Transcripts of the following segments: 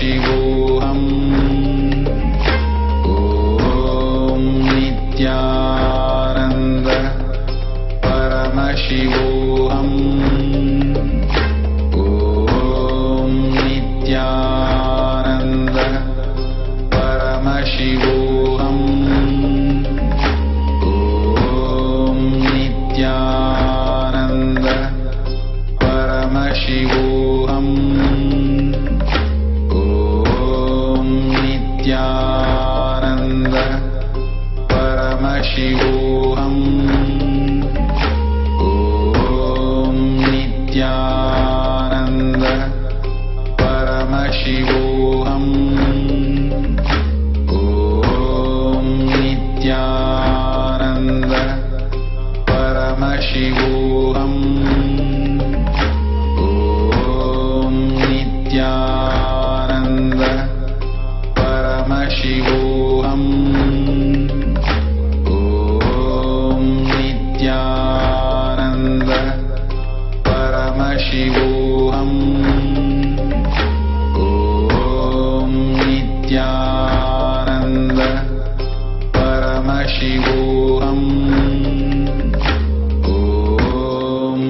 Paramashivoham. Om Nithyananda Paramashivoham. Om Nithyananda Paramashivoham. Om Nithyananda Paramashivoham. Om Nithyananda Paramashivoham. Om Nithyananda Paramashivoham. Om Nithyananda Paramashivoham. Om Nithyananda Paramashivoham. Om Nithyananda Paramashivoham. Om Nithyananda Paramashivoham. Om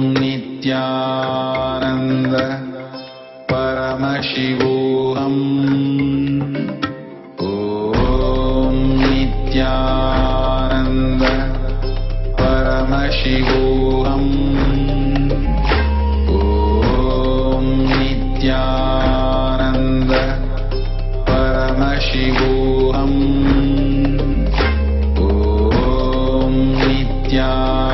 Nithyananda Paramashivoham. Om Nithyananda Paramashivoham. Om Nithyananda Paramashivoham. Om Nithyananda Paramashivoham. Om Nithyananda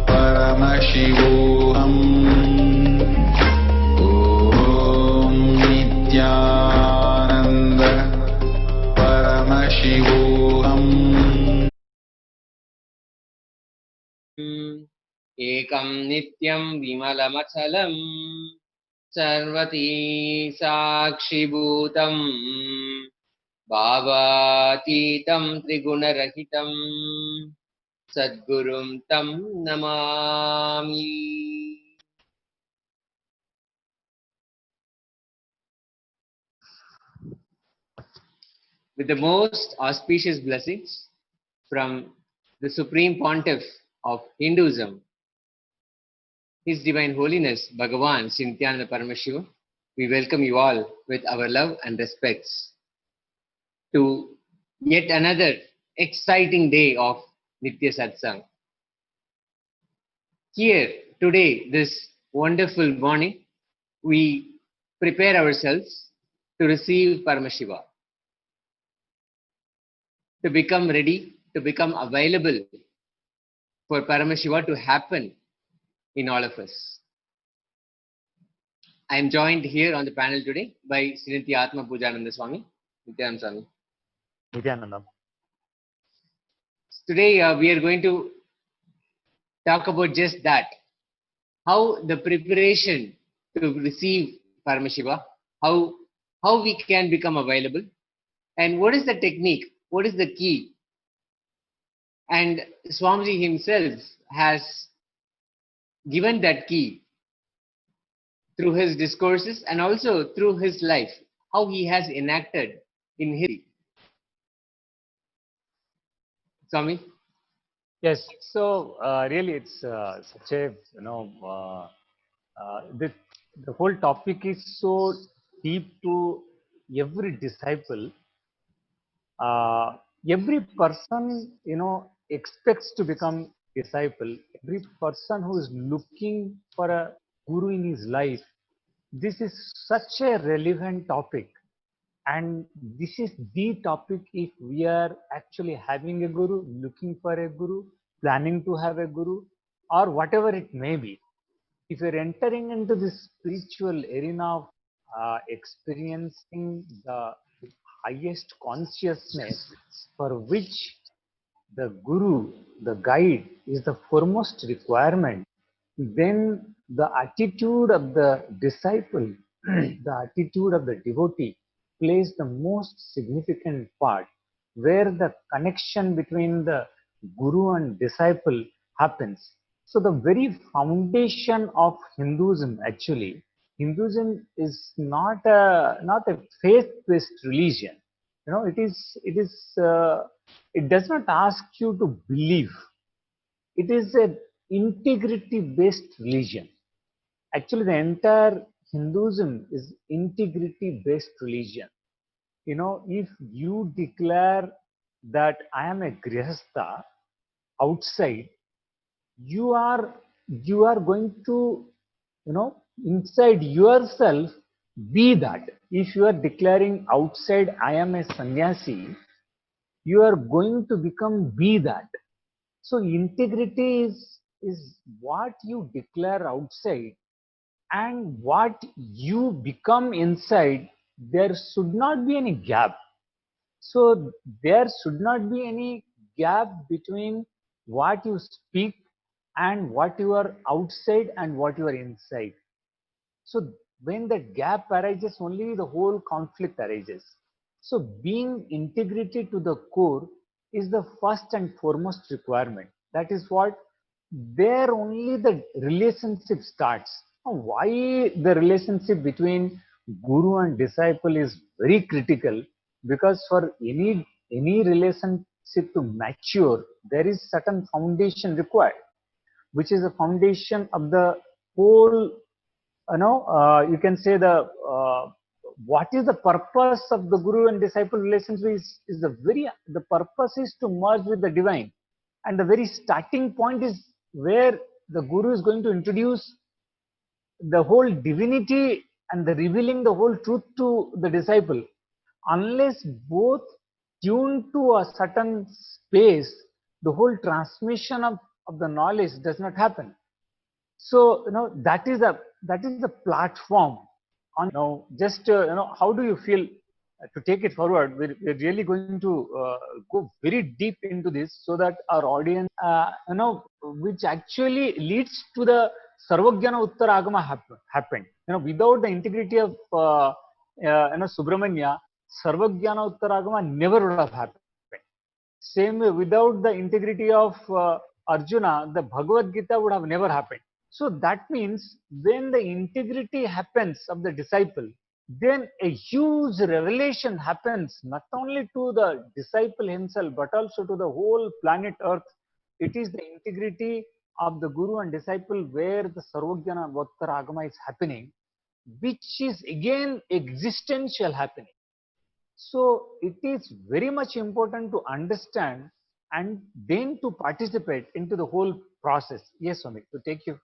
Paramashivoham. Om Nithyananda Paramashivoham. एकं नित्यं विमलमचलं सर्वती साक्षिभूतं भावातीतं त्रिगुणरहितं सद्गुरुं तं Namami. With the most auspicious blessings from the Supreme Pontiff of Hinduism, His Divine Holiness Bhagavan Nithyananda Paramashivam, we welcome you all with our love and respects to yet another exciting day of Nithya Satsang. Here today, this wonderful morning, we prepare ourselves to receive Paramashiva, to become ready, to become available for Paramashiva to happen in all of us. I am joined here on the panel today by Sri Nithya Atma Pujananda Swami, Nithyananda Swami. Nithyananda. Today we are going to talk about just that, how the preparation to receive Paramashiva, how we can become available, and what is the technique, what is the key. And Swamiji himself has given that key through his discourses and also through his life, how he has enacted in his. Swami? Yes, so really it's such a, the whole topic is so deep to every disciple. Every person, expects to become disciple. Every person who is looking for a guru in his life, this is such a relevant topic. And this is the topic if we are actually having a guru, looking for a guru, planning to have a guru, or whatever it may be. If you're entering into this spiritual arena of experiencing the highest consciousness for which the guru, the guide, is the foremost requirement, then the attitude of the disciple, the attitude of the devotee plays the most significant part. where the connection between the guru and disciple happens. So the very foundation of Hinduism, actually, Hinduism is not a faith-based religion. It does not ask you to believe. It is a integrity-based religion. Actually, the entire Hinduism is integrity-based religion. If you declare that I am a grihastha outside, you are going to, inside yourself, be that. If you are declaring outside I am a sannyasi, you are going to become be that. So integrity is what you declare outside and what you become inside. There should not be any gap. So there should not be any gap between what you speak and what you are outside and what you are inside. So when the gap arises, only the whole conflict arises. So being integrated to the core is the first and foremost requirement. That is what, there only the relationship starts. Now, why the relationship between guru and disciple is very critical? Because for any relationship to mature, there is certain foundation required, which is the foundation of the whole, you can say what is the purpose of the guru and disciple relationship is the purpose is to merge with the divine, and the very starting point is where the guru is going to introduce the whole divinity and the revealing the whole truth to the disciple. Unless both tune to a certain space, the whole transmission of the knowledge does not happen. So that is the platform. On now, just how do you feel to take it forward? We're really going to go very deep into this, so that our audience, which actually leads to the Sarvajnana Uttaragama happened. Without the integrity of Subramanya, Sarvajnana Uttaragama never would have happened. Same way, without the integrity of Arjuna, the Bhagavad Gita would have never happened. So that means when the integrity happens of the disciple, then a huge revelation happens, not only to the disciple himself, but also to the whole planet Earth. It is the integrity of the guru and disciple where the Sarvajnana Uttaragama is happening, which is again existential happening. So it is very much important to understand and then to participate into the whole process. Yes, Swami, to take it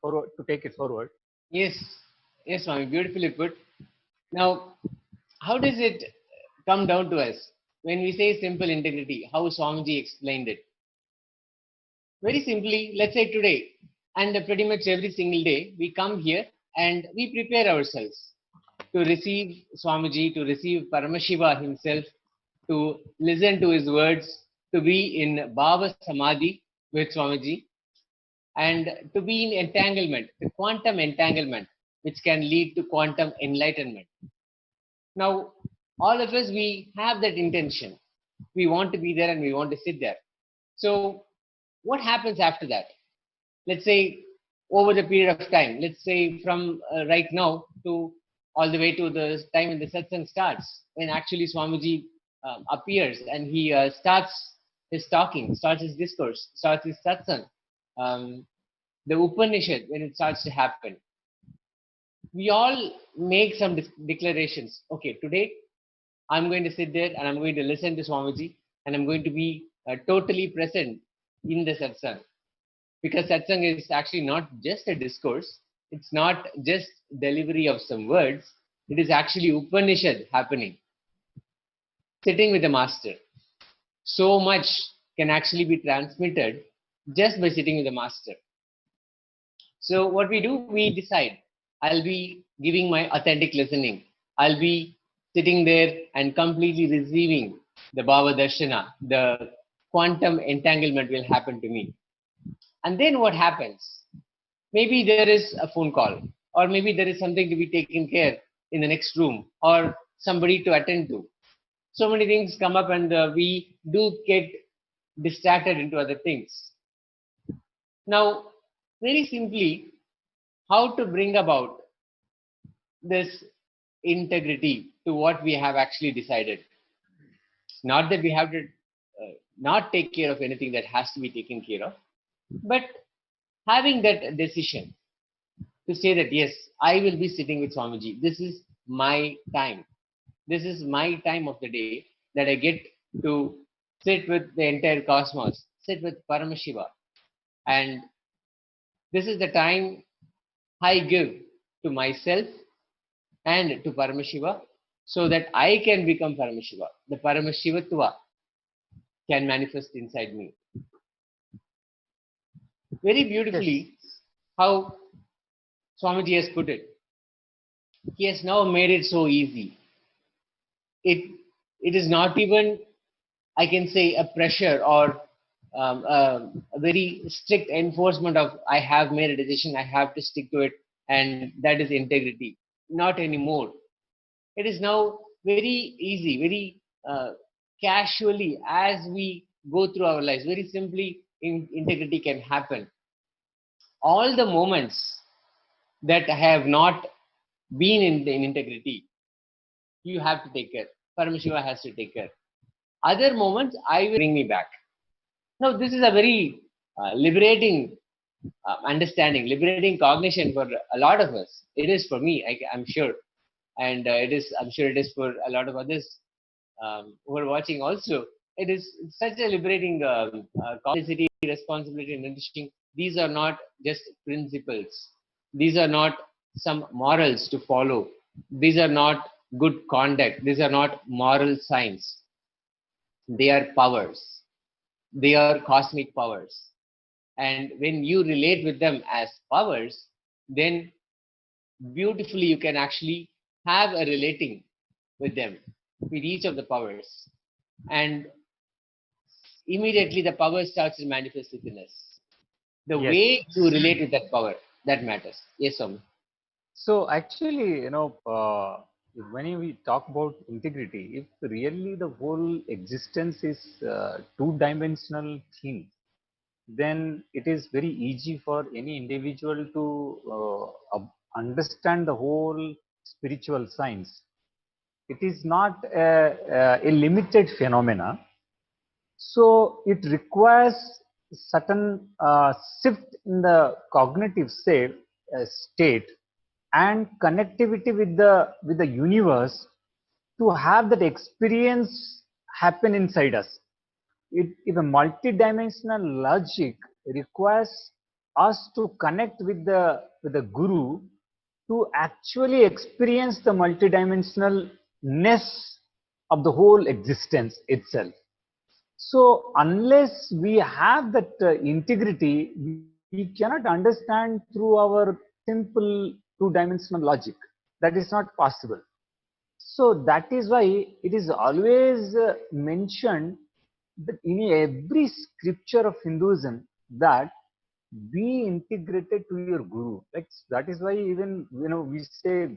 forward. Yes, yes, Swami, beautifully put. Now, how does it come down to us when we say simple integrity? How Swamiji explained it? Very simply, let's say today, and pretty much every single day, we come here and we prepare ourselves to receive Swamiji, to receive Paramashiva himself, to listen to his words, to be in Bhava Samadhi with Swamiji, and to be in entanglement, the quantum entanglement, which can lead to quantum enlightenment. Now, all of us, we have that intention. We want to be there and we want to sit there. So, what happens after that? Let's say over the period of time, let's say from right now to all the way to the time when the satsang starts, when actually Swamiji appears and he starts his talking, starts his discourse, starts his satsang, the Upanishad, when it starts to happen. We all make some declarations. Okay, today I'm going to sit there and I'm going to listen to Swamiji and I'm going to be totally present in the satsang. Because satsang is actually not just a discourse, it's not just delivery of some words, it is actually Upanishad happening. Sitting with the master. So much can actually be transmitted just by sitting with the master. So what we do, we decide, I'll be giving my authentic listening. I'll be sitting there and completely receiving the Bhava Darshana. The quantum entanglement will happen to me. And then what happens? Maybe there is a phone call, or maybe there is something to be taken care in the next room, or somebody to attend to. so many things come up and we do get distracted into other things. Now, very simply, how to bring about this integrity to what we have actually decided. Not that we have to not take care of anything that has to be taken care of, but having that decision to say that yes, I will be sitting with Swamiji. This is my time. This is my time of the day that I get to sit with the entire cosmos, sit with Paramashiva. And this is the time I give to myself and to Paramashiva so that I can become Paramashiva. The Paramashivatva can manifest inside me. Very Yes. beautifully, how Swamiji has put it. He has now made it so easy. It is not even, I can say, a pressure or a very strict enforcement of I have made a decision, I have to stick to it, and that is integrity. Not anymore. It is now very easy, very casually as we go through our lives. Very simply, integrity can happen. All the moments that have not been in integrity, you have to take care. Paramashiva has to take care. Other moments, I will bring me back. Now, this is a very liberating understanding, liberating cognition for a lot of us. It is for me, I'm sure, and it is. I'm sure it is for a lot of others who are watching also. It is such a liberating complicity, responsibility, and understanding. These are not just principles. These are not some morals to follow. These are not good conduct. These are not moral signs. They are powers. They are cosmic powers. And when you relate with them as powers, then beautifully you can actually have a relating with them, with each of the powers. And immediately the power starts to manifest within us. The Yes. way you relate with that power, that matters. Yes, Swami. So actually, when we talk about integrity, if really the whole existence is two-dimensional thing, then it is very easy for any individual to understand the whole spiritual science. It is not a limited phenomena, so it requires certain shift in the cognitive state and connectivity with the universe to have that experience happen inside us. If a multidimensional logic requires us to connect with the guru to actually experience the multidimensionalness of the whole existence itself. So unless we have that integrity, we cannot understand through our simple two-dimensional logic. That is not possible. So that is why it is always mentioned that in every scripture of Hinduism that be integrated to your guru. Like that is why even we say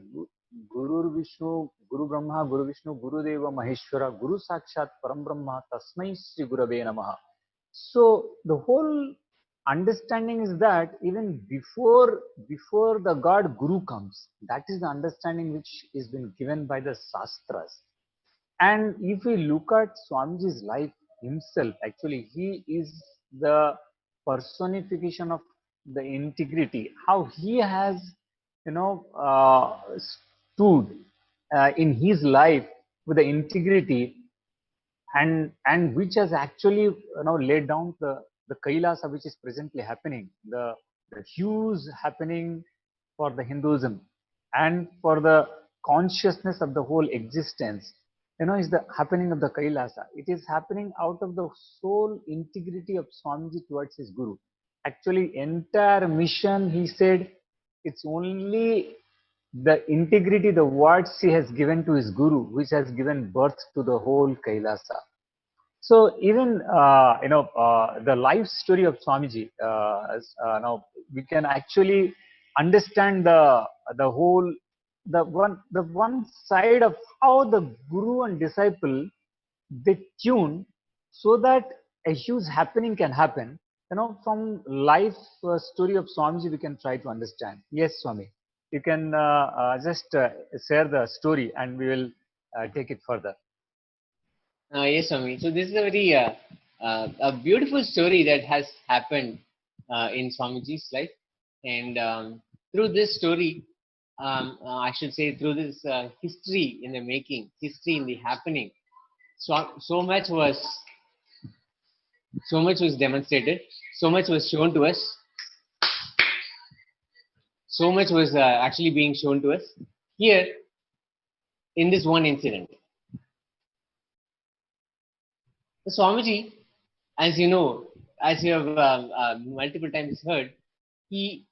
Guru Vishnu, Guru Brahma, Guru Vishnu, Guru Deva Maheshwara, Guru Sakshat Param Brahma, Tasmai Sri Gurave Namaha. So the whole understanding is that even before the God Guru comes, that is the understanding which is been given by the Shastras. And if we look at Swamiji's life himself, actually he is the personification of the integrity. How he has, stood in his life with the integrity, and which has actually laid down the Kailasa which is presently happening, the hues happening for the Hinduism and for the consciousness of the whole existence, is the happening of the Kailasa. It is happening out of the sole integrity of Swamiji towards his Guru. Actually, entire mission, he said, it's only the integrity, the words he has given to his Guru, which has given birth to the whole Kailasa. So even the life story of Swamiji, now we can actually understand the whole the one side of how the guru and disciple they tune so that a huge happening can happen. From life story of Swamiji, we can try to understand. Yes, Swami, you can just share the story, and we will take it further. Yes, Swami. So this is a very a beautiful story that has happened in Swamiji's life, and through this story, I should say through this history in the making, history in the happening, so much was demonstrated, so much was shown to us, so much was actually being shown to us here in this one incident. The Swamiji, as you know, as you have multiple times heard, he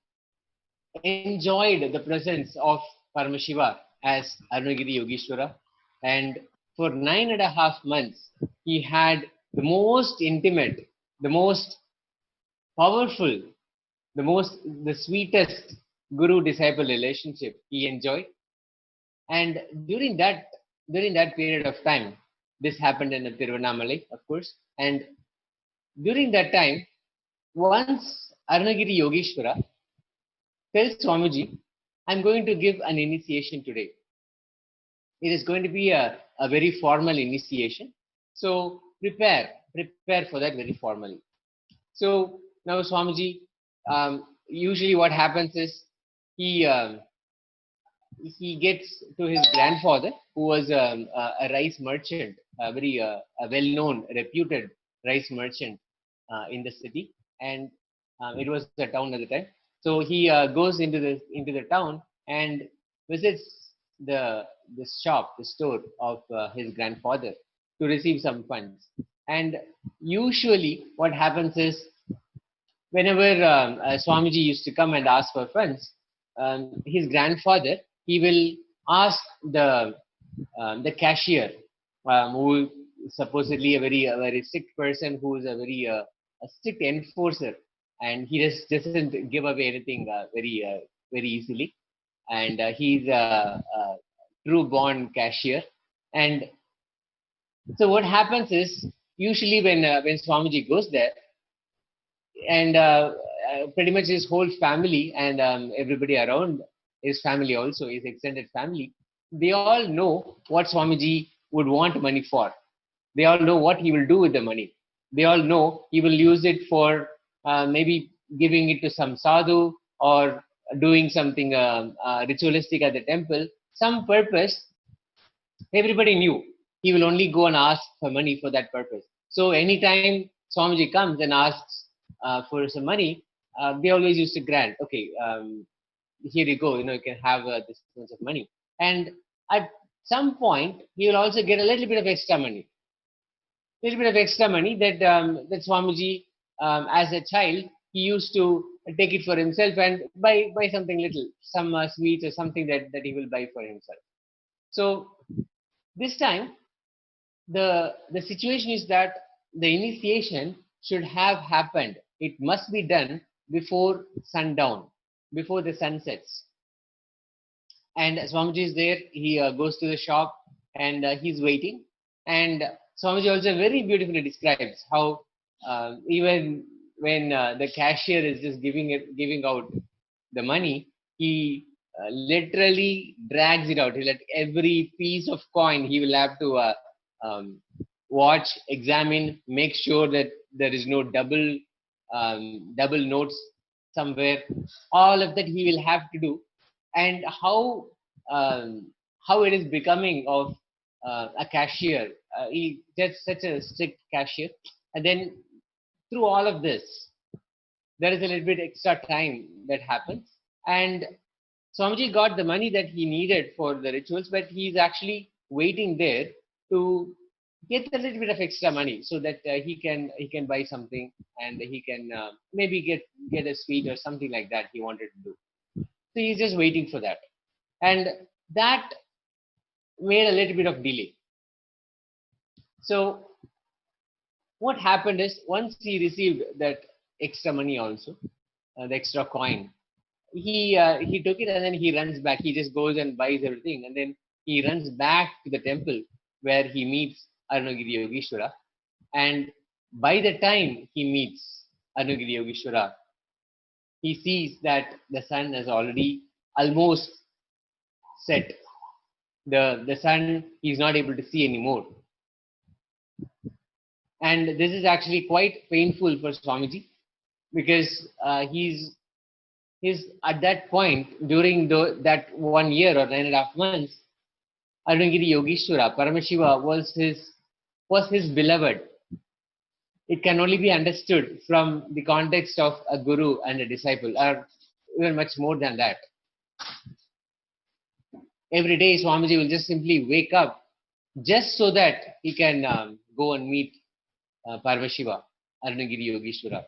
enjoyed the presence of Paramashiva as Arunagiri Yogeshwara, and for 9.5 months he had the most intimate, the most powerful, the sweetest guru-disciple relationship he enjoyed. And during that period of time, this happened in Tiruvannamalai, of course, and during that time, once Arunagiri Yogeshwara tells Swamiji, I'm going to give an initiation today. It is going to be a very formal initiation. So prepare for that very formally. So now Swamiji, usually what happens is he he gets to his grandfather, who was a rice merchant, a very a well-known, reputed rice merchant in the city, and it was a town at the time. So he goes into the town and visits the shop, the store of his grandfather to receive some funds. And usually, what happens is whenever Swamiji used to come and ask for funds, his grandfather, he will ask the cashier, who is supposedly a very strict person, who is a strict enforcer, and he just doesn't give away anything very easily, and he's a true born cashier. And so what happens is, usually when Swamiji goes there, and pretty much his whole family and everybody around his family, also his extended family, they all know what Swamiji would want money for. They all know what he will do with the money. They all know he will use it for maybe giving it to some sadhu, or doing something ritualistic at the temple, some purpose. Everybody knew he will only go and ask for money for that purpose. So anytime Swamiji comes and asks for some money, they always used to grant. Okay, here you go. You can have this much of money. And at some point, he will also get a little bit of extra money. Little bit of extra money that Swamiji, as a child, he used to take it for himself and buy something little, some sweets or something that he will buy for himself. So this time, the situation is that the initiation should have happened. It must be done before sundown, before the sun sets. And Swamiji is there. He goes to the shop, and he's waiting. And Swamiji also very beautifully describes how even when the cashier is just giving out the money, he literally drags it out. He let every piece of coin, he will have to um, watch, examine, make sure that there is no double notes somewhere. All of that he will have to do. And how it is becoming of a cashier. He gets such a strict cashier, and then through all of this, there is a little bit extra time that happens, and Swamiji got the money that he needed for the rituals, but he's actually waiting there to get a little bit of extra money so that he can buy something, and he can maybe get a sweet or something like that he wanted to do. So he's just waiting for that, and that made a little bit of delay. So what happened is, once he received that extra money also, the extra coin, he took it and then he runs back. He just goes and buys everything, and then he runs back to the temple where he meets Arunagiri Yogeshwara. And by the time he meets Arunagiri Yogeshwara, he sees that the sun has already almost set. The sun he's not able to see anymore. And this is actually quite painful for Swamiji, because he's at that point during that 1 year or 9.5 months, Arunagiri Yogeshwara, Paramashiva was his beloved. It can only be understood from the context of a guru and a disciple, or even much more than that. Every day Swamiji will just simply wake up just so that he can go and meet Paramashiva, Arunagiri Yogeshwara.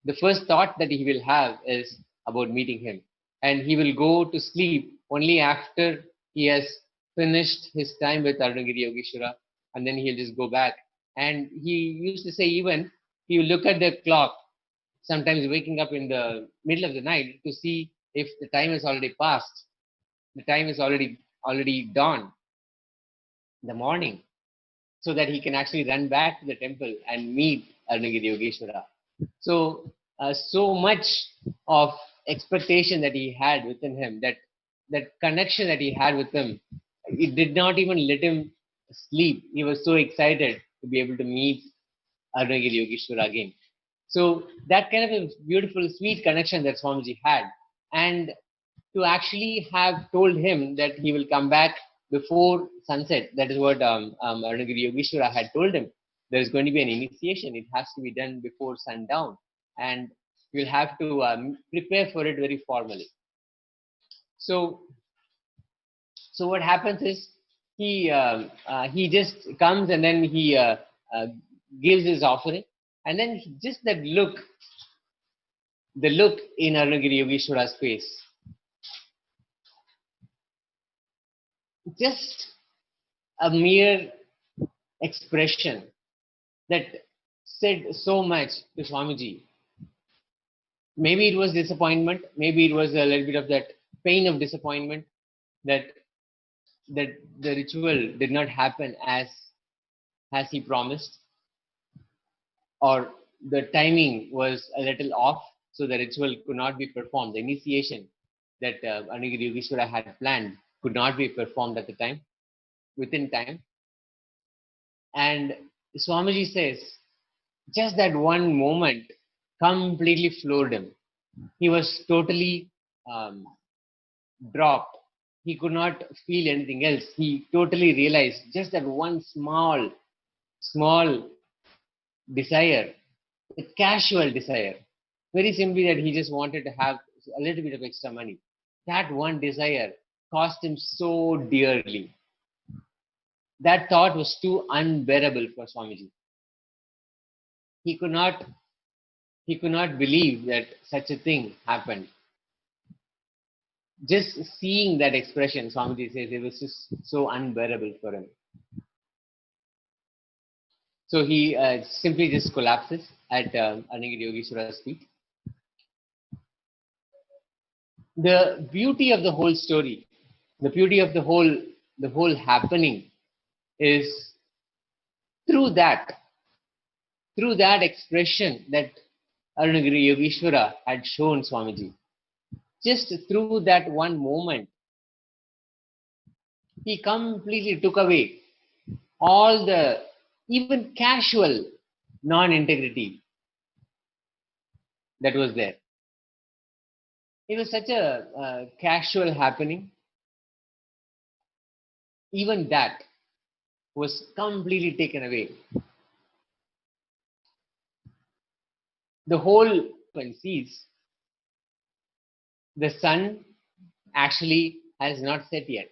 The first thought that he will have is about meeting him, and he will go to sleep only after he has finished his time with Arunagiri Yogeshwara, and then he'll just go back. And he used to say even he will look at the clock, sometimes waking up in the middle of the night to see if the time has already passed. The time is already dawn, the morning, so that he can actually run back to the temple and meet Arunagiri Yogeshwara. So, so much of expectation that he had within him, that connection that he had with him, it did not even let him sleep. He was so excited to be able to meet Arunagiri Yogeshwara again. So that kind of a beautiful, sweet connection that Swamiji had, and to actually have told him that he will come back before sunset. That is what Arunagiri Yogeshwara had told him. There is going to be an initiation. It has to be done before sundown, and you'll have to prepare for it very formally. So what happens is he just comes, and then he gives his offering, and then just that look, the look in Arunagiri Yogeshwara's face, just a mere expression that said so much to Swamiji. Maybe it was disappointment, maybe it was a little bit of that pain of disappointment that the ritual did not happen as he promised, or the timing was a little off, so the ritual could not be performed. The initiation that Arunagiri Yogeshwara had planned could not be performed at the time, within time. And Swamiji says, just that one moment completely floored him. He was totally dropped. He could not feel anything else. He totally realized just that one small desire, a casual desire, very simply that he just wanted to have a little bit of extra money. That one desire cost him so dearly. That thought was too unbearable for Swamiji. He could not believe that such a thing happened. Just seeing that expression, Swamiji says, it was just so unbearable for him. So he simply just collapses at Arunagiri Yogeshwara's feet. The beauty of the whole story, the beauty of the whole happening is through that expression that Arunagiri Yogeshwara had shown Swamiji. Just through that one moment, he completely took away all the even casual non-integrity that was there. It was such a casual happening. Even that was completely taken away. The whole sees the sun actually has not set yet.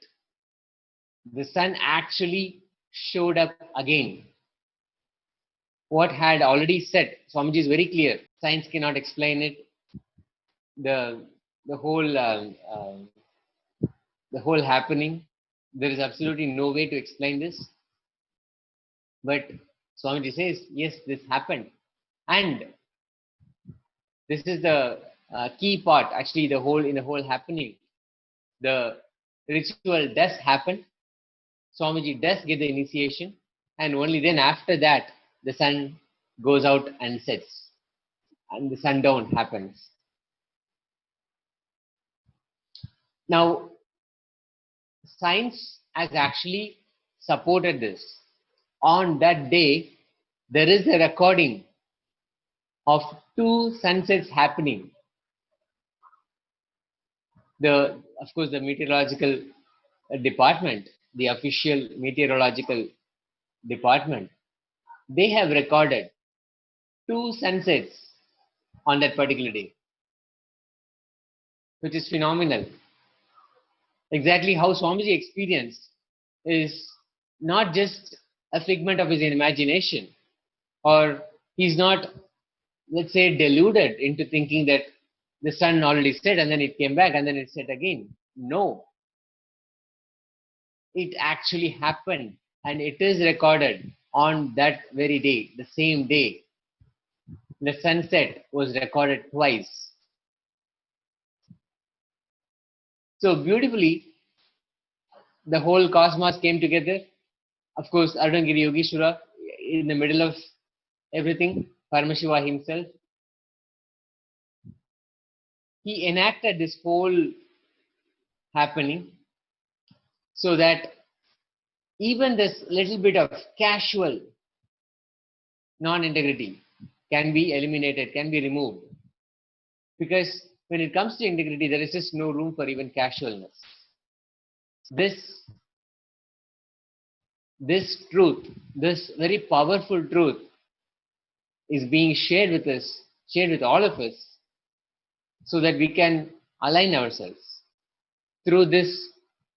The sun actually showed up again. What had already set, Swamiji is very clear. Science cannot explain it. The whole happening, there is absolutely no way to explain this. But Swamiji says, yes, this happened, and this is the key part. Actually, in the whole happening, the ritual does happen. Swamiji does get the initiation, and only then after that the sun goes out and sets and the sundown happens. Now, science has actually supported this. On that day, there is a recording of two sunsets happening. Of course, the meteorological department, the official meteorological department, they have recorded two sunsets on that particular day, which is phenomenal. Exactly how Swamiji experienced is not just a figment of his imagination, or he's not, let's say, deluded into thinking that the sun already set and then it came back and then it set again. No, it actually happened and it is recorded on that very day, the same day. The sunset was recorded twice. So beautifully, the whole cosmos came together. Of course, Arunagiri Yogeshwara in the middle of everything, Paramashiva himself, he enacted this whole happening so that even this little bit of casual non-integrity can be eliminated, can be removed. Because when it comes to integrity, there is just no room for even casualness. This truth, this very powerful truth is being shared with us, shared with all of us, so that we can align ourselves. Through this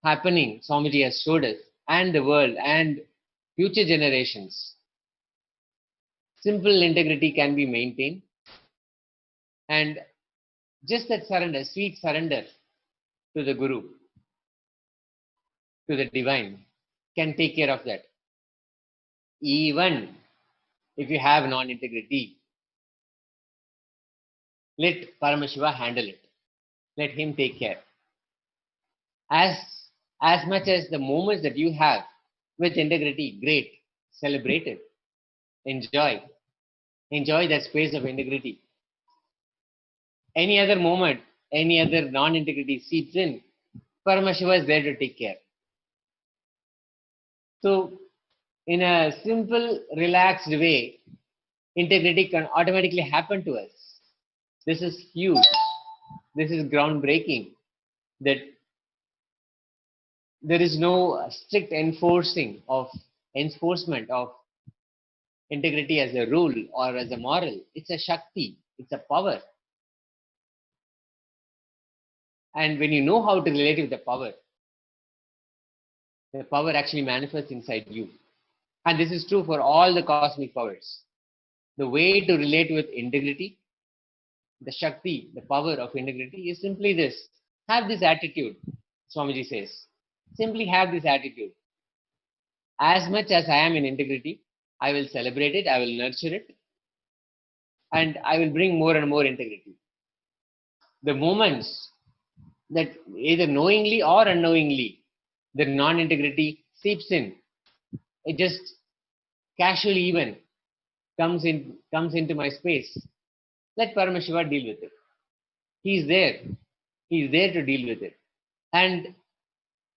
happening, Swamiji has showed us, and the world, and future generations, simple integrity can be maintained, and just that surrender, sweet surrender to the Guru, to the divine, can take care of that. Even if you have non-integrity, let Paramashiva handle it. Let him take care. As much as the moments that you have with integrity, great, celebrate it, enjoy that space of integrity. Any other moment, any other non-integrity seeps in, Paramashiva is there to take care. So, in a simple, relaxed way, integrity can automatically happen to us. This is huge. This is groundbreaking. That there is no strict enforcement of integrity as a rule or as a moral. It's a Shakti. It's a power. And when you know how to relate with the power actually manifests inside you. And this is true for all the cosmic powers. The way to relate with integrity, the Shakti, the power of integrity is simply this. Have this attitude, Swamiji says. Simply have this attitude. As much as I am in integrity, I will celebrate it, I will nurture it, and I will bring more and more integrity. The moments that either knowingly or unknowingly the non-integrity seeps in, it just casually even comes into my space. Let Paramashiva deal with it. He is there. He is there to deal with it. And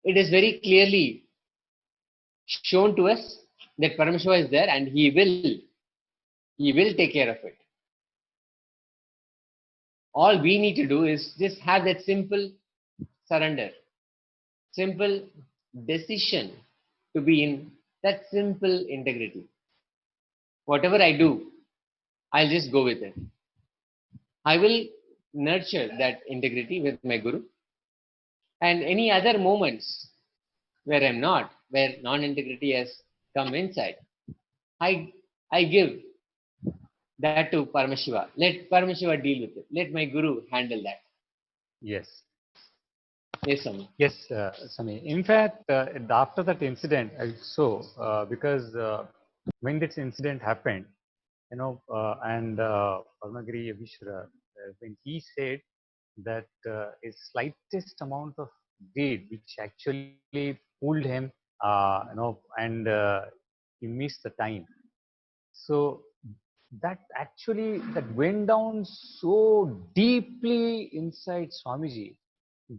it is very clearly shown to us that Paramashiva is there and he will take care of it. All we need to do is just have that simple surrender, simple decision to be in that simple integrity. Whatever I do, I'll just go with it. I will nurture that integrity with my Guru. And any other moments where I'm not, where non-integrity has come inside, I give that to Paramashiva. Let Paramashiva deal with it. Let my Guru handle that. Yes. Yes, Swami. Yes, Sami. In fact, after that incident, also because when this incident happened, and Parmagiri Yogeshwara, when he said that a slightest amount of weed which actually pulled him, and he missed the time. So that actually that went down so deeply inside Swamiji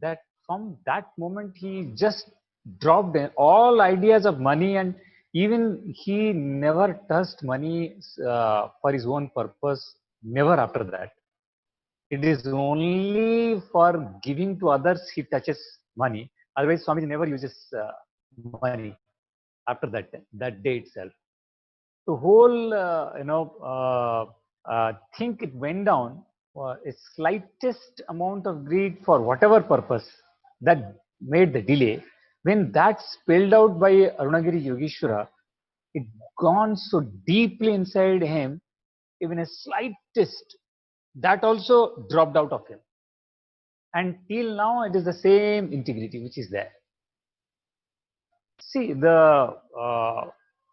that from that moment he just dropped all ideas of money, and even he never touched money for his own purpose. Never after that. It is only for giving to others he touches money. Otherwise, Swamiji never uses money after that day itself. The whole thing, it went down a slightest amount of greed for whatever purpose that made the delay. When that spilled out by Arunagiri Yogeshwara, it gone so deeply inside him, even a slightest, that also dropped out of him. And till now, it is the same integrity which is there. See, the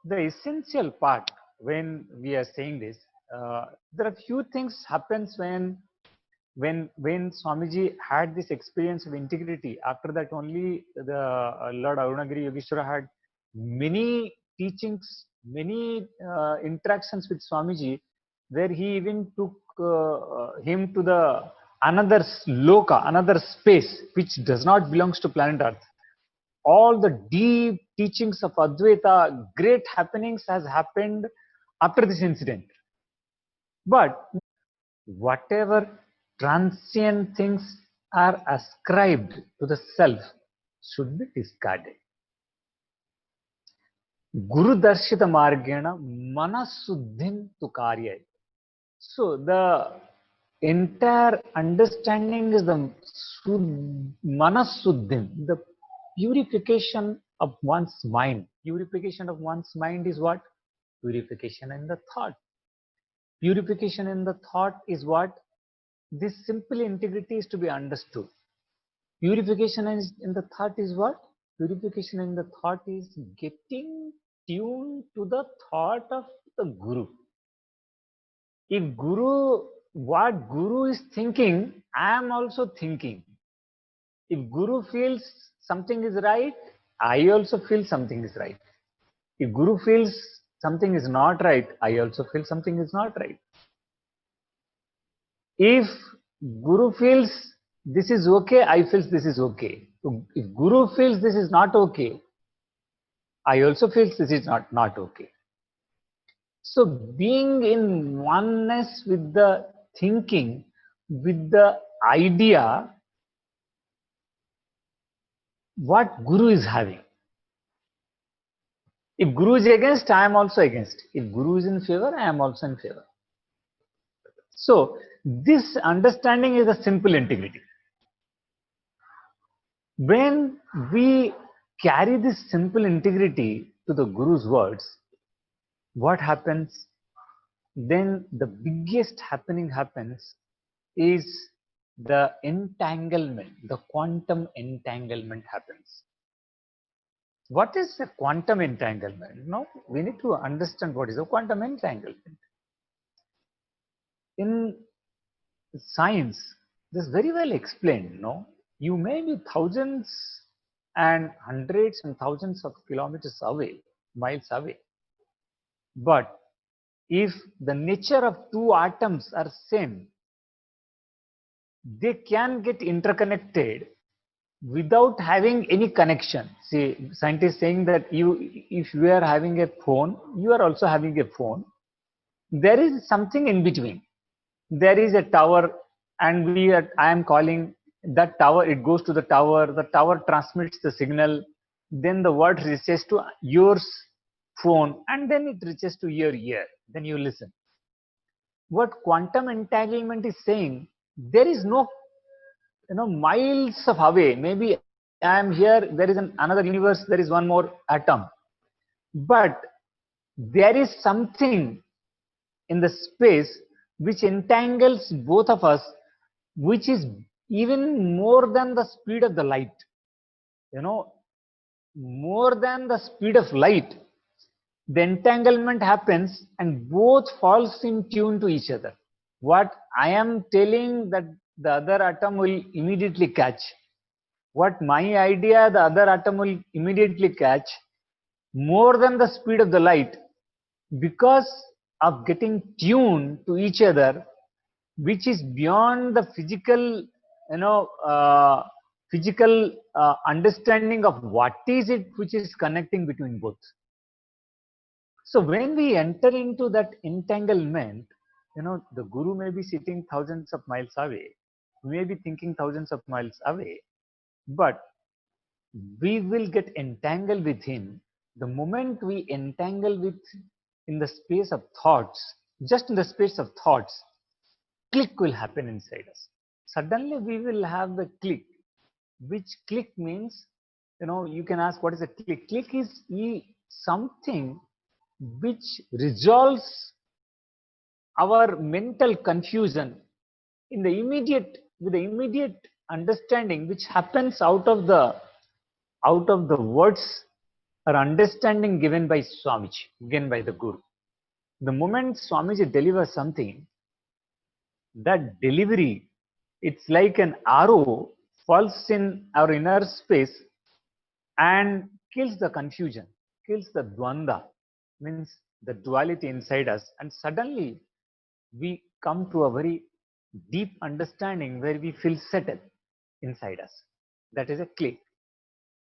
essential part when we are saying this, there are few things happens when Swamiji had this experience of integrity. After that, only the Lord Arunagiri Yogeshwara had many teachings, many interactions with Swamiji, where he even took him to the another loka, another space which does not belongs to planet Earth. All the deep teachings of Advaita, great happenings has happened after this incident. But whatever transient things are ascribed to the self should be discarded. Guru Darshita Margena Manasuddhim tu Karya. So the entire understanding is the Manasuddhim, the purification of one's mind. Purification of one's mind is what? Purification in the thought. Purification in the thought is what? This simple integrity is to be understood. Purification in the thought is what? Purification in the thought is getting tuned to the thought of the Guru. If what Guru is thinking, I am also thinking. If Guru feels something is right, I also feel something is right. If Guru feels something is not right, I also feel something is not right. If Guru feels this is okay, I feel this is okay. If Guru feels this is not okay, I also feel this is not okay. So being in oneness with the thinking, with the idea, what Guru is having. If Guru is against, I am also against. If Guru is in favor, I am also in favor. So this understanding is a simple integrity. When we carry this simple integrity to the Guru's words, what happens? Then the biggest happening happens is the entanglement, the quantum entanglement happens. What is a quantum entanglement? Now we need to understand what is a quantum entanglement. In science, this is very well explained. No, you may be thousands and hundreds and thousands of kilometers away, miles away, but if the nature of two atoms are same, they can get interconnected without having any connection. See, scientists saying that if you are having a phone, you are also having a phone. There is something in between. There is a tower, and I am calling that tower. It goes to the tower. The tower transmits the signal. Then the word reaches to your phone, and then it reaches to your ear. Then you listen. What quantum entanglement is saying, there is no miles of away. Maybe I am here, there is another universe, there is one more atom. But there is something in the space which entangles both of us, which is even more than the speed of the light. More than the speed of light. The entanglement happens and both falls in tune to each other. What I am telling, that the other atom will immediately catch. What my idea, the other atom will immediately catch. more than the speed of the light, because of getting tuned to each other, which is beyond the physical, physical understanding of what is it which is connecting between both. So when we enter into that entanglement, the guru may be sitting thousands of miles away, we may be thinking thousands of miles away, but we will get entangled with him. The moment we entangle with in the space of thoughts, just in the space of thoughts, click will happen inside us. Suddenly we will have the click, which click means, you can ask what is a click? Click is something which resolves our mental confusion in the immediate, with the immediate understanding which happens out of the words or understanding given by Swamiji, given by the Guru. The moment Swamiji delivers something, that delivery, it's like an arrow falls in our inner space and kills the confusion, kills the dvanda, means the duality inside us, and suddenly we come to a very deep understanding where we feel settled inside us. That is a click.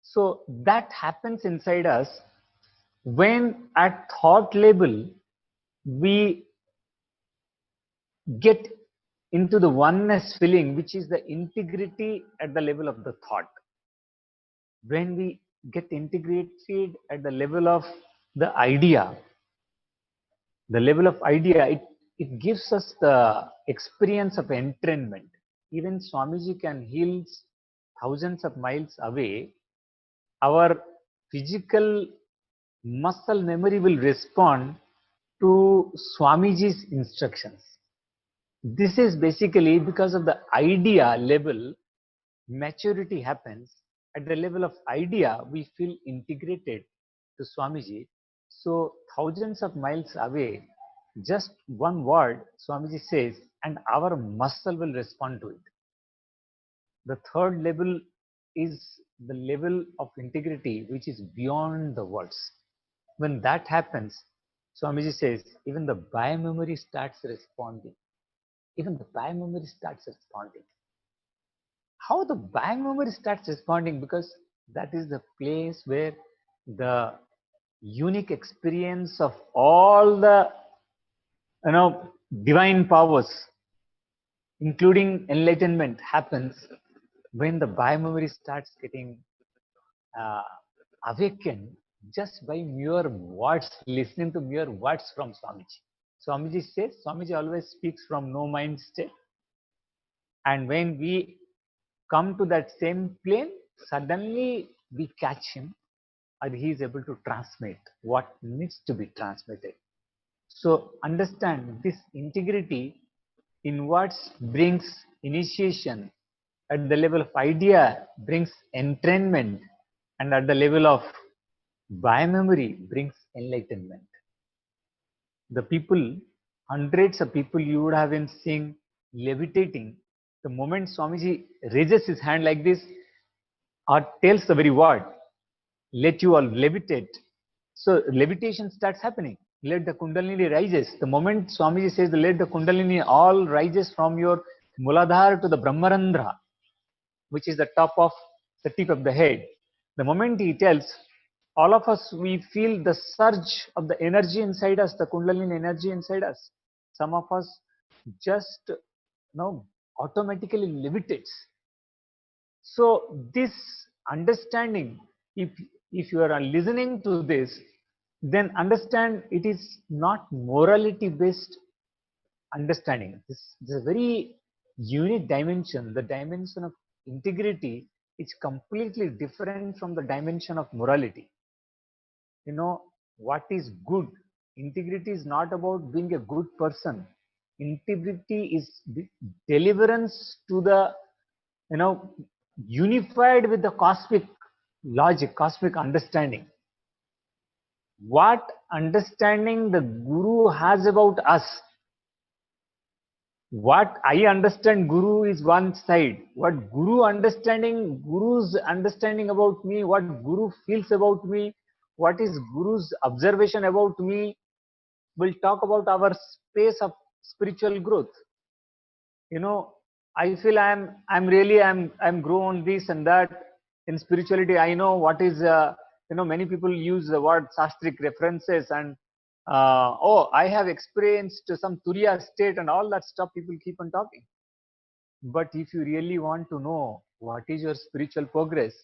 So that happens inside us when at thought level we get into the oneness feeling, which is the integrity at the level of the thought. When we get integrated at the level of the idea, it gives us the experience of entrainment. Even Swamiji can heal thousands of miles away. Our physical muscle memory will respond to Swamiji's instructions. This is basically because of the idea level, maturity happens. At the level of idea, we feel integrated to Swamiji. So thousands of miles away, just one word Swamiji says, and our muscle will respond to it. The third level is the level of integrity which is beyond the words. When that happens, Swamiji says, even the biomemory starts responding. Even the biomemory starts responding. How the biomemory starts responding? Because that is the place where the unique experience of all the divine powers, including enlightenment, happens when the biomemory starts getting awakened just by mere words, listening to mere words from Swamiji. Swamiji says, Swamiji always speaks from no mind state. And when we come to that same plane, suddenly we catch him and he is able to transmit what needs to be transmitted. So understand this integrity in words brings initiation, at the level of idea brings entrainment, and at the level of biomemory brings enlightenment. The people, hundreds of people you would have been seeing levitating, the moment Swamiji raises his hand like this or tells the very word, let you all levitate. So levitation starts happening. Let the Kundalini rises. The moment Swamiji says, let the Kundalini all rises from your Muladhara to the Brahmarandhra, which is the top of the tip of the head. The moment he tells, all of us, we feel the surge of the energy inside us, the Kundalini energy inside us. Some of us just automatically levitates. So this understanding, if you are listening to this, then understand it is not morality based understanding. This is a very unique dimension. The dimension of integrity is completely different from the dimension of morality. What is good? Integrity is not about being a good person. Integrity is deliverance to the, unified with the cosmic logic, cosmic understanding. What understanding the Guru has about us? What I understand Guru is one side. What Guru's understanding about me, what Guru feels about me, what is Guru's observation about me will talk about our space of spiritual growth. You know, I feel I'm grown this and that in spirituality. I know what is many people use the word sastric references and oh, I have experienced some turiya state and all that stuff. People keep on talking. But if you really want to know what is your spiritual progress,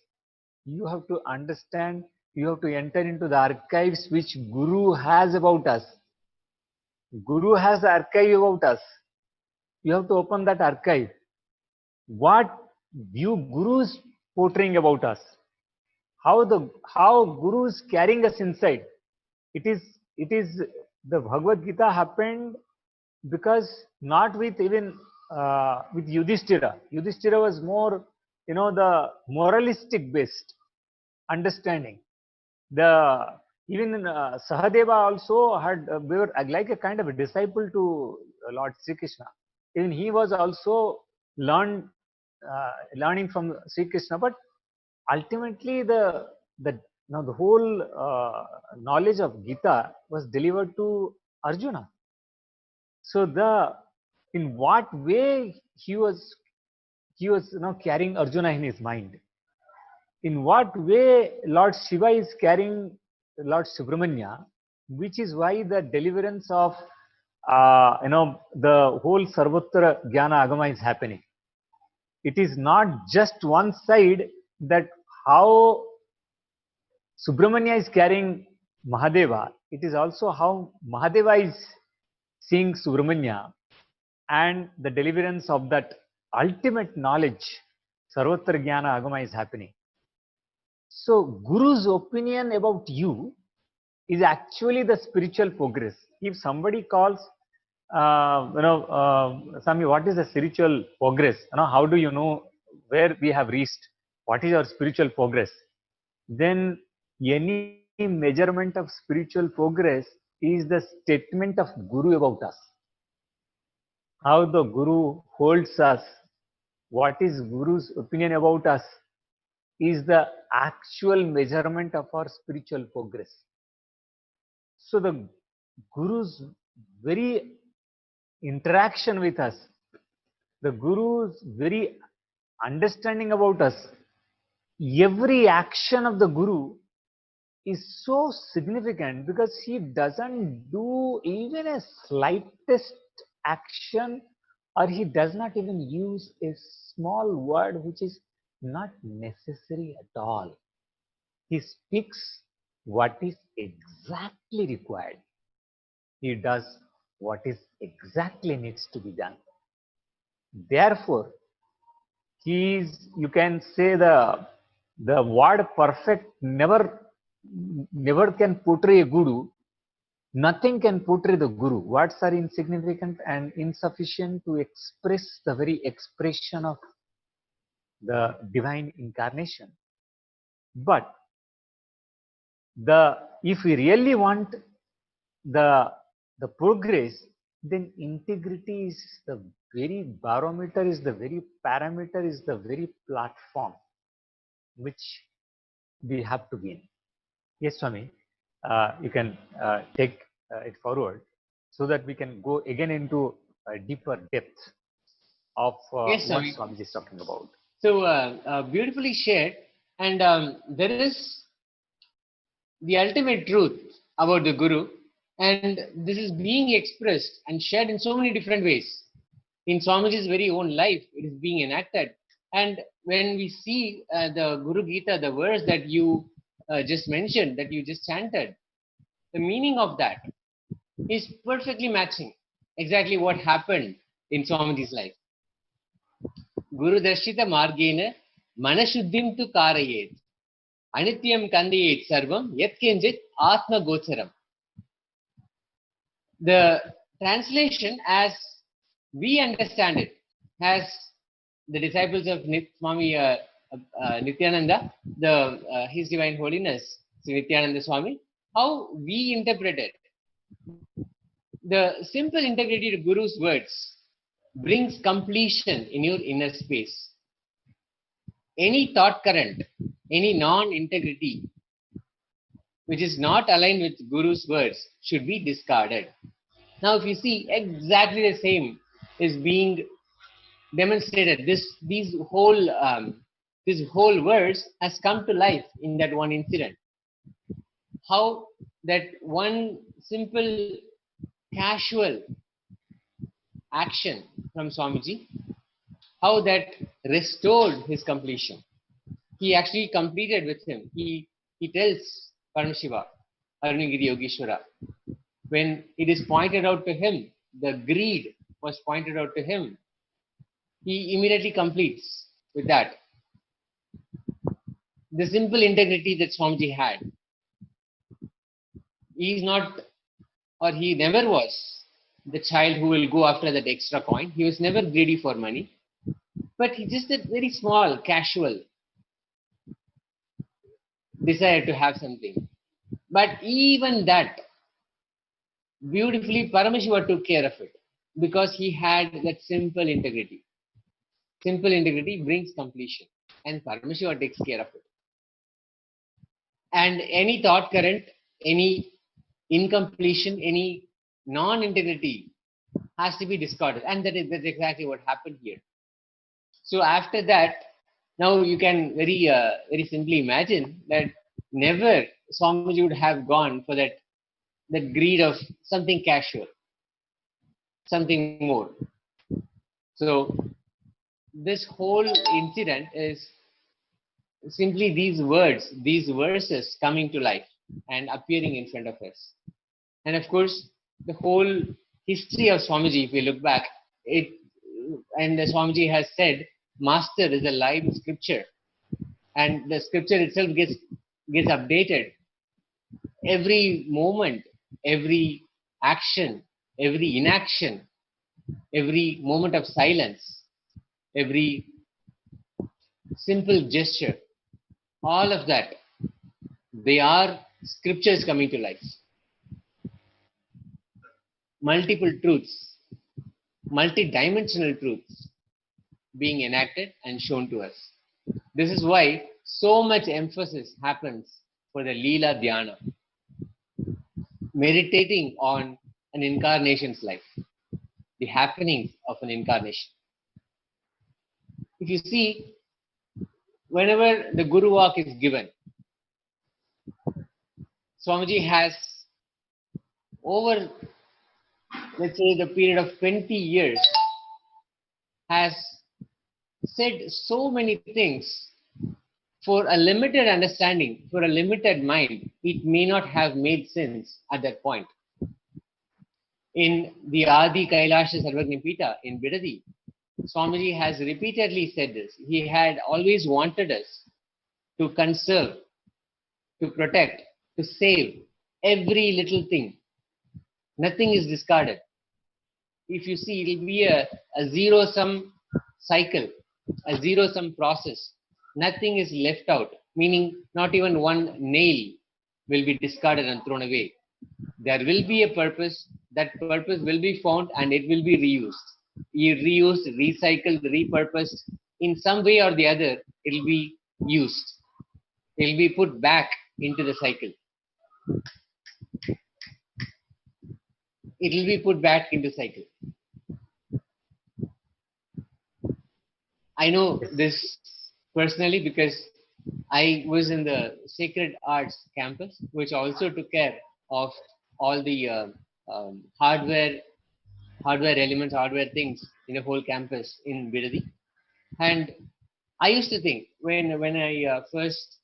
you have to understand, you have to enter into the archives which Guru has about us. Guru has the archive about us. You have to open that archive. What view Guru is portraying about us? How Guru is carrying us inside? It is the Bhagavad Gita happened because not with even with Yudhishthira. Yudhishthira was more, the moralistic based understanding. The even Sahadeva also had we were like a kind of a disciple to Lord Sri Krishna. Even he was also learning from Sri Krishna, but ultimately the whole knowledge of Gita was delivered to Arjuna. So in what way he was carrying Arjuna in his mind? In what way Lord Shiva is carrying Lord Subramanya, which is why the deliverance of the whole Sarvatra Jnana Agama is happening. It is not just one side, that how Subramanya is carrying Mahadeva. It is also how Mahadeva is seeing Subramanya, and the deliverance of that ultimate knowledge, Sarvatra Jnana Agama, is happening. So Guru's opinion about you is actually the spiritual progress. If somebody calls, Swami, what is the spiritual progress? How do you know where we have reached? What is our spiritual progress? Then any measurement of spiritual progress is the statement of Guru about us. How the Guru holds us, what is Guru's opinion about us, is the actual measurement of our spiritual progress. So the Guru's very interaction with us, the Guru's very understanding about us, every action of the Guru is so significant because he doesn't do even a slightest action, or he does not even use a small word which is not necessary at all. He speaks what is exactly required. He does what is exactly needs to be done. Therefore, he is, you can say, the word perfect never can portray a Guru. Nothing can portray the Guru. Words are insignificant and insufficient to express the very expression of the divine incarnation. But if we really want the progress, then integrity is the very barometer, is the very parameter, is the very platform which we have to be in. Yes, Swami, you can take it forward so that we can go again into a deeper depth of Yes, what Swami. Swami is talking about. So beautifully shared, and there is the ultimate truth about the Guru, and this is being expressed and shared in so many different ways. In Swamiji's very own life, it is being enacted. And when we see the Guru Gita, the verse that you just mentioned, that you just chanted, the meaning of that is perfectly matching exactly what happened in Swamiji's life. Guru Darshita Margena Manashuddhim tu Karayet Anityam Kandayet Sarvam Yat Kinjit Atma Gocharam. The translation, as we understand it, as the disciples of Swami Nithyananda, His Divine Holiness, Sri Nithyananda Swami, how we interpret it. The simple integrity of Guru's words brings completion in your inner space. Any thought current, any non-integrity which is not aligned with Guru's words should be discarded. Now, if you see, exactly the same is being demonstrated. This whole verse has come to life in that one incident. How that one simple, casual action from Swamiji, how that restored his completion. He actually completed with him. He tells Paramashiva, Arunagiri Yogeshwara, when it is pointed out to him, the greed was pointed out to him, he immediately completes with that. The simple integrity that Swamiji had. He is not, or he never was, the child who will go after that extra coin. He was never greedy for money. But he just a very small, casual desire to have something. But even that, beautifully, Paramashiva took care of it because he had that simple integrity. Simple integrity brings completion, and Paramashiva takes care of it. And any thought current, any incompletion, any non-integrity has to be discarded, and that's exactly what happened here. So after that, now you can very simply imagine that never Swamiji would have gone for that greed of something casual, something more. So this whole incident is simply these words, these verses coming to life and appearing in front of us. And of course, the whole history of Swamiji, if we look back, and the Swamiji has said, Master is a live scripture, and the scripture itself gets updated every moment, every action, every inaction, every moment of silence, every simple gesture, all of that, they are scriptures coming to life. Multiple truths, multi-dimensional truths being enacted and shown to us. This is why so much emphasis happens for the Leela Dhyana, meditating on an incarnation's life, the happenings of an incarnation. If you see, whenever the Guru Walk is given, Swamiji has, over, let's say, the period of 20 years, has said so many things. For a limited understanding, for a limited mind, it may not have made sense at that point. In the Adi Kailasa Sarvagna Pita in Bidadi, Swamiji has repeatedly said this. He had always wanted us to conserve, to protect, to save every little thing. Nothing is discarded. If you see, it will be a zero-sum cycle, a zero-sum process. Nothing is left out, meaning not even one nail will be discarded and thrown away. There will be a purpose, that purpose will be found and it will be reused. Reused, recycled, repurposed. In some way or the other, it will be used. It will be put back into the cycle. It will be put back into cycle. I know this personally because I was in the Sacred Arts campus, which also took care of all the hardware elements, hardware things in the whole campus in Bidadi. And I used to think when I first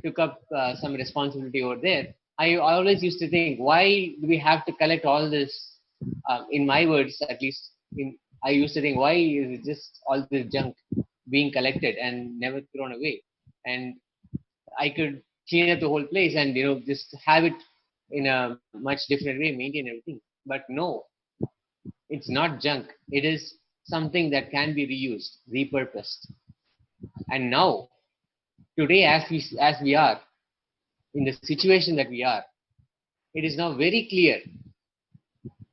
took up some responsibility over there, I always used to think, why do we have to collect all this? In my words, at least, I used to think, why is it just all this junk being collected and never thrown away? And I could clean up the whole place and just have it in a much different way, maintain everything. But no, it's not junk. It is something that can be reused, repurposed. And now, today, as we are in the situation that we are, it is now very clear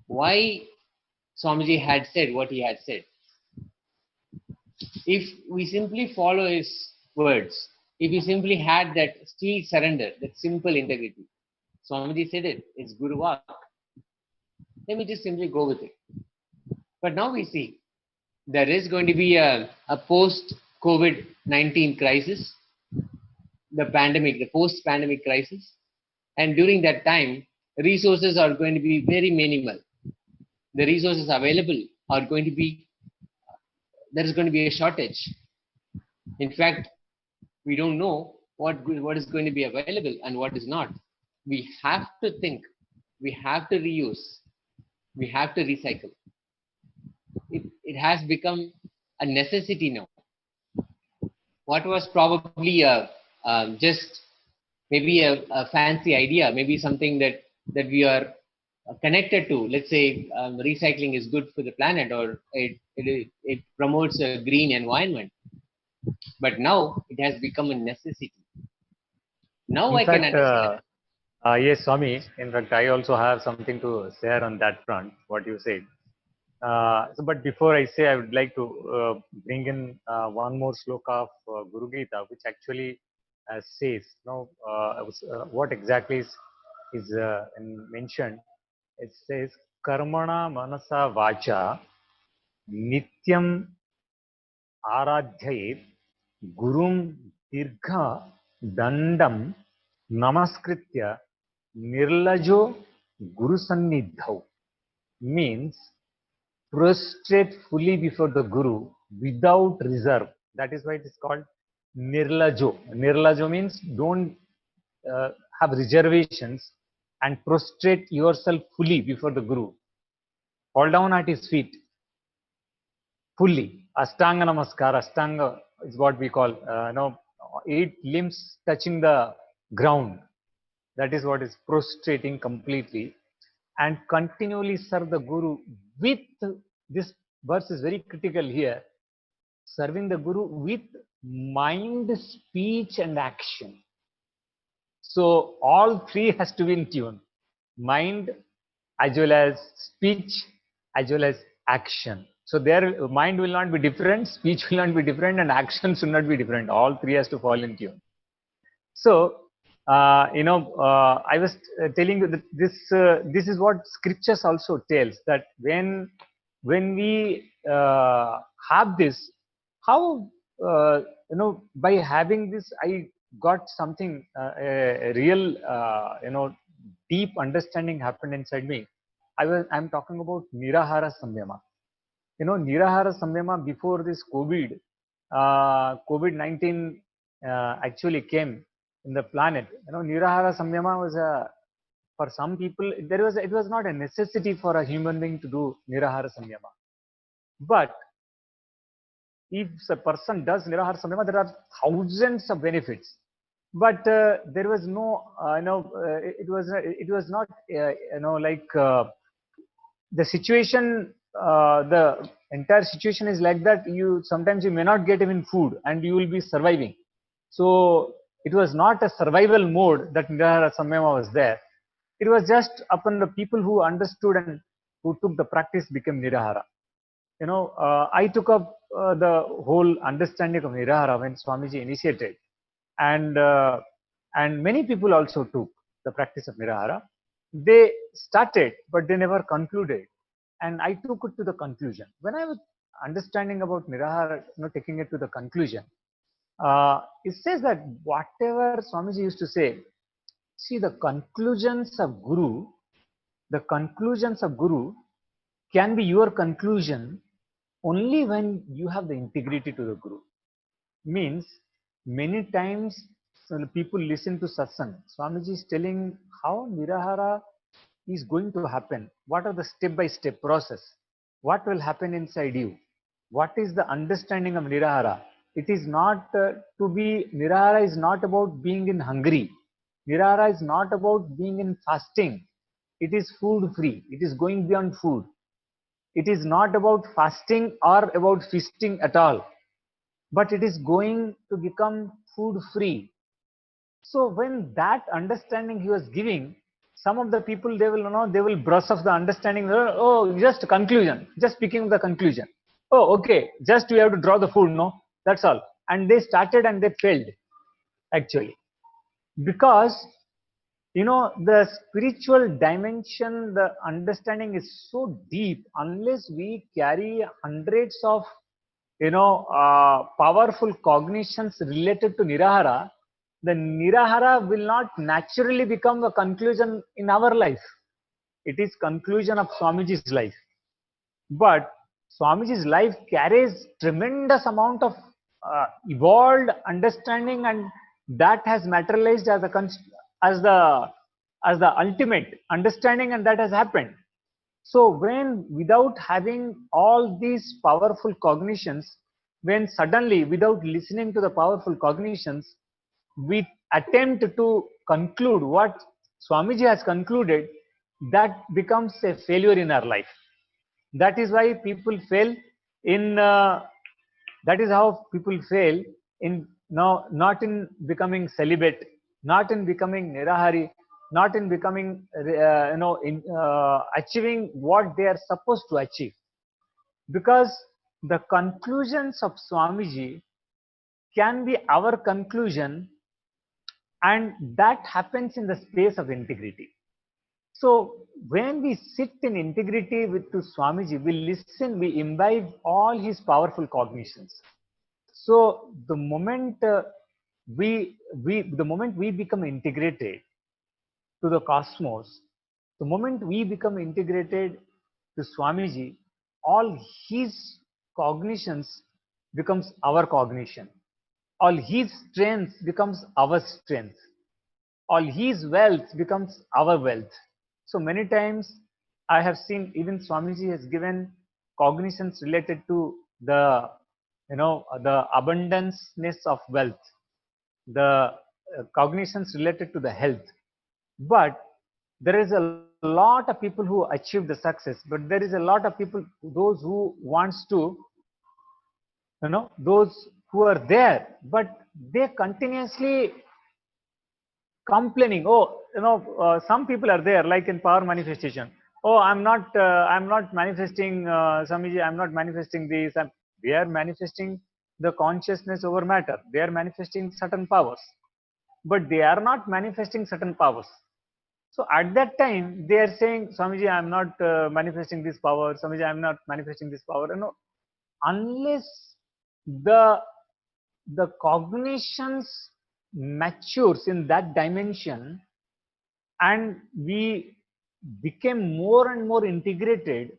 why Swamiji had said what he had said. If we simply follow his words, if you simply had that sweet surrender, that simple integrity. Swamiji said it, it's Guru Vak. Let me just simply go with it. But now we see there is going to be a post-COVID-19 crisis, the pandemic, the post-pandemic crisis. And during that time, resources are going to be very minimal. The resources available are going to be, there is going to be a shortage. In fact, we don't know what is going to be available and what is not. We have to think, we have to reuse, we have to recycle. It has become a necessity now. What was probably just maybe a fancy idea, maybe something that we are connected to. Let's say recycling is good for the planet, or it promotes a green environment. But now it has become a necessity. Now I can understand. Yes, Swami. In fact, I also have something to share on that front, what you said. But before I say, I would like to bring in one more sloka of Guru Gita, which actually says, what exactly is mentioned. It says, Karmana Manasa Vacha Nityam Aradhyayet Gurum Dirgha Dandam Namaskritya Nirlajo Guru Sannidhau. Means prostrate fully before the Guru without reserve. That is why it is called Nirlajo. Nirlajo means don't have reservations and prostrate yourself fully before the Guru. Fall down at his feet fully. Ashtanga Namaskara. Ashtanga is what we call, 8 limbs touching the ground. That is what is prostrating completely. And continually serve the Guru with, this verse is very critical here, serving the Guru with mind, speech and action. So all three has to be in tune. Mind as well as speech as well as action. So their mind will not be different, speech will not be different, and action should not be different. All three has to fall in tune. So I was telling you that this is what scriptures also tells, that when we have this, how by having this, I got something a real deep understanding happened inside me. I'm talking about Nirahara Samyama. Nirahara Samyama, before this COVID-19 actually came in the planet. Nirahara Samyama was for some people, it was not a necessity for a human being to do Nirahara Samyama. But if a person does Nirahara Samyama, there are thousands of benefits. But there was no, it was not, the situation, the entire situation is like that. Sometimes you may not get even food and you will be surviving. So it was not a survival mode that Nirahara Samyama was there. It was just upon the people who understood and who took the practice became Nirahara. I took up the whole understanding of Nirahara when Swamiji initiated, and many people also took the practice of Nirahara. They started, but they never concluded. And I took it to the conclusion. When I was understanding about Nirahara, taking it to the conclusion, it says that whatever Swamiji used to say, see, the conclusions of Guru can be your conclusion only when you have the integrity to the Guru. Means many times people listen to Satsang. Swamiji is telling how Nirahara is going to happen. What are the step-by-step process? What will happen inside you? What is the understanding of Nirahara? It is not Nirahara is not about being in hungry. Nirahara is not about being in fasting. It is food free. It is going beyond food. It is not about fasting or about feasting at all. But it is going to become food free. So when that understanding he was giving, some of the people, they will brush off the understanding. Oh, just conclusion, just speaking of the conclusion. Oh, okay, just we have to draw the food, no, that's all. And they started and they failed. actually, because the spiritual dimension, the understanding is so deep. Unless we carry hundreds of powerful cognitions related to nirahara, the nirahara will not naturally become a conclusion in our life. It is conclusion of Swamiji's life. But Swamiji's life carries tremendous amount of evolved understanding, and that has materialized as as the as the ultimate understanding, and that has happened. So when, without having all these powerful cognitions, when suddenly, without listening to the powerful cognitions, we attempt to conclude what Swamiji has concluded, that becomes a failure in our life. That is why people fail in that is how people fail in, no, not in becoming celibate, not in becoming nirahari, not in becoming in achieving what they are supposed to achieve, because the conclusions of Swamiji can be our conclusion, and that happens in the space of integrity. So when we sit in integrity with to Swamiji, we listen, we imbibe all his powerful cognitions. So the moment the moment we become integrated to the cosmos, the moment we become integrated to Swamiji, all his cognitions becomes our cognition. All his strength becomes our strength. All his wealth becomes our wealth. So many times I have seen even Swamiji has given cognitions related to the the abundanceness of wealth, the cognitions related to the health. But there is a lot of people who achieve the success, but there is a lot of people, those who wants to, those who are there, but they continuously complaining. Oh, some people are there, like in power manifestation. Oh, I'm not manifesting, Samiji, I'm not manifesting this. They are manifesting the consciousness over matter. They are manifesting certain powers, but they are not manifesting certain powers. So at that time, they are saying, Swamiji, I'm not manifesting this power. Swamiji, I'm not manifesting this power. Unless the cognitions matures in that dimension, and we became more and more integrated,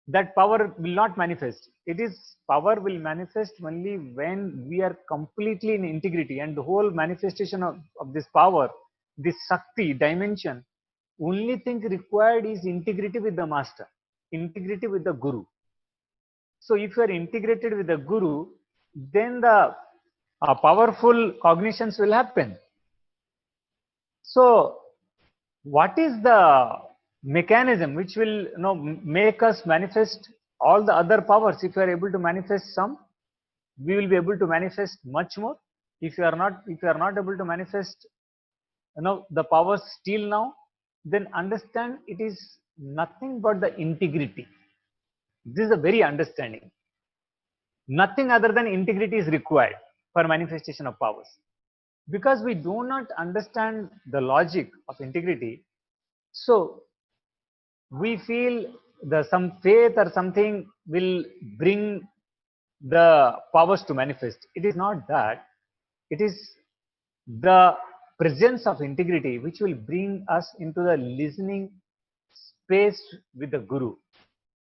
that power will not manifest. It is, power will manifest only when we are completely in integrity, and the whole manifestation of this power, this Shakti dimension, only thing required is integrity with the master, integrity with the guru. So if you are integrated with the guru, then the powerful cognitions will happen. So what is the mechanism which will make us manifest all the other powers? If you are able to manifest some, we will be able to manifest much more. If you are not able to manifest the powers still now, then understand it is nothing but the integrity. This is a very understanding. Nothing other than integrity is required for manifestation of powers. Because we do not understand the logic of integrity, so we feel some faith or something will bring the powers to manifest. It is not that. It is the presence of integrity which will bring us into the listening space with the Guru,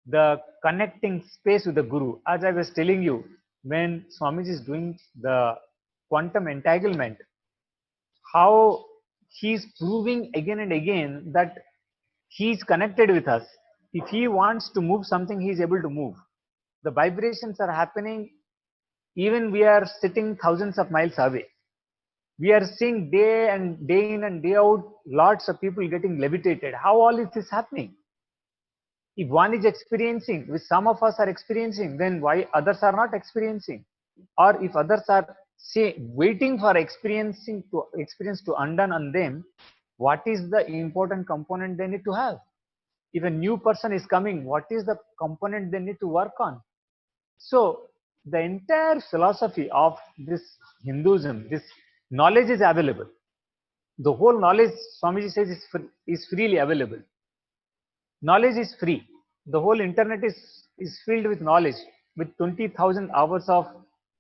the connecting space with the Guru. As I was telling you, when Swamiji is doing the quantum entanglement, how he is proving again and again that he is connected with us. If he wants to move something, he is able to move. The vibrations are happening even we are sitting thousands of miles away. We are seeing day in and day out lots of people getting levitated. How all is this happening? If one is experiencing, which some of us are experiencing, then why others are not experiencing? Or if others are waiting for experience to undone on them, what is the important component they need to have? If a new person is coming, what is the component they need to work on? So the entire philosophy of this Hinduism, this Knowledge is available. The whole knowledge, Swamiji says, is freely available. Knowledge is free. The whole internet is filled with knowledge, with 20,000 hours of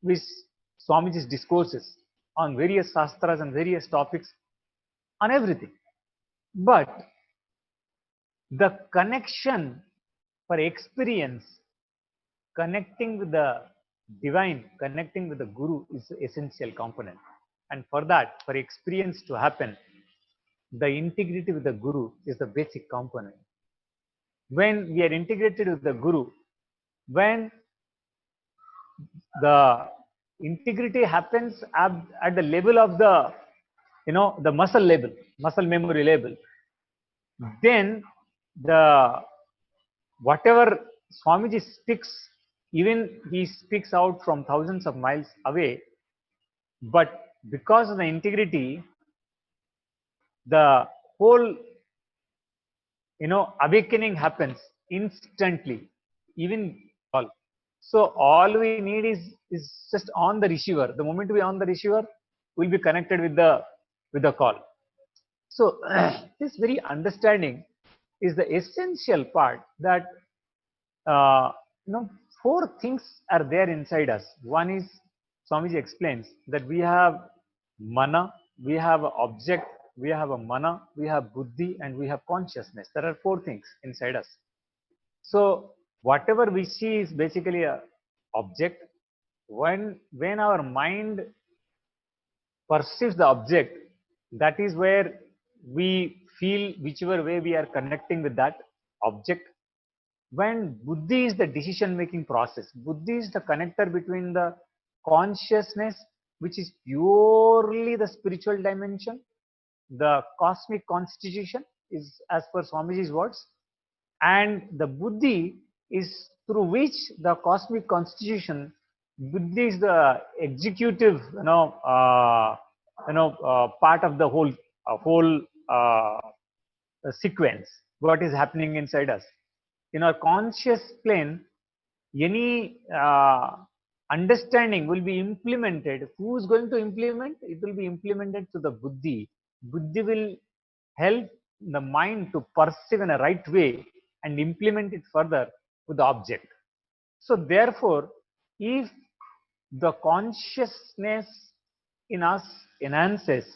which Swamiji's discourses on various shastras and various topics on everything. But the connection for experience, connecting with the divine, connecting with the Guru is the essential component. And for that, for experience to happen, the integrity with the Guru is the basic component. When we are integrated with the Guru, when the integrity happens at the level of the, the muscle level, muscle memory level, then the whatever Swamiji speaks, even he speaks out from thousands of miles away, but because of the integrity, the whole, awakening happens instantly, even all. So all we need is just on the receiver. The moment we on the receiver, we'll be connected with the call. So this very understanding is the essential part, that four things are there inside us. One is, Swamiji explains that we have mana, we have object, we have a mana, we have buddhi, and we have consciousness. There are four things inside us. So whatever we see is basically a object. When our mind perceives the object, that is where we feel whichever way we are connecting with that object. When buddhi is the decision making process, buddhi is the connector between the consciousness, which is purely the spiritual dimension, the cosmic constitution is as per Swamiji's words, and the buddhi is through which the cosmic constitution, buddhi is the executive, part of the whole sequence, what is happening inside us. In our conscious plane, any understanding will be implemented. Who is going to implement? It will be implemented to the buddhi. Buddhi will help the mind to perceive in a right way and implement it further with the object. So therefore, if the consciousness in us enhances,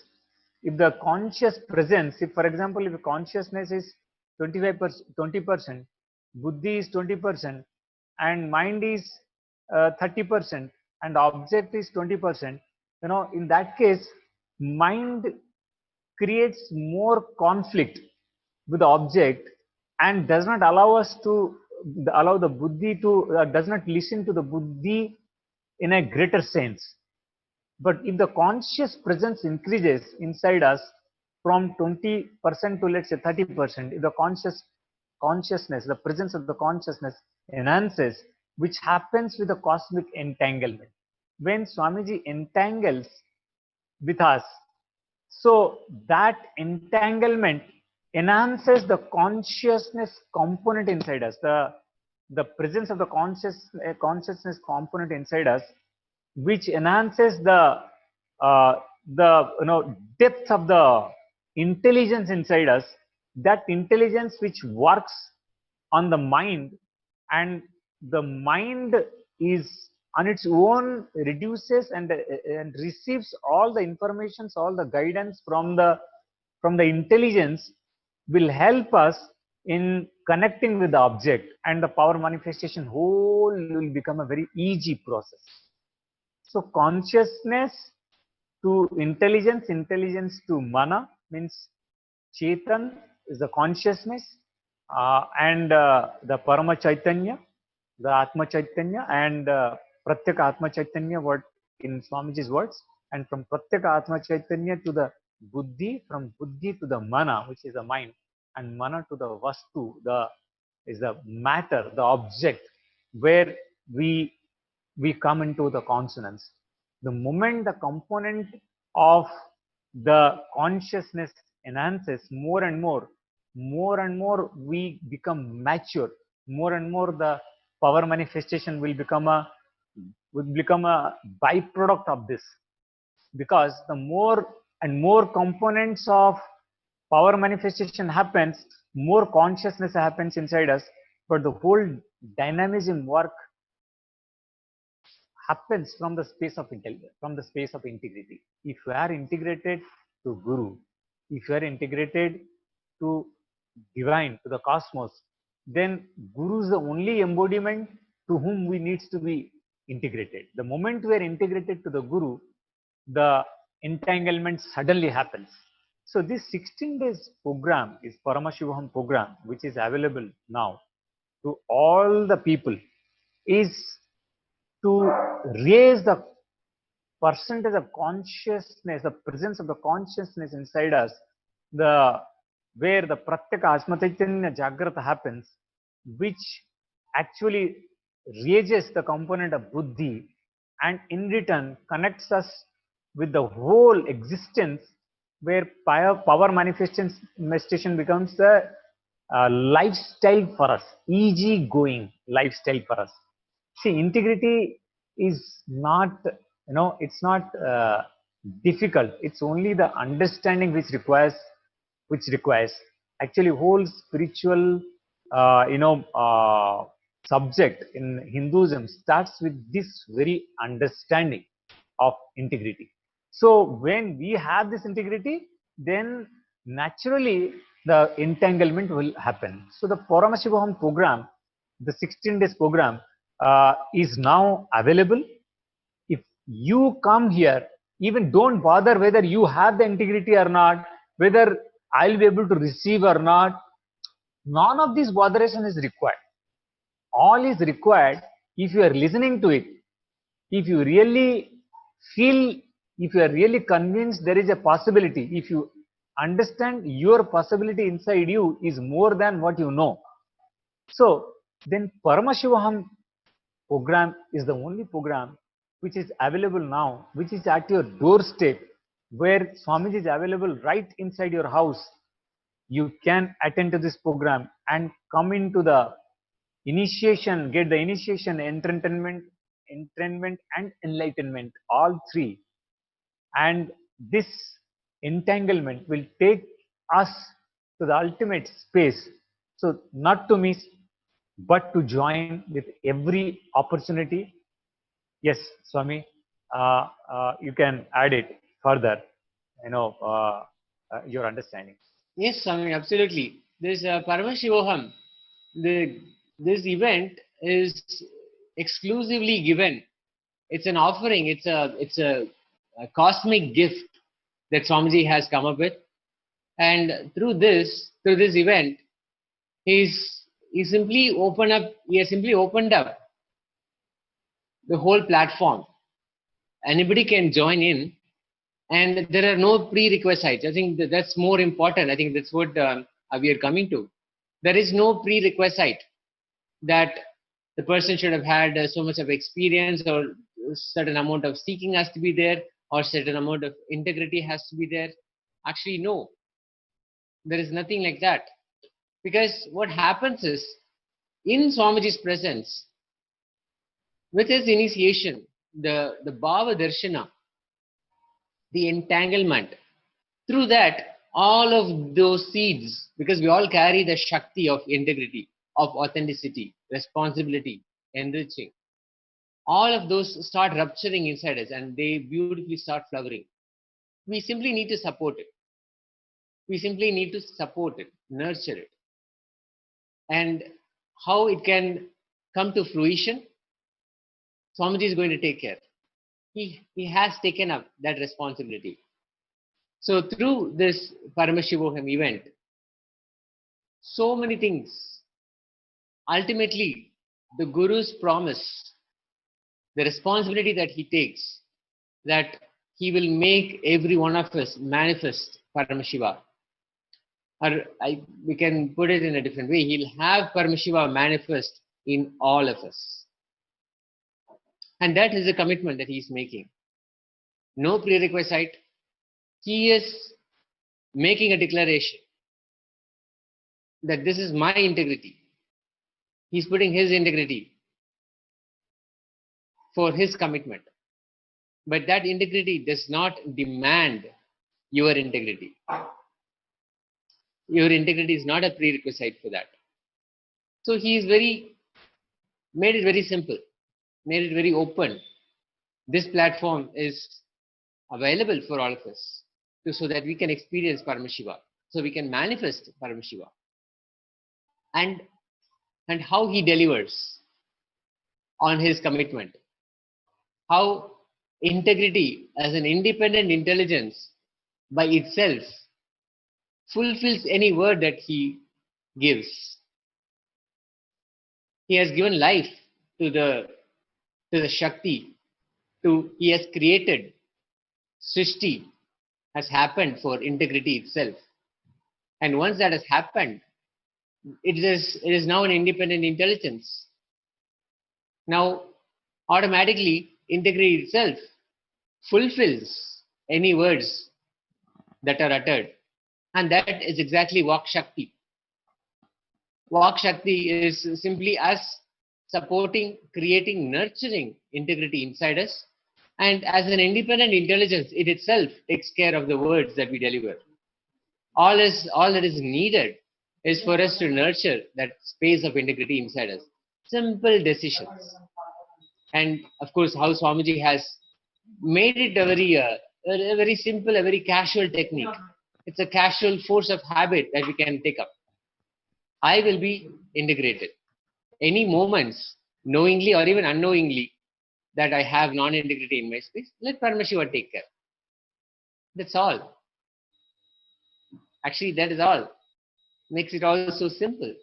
if the conscious presence, if for example, if consciousness is 25%, 20%, buddhi is 20%, and mind is 30%, and object is 20%, in that case, mind creates more conflict with the object and does not allow us to allow the buddhi to does not listen to the buddhi in a greater sense. But if the conscious presence increases inside us from 20% to, let's say, 30%, if the consciousness, the presence of the consciousness enhances, which happens with the cosmic entanglement. When Swamiji entangles with us, so that entanglement enhances the consciousness component inside us, the presence of the consciousness component inside us, which enhances the depth of the intelligence inside us, that intelligence which works on the mind, and the mind is on its own reduces and receives all the informations, all the guidance from the intelligence, will help us in connecting with the object, and the power manifestation whole will become a very easy process. So consciousness to intelligence, intelligence to mana, means Chetan is the consciousness, and the Parama Chaitanya, the Atma Chaitanya, and Pratyeka Atma Chaitanya, what in Swamiji's words, and from Pratyeka Atma Chaitanya to the Buddhi, from Buddhi to the Mana, which is the mind, and Mana to the Vastu, is the matter, the object, where we come into the consonance. The moment the component of the consciousness enhances more and more we become mature, more and more the power manifestation will become a byproduct of this. because the more and more components of power manifestation happens, more consciousness happens inside us, but the whole dynamism work happens from the space of intelligence, from the space of integrity. If you are integrated to Guru, if you are integrated to divine, to the cosmos, then Guru is the only embodiment to whom we needs to be integrated. The moment we are integrated to the Guru, the entanglement suddenly happens. So this 16 days program is Paramashivoham program, which is available now to all the people, is to raise the percentage of consciousness, the presence of the consciousness inside us, the where the pratyaka asmataitanya jagrata happens, which actually raises the component of buddhi and in return connects us with the whole existence, where power manifestation becomes a lifestyle for us, easy going lifestyle for us. See, integrity is not, it's not difficult. It's only the understanding which requires actually whole spiritual, subject in Hinduism starts with this very understanding of integrity. So when we have this integrity, then naturally the entanglement will happen. So the Paramashivoham program, the 16 days program, is now available. If you come here, even don't bother whether you have the integrity or not, whether I'll be able to receive or not. None of this botheration is required. All is required if you are listening to it, if you really feel, if you are really convinced there is a possibility, if you understand your possibility inside you is more than what you know. So then Paramashivoham program is the only program which is available now, which is at your doorstep, where Swamiji is available right inside your house. You can attend to this program and come into the initiation, get the initiation, entrainment and enlightenment, all three. And this entanglement will take us to the ultimate space. So not to miss, but to join with every opportunity. Yes, Swami, you can add it further, your understanding. Yes, I mean, absolutely. This Paramashivoham, this event is exclusively given. It's an offering. It's a cosmic gift that Swamiji has come up with, and through this event, he simply opened up. He has simply opened up the whole platform. Anybody can join in, and there are no prerequisites. I think that's more important. I think that's what we are coming to. There is no prerequisite that the person should have had so much of experience, or certain amount of seeking has to be there, or certain amount of integrity has to be there. Actually, no, there is nothing like that. Because what happens is, in Swamiji's presence, with his initiation, the Bhava Darshana, the entanglement, through that, all of those seeds, because we all carry the Shakti of integrity, of authenticity, responsibility, enriching, all of those start rupturing inside us and they beautifully start flowering. We simply need to support it. We simply need to support it, nurture it. And how it can come to fruition, Swamiji is going to take care. He has taken up that responsibility. So through this Paramashivoham event, so many things, ultimately the Guru's promise, the responsibility that he takes, that he will make every one of us manifest Paramashiva. Or we can put it in a different way, he'll have Paramashiva manifest in all of us. And that is a commitment that he is making. No prerequisite. He is making a declaration that this is my integrity. He's putting his integrity for his commitment. But that integrity does not demand your integrity. Your integrity is not a prerequisite for that. So he is made it very simple, made it very open. This platform is available for all of us so that we can experience Paramashiva, so we can manifest Paramashiva. And how he delivers on his commitment, how integrity as an independent intelligence by itself fulfills any word that he gives. He has given life to the Shakti, he has created Srishti has happened for integrity itself. And once that has happened, it is now an independent intelligence. Now, automatically, integrity itself fulfills any words that are uttered. And that is exactly Vak Shakti. Vak Shakti is simply us supporting, creating, nurturing integrity inside us. And as an independent intelligence, it itself takes care of the words that we deliver. All that is needed is for us to nurture that space of integrity inside us. Simple decisions. And of course, how Swamiji has made it a very simple, a very casual technique. It's a casual force of habit that we can take up. I will be integrated. Any moments, knowingly or even unknowingly, that I have non-integrity in my space, let Paramashiva take care. That's all. Actually, that is all. Makes it all so simple.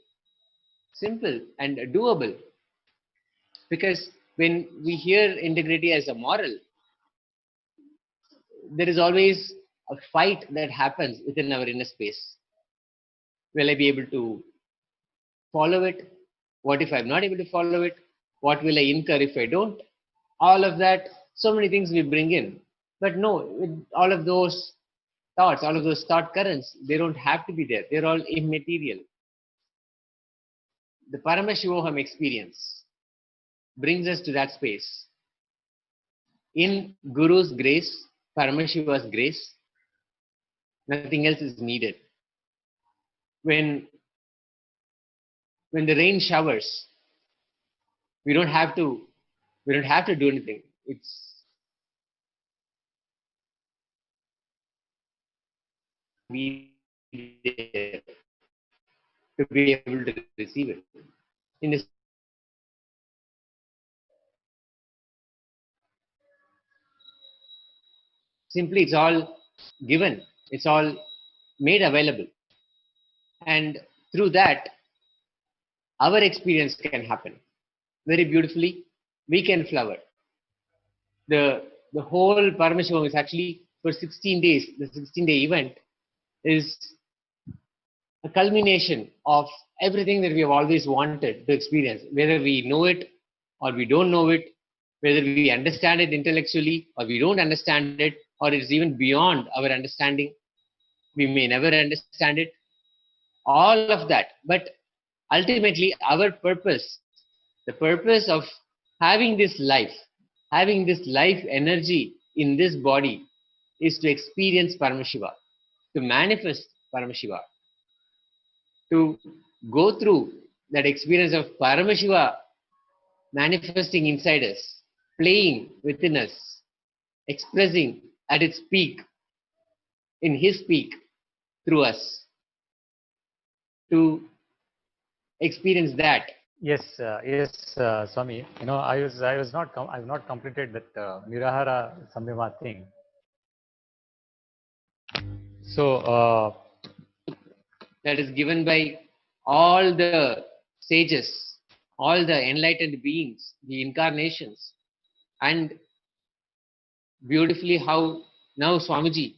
Simple and doable. Because when we hear integrity as a moral, there is always a fight that happens within our inner space. Will I be able to follow it? What if I'm not able to follow it? What will I incur if I don't? All of that, so many things we bring in. But no, all of those thoughts, all of those thought currents, they don't have to be there. They're all immaterial. The Paramashivoham experience brings us to that space. In Guru's grace, Paramashiva's grace, nothing else is needed. When the rain showers, we don't have to do anything. It's be there to be able to receive it. In this, simply it's all given, it's all made available. And through that, our experience can happen very beautifully. We can flower. The whole Paramashivam is actually for 16 days. The 16-day event is a culmination of everything that we have always wanted to experience, whether we know it or we don't know it, whether we understand it intellectually or we don't understand it, or it's even beyond our understanding. We may never understand it. All of that. But ultimately, our purpose, the purpose of having this life energy in this body, is to experience Paramashiva, to manifest Paramashiva, to go through that experience of Paramashiva manifesting inside us, playing within us, expressing at its peak, in his peak, through us, to experience that. Yes, Swami. I've not completed that Nirahara Samyama thing. So, That is given by all the sages, all the enlightened beings, the incarnations, and beautifully how now Swamiji,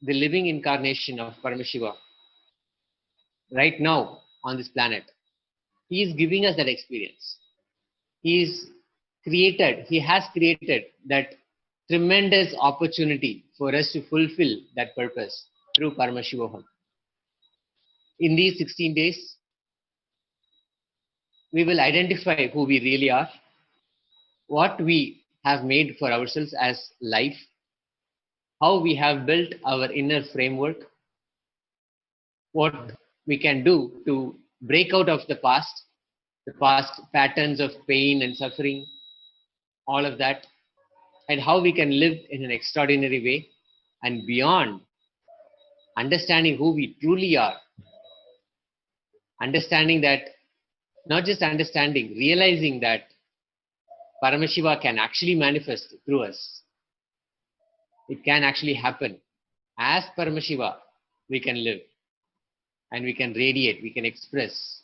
the living incarnation of Paramashiva, right now on this planet, he is giving us that experience. He has created that tremendous opportunity for us to fulfill that purpose through Paramashivoham. In these 16 days, we will identify who we really are, what we have made for ourselves as life, how we have built our inner framework, what we can do to break out of the past patterns of pain and suffering, all of that, and how we can live in an extraordinary way and beyond, understanding who we truly are, understanding that, not just understanding, realizing that Paramashiva can actually manifest through us. It can actually happen. As Paramashiva, we can live and we can radiate, we can express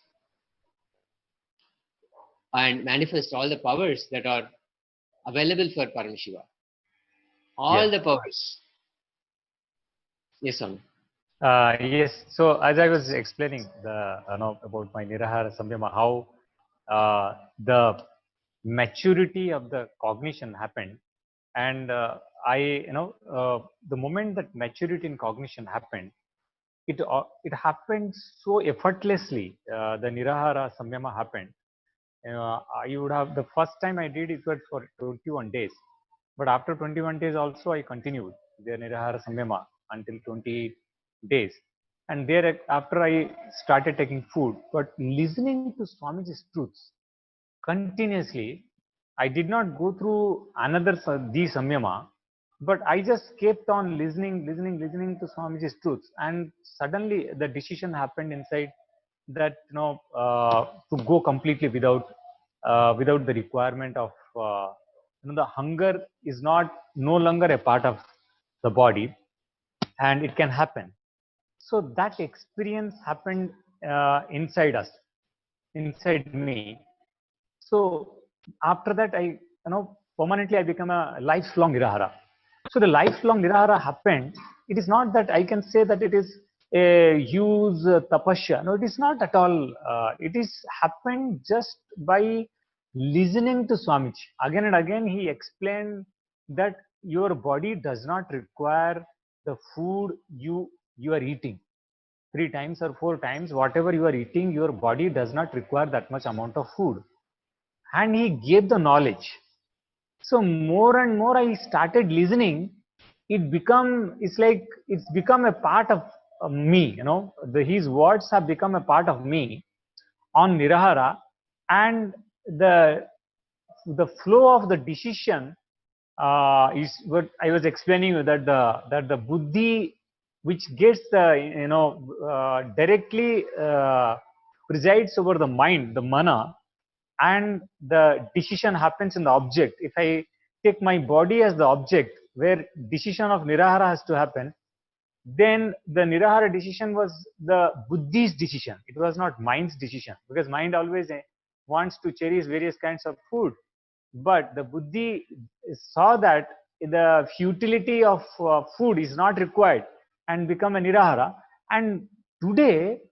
and manifest all the powers that are available for Paramashiva. Yeah. All the powers. Yes, Swami. Yes. So as I was explaining about my Nirahara Samyama, how the maturity of the cognition happened, and the moment that maturity in cognition happened, it happened so effortlessly. The Nirahara Samyama happened. I would have, the first time I did it was for 21 days, but after 21 days also I continued the Nirahara Samyama until 20 days, and there after I started taking food, but listening to Swamiji's truths continuously. I did not go through another the Samyama, but I just kept on listening to Swamiji's truths, and suddenly the decision happened inside that to go completely without the requirement of the hunger is not no longer a part of the body, and it can happen. So that experience happened inside me. So after that, permanently I become a lifelong Nirahara. So the lifelong Nirahara happened. It is not that I can say that it is a huge tapasya. No, it is not at all. It is happened just by listening to Swamiji. Again and again, he explained that your body does not require the food you are eating. 3 times or 4 times, whatever you are eating, your body does not require that much amount of food. And he gave the knowledge. So more and more I started listening. It's become a part of me. His words have become a part of me on Nirahara, and the flow of the decision is what I was explaining you, that the buddhi, which gets directly presides over the mind, the mana, and the decision happens in the object. If I take my body as the object where decision of Nirahara has to happen, then the Nirahara decision was the buddhi's decision. It was not mind's decision, because mind always wants to cherish various kinds of food. But the buddhi saw that the futility of food is not required and become a Nirahara. And today,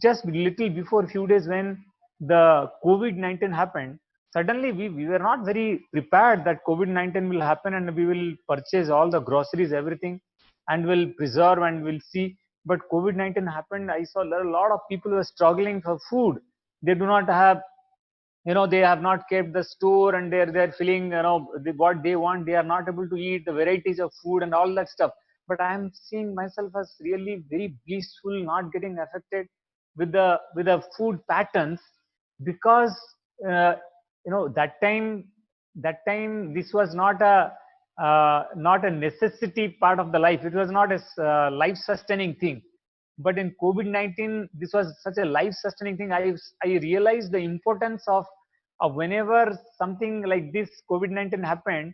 just little before few days, when the COVID-19 happened, suddenly we were not very prepared that COVID-19 will happen and we will purchase all the groceries, everything, and will preserve and will see. But COVID-19 happened. I saw a lot of people were struggling for food. They do not have, they have not kept the store, and they're feeling, what they want, they are not able to eat the varieties of food and all that stuff. But I am seeing myself as really very blissful, not getting affected with the food patterns, because that time this was not a necessity part of the life. It was not a life sustaining thing. But in COVID-19, this was such a life sustaining thing. I realized the importance of whenever something like this COVID-19 happened.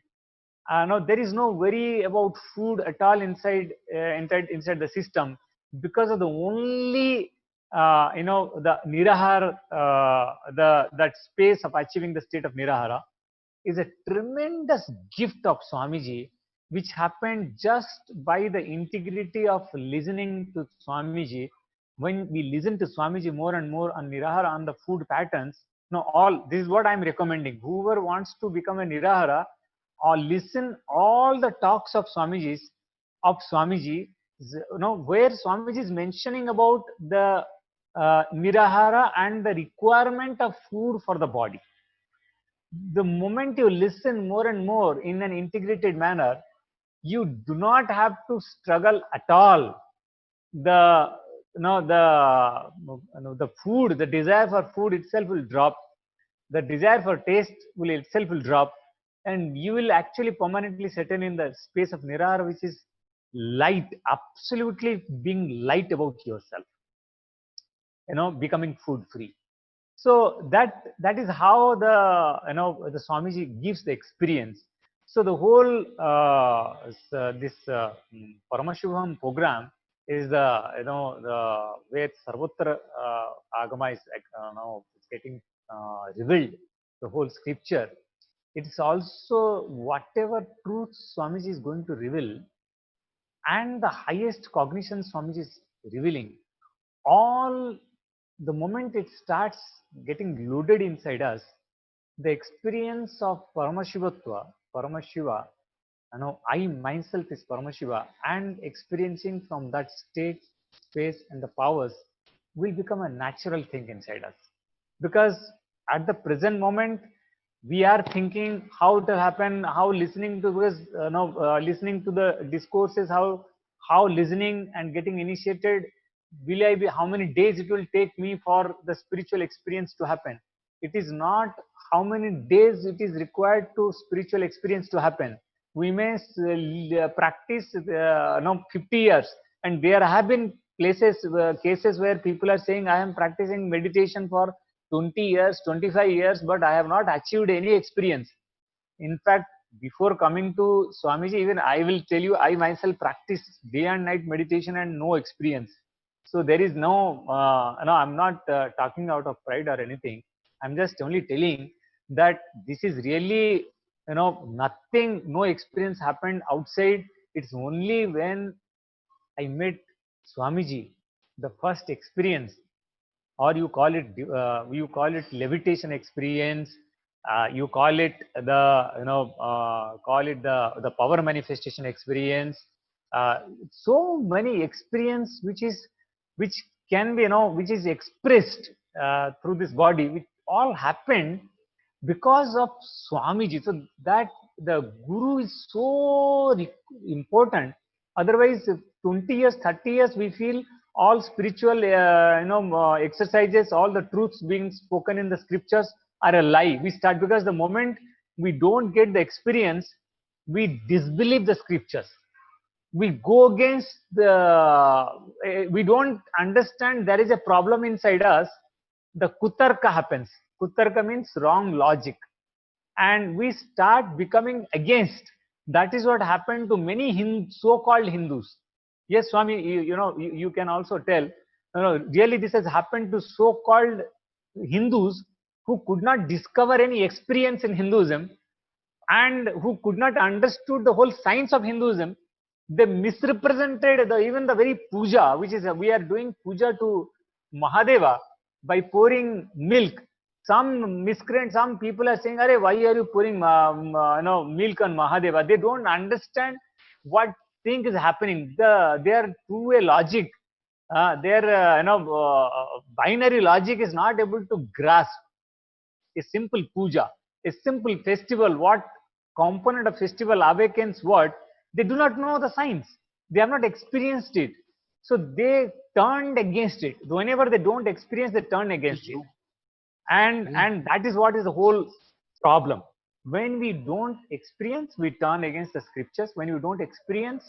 No, there is no worry about food at all inside the system, because of the only the Nirahara, that space of achieving the state of Nirahara is a tremendous gift of Swamiji, which happened just by the integrity of listening to Swamiji. When we listen to Swamiji more and more on Nirahara, on the food patterns, all this is what I'm recommending. Whoever wants to become a Nirahara, or listen all the talks of Swamiji, where Swamiji is mentioning about the Nirahara and the requirement of food for the body. the moment you listen more and more in an integrated manner, you do not have to struggle at all. The the food, the desire for food itself will drop. The desire for taste will itself will drop, and you will actually permanently settle in the space of nirara, which is light, absolutely being light about yourself. Becoming food free. So that is how the Swamiji gives the experience. So the whole this Paramashivoham program is the the way Sarvottara Agama is now it's getting revealed. The whole scripture. It is also whatever truth Swamiji is going to reveal, and the highest cognition Swamiji is revealing. All the moment it starts getting loaded inside us, the experience of Paramashivatva, Paramashiva, I myself is Paramashiva, and experiencing from that state, space, and the powers will become a natural thing inside us. Because at the present moment, we are thinking how to happen, how listening to this, listening to the discourses, how listening and getting initiated, will I be, how many days it will take me for the spiritual experience to happen. It is not how many days it is required to spiritual experience to happen. We may practice 50 years, and there have been cases where people are saying, I am practicing meditation for 20 years, 25 years, but I have not achieved any experience. In fact, before coming to Swamiji, even I will tell you, I myself practice day and night meditation and no experience. So there is no, I'm not talking out of pride or anything. I'm just only telling that this is really, nothing, no experience happened outside. It's only when I met Swamiji, the first experience, or you call it levitation experience, you call it the power manifestation experience, so many experience which can be which is expressed through this body, which all happened because of Swamiji. So that the Guru is so important. Otherwise, 20 years, 30 years, we feel all spiritual exercises, all the truths being spoken in the scriptures are a lie. We start, because the moment we don't get the experience, we disbelieve the scriptures. We go against we don't understand there is a problem inside us. The kutarka happens. Kutarka means wrong logic, and we start becoming against. That is what happened to many so-called Hindus. Yes, Swami, you can also tell. Really, this has happened to so-called Hindus who could not discover any experience in Hinduism, and who could not understood the whole science of Hinduism. They misrepresented even the very puja, which is we are doing puja to Mahadeva by pouring milk. Some miscreants, some people are saying, "Arey, why are you pouring milk on Mahadeva?" They don't understand what thing is happening. Their two-way logic, their binary logic is not able to grasp a simple puja, a simple festival. What component of festival awakens what? They do not know the science. They have not experienced it. So they turned against it. Whenever they don't experience, they turn against it. And that is what is the whole problem. When we don't experience, we turn against the scriptures. When you don't experience,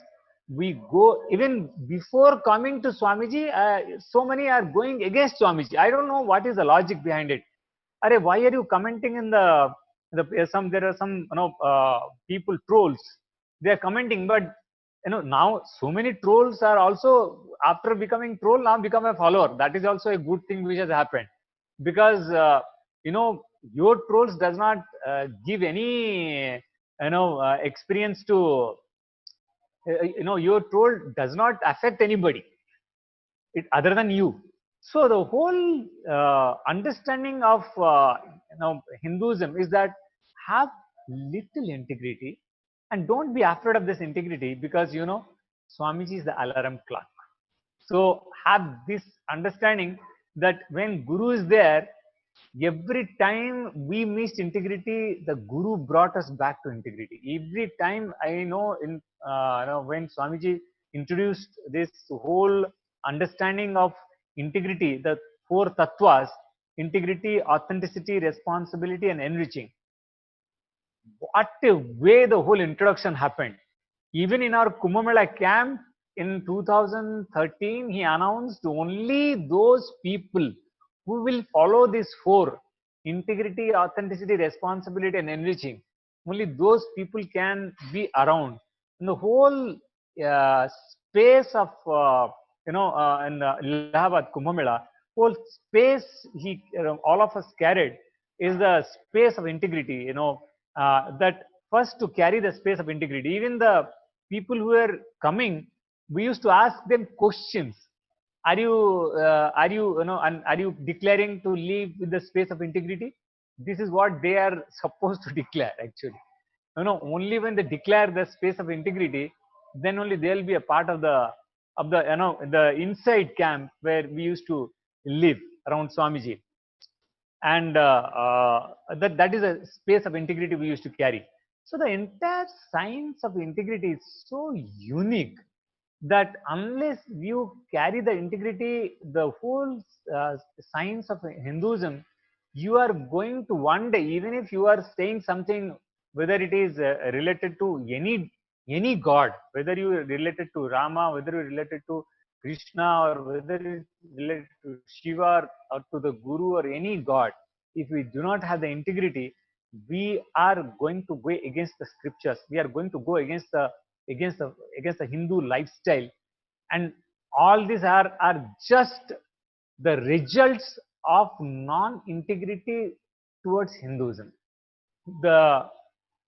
we go, even before coming to Swamiji, so many are going against Swamiji. I don't know what is the logic behind it. Arey, why are you commenting in there are some people, trolls, they are commenting, but now so many trolls are also, after becoming troll, now become a follower. That is also a good thing which has happened, because your trolls does not give any experience to your troll does not affect anybody other than you. So the whole understanding of Hinduism is that have little integrity, and don't be afraid of this integrity, because Swamiji is the alarm clock. So have this understanding that when Guru is there, Every time we missed integrity, the Guru brought us back to integrity. Every time I know, when Swamiji introduced this whole understanding of integrity, the four tattvas: integrity, authenticity, responsibility, and enriching. What a way the whole introduction happened. Even in our Kumbh Mela camp in 2013, he announced only those people who will follow these four: integrity, authenticity, responsibility, and enriching. Only those people can be around. In the whole space of, in Allahabad Kumbh Mela, whole space all of us carried is the space of integrity. That first to carry the space of integrity. Even the people who were coming, we used to ask them questions. And are you declaring to live with the space of integrity? This is what they are supposed to declare actually. Only when they declare the space of integrity, then only they'll be a part of the inside camp where we used to live around Swamiji. And that is a space of integrity we used to carry. So the entire science of integrity is so unique that unless you carry the integrity, the whole science of Hinduism, you are going to one day, even if you are saying something, whether it is related to any god, whether you are related to Rama, whether you are related to Krishna, or whether it's related to Shiva or to the Guru or any god, if we do not have the integrity, we are going to go against the scriptures. We are going to go against the Hindu lifestyle, and all these are just the results of non-integrity towards Hinduism. The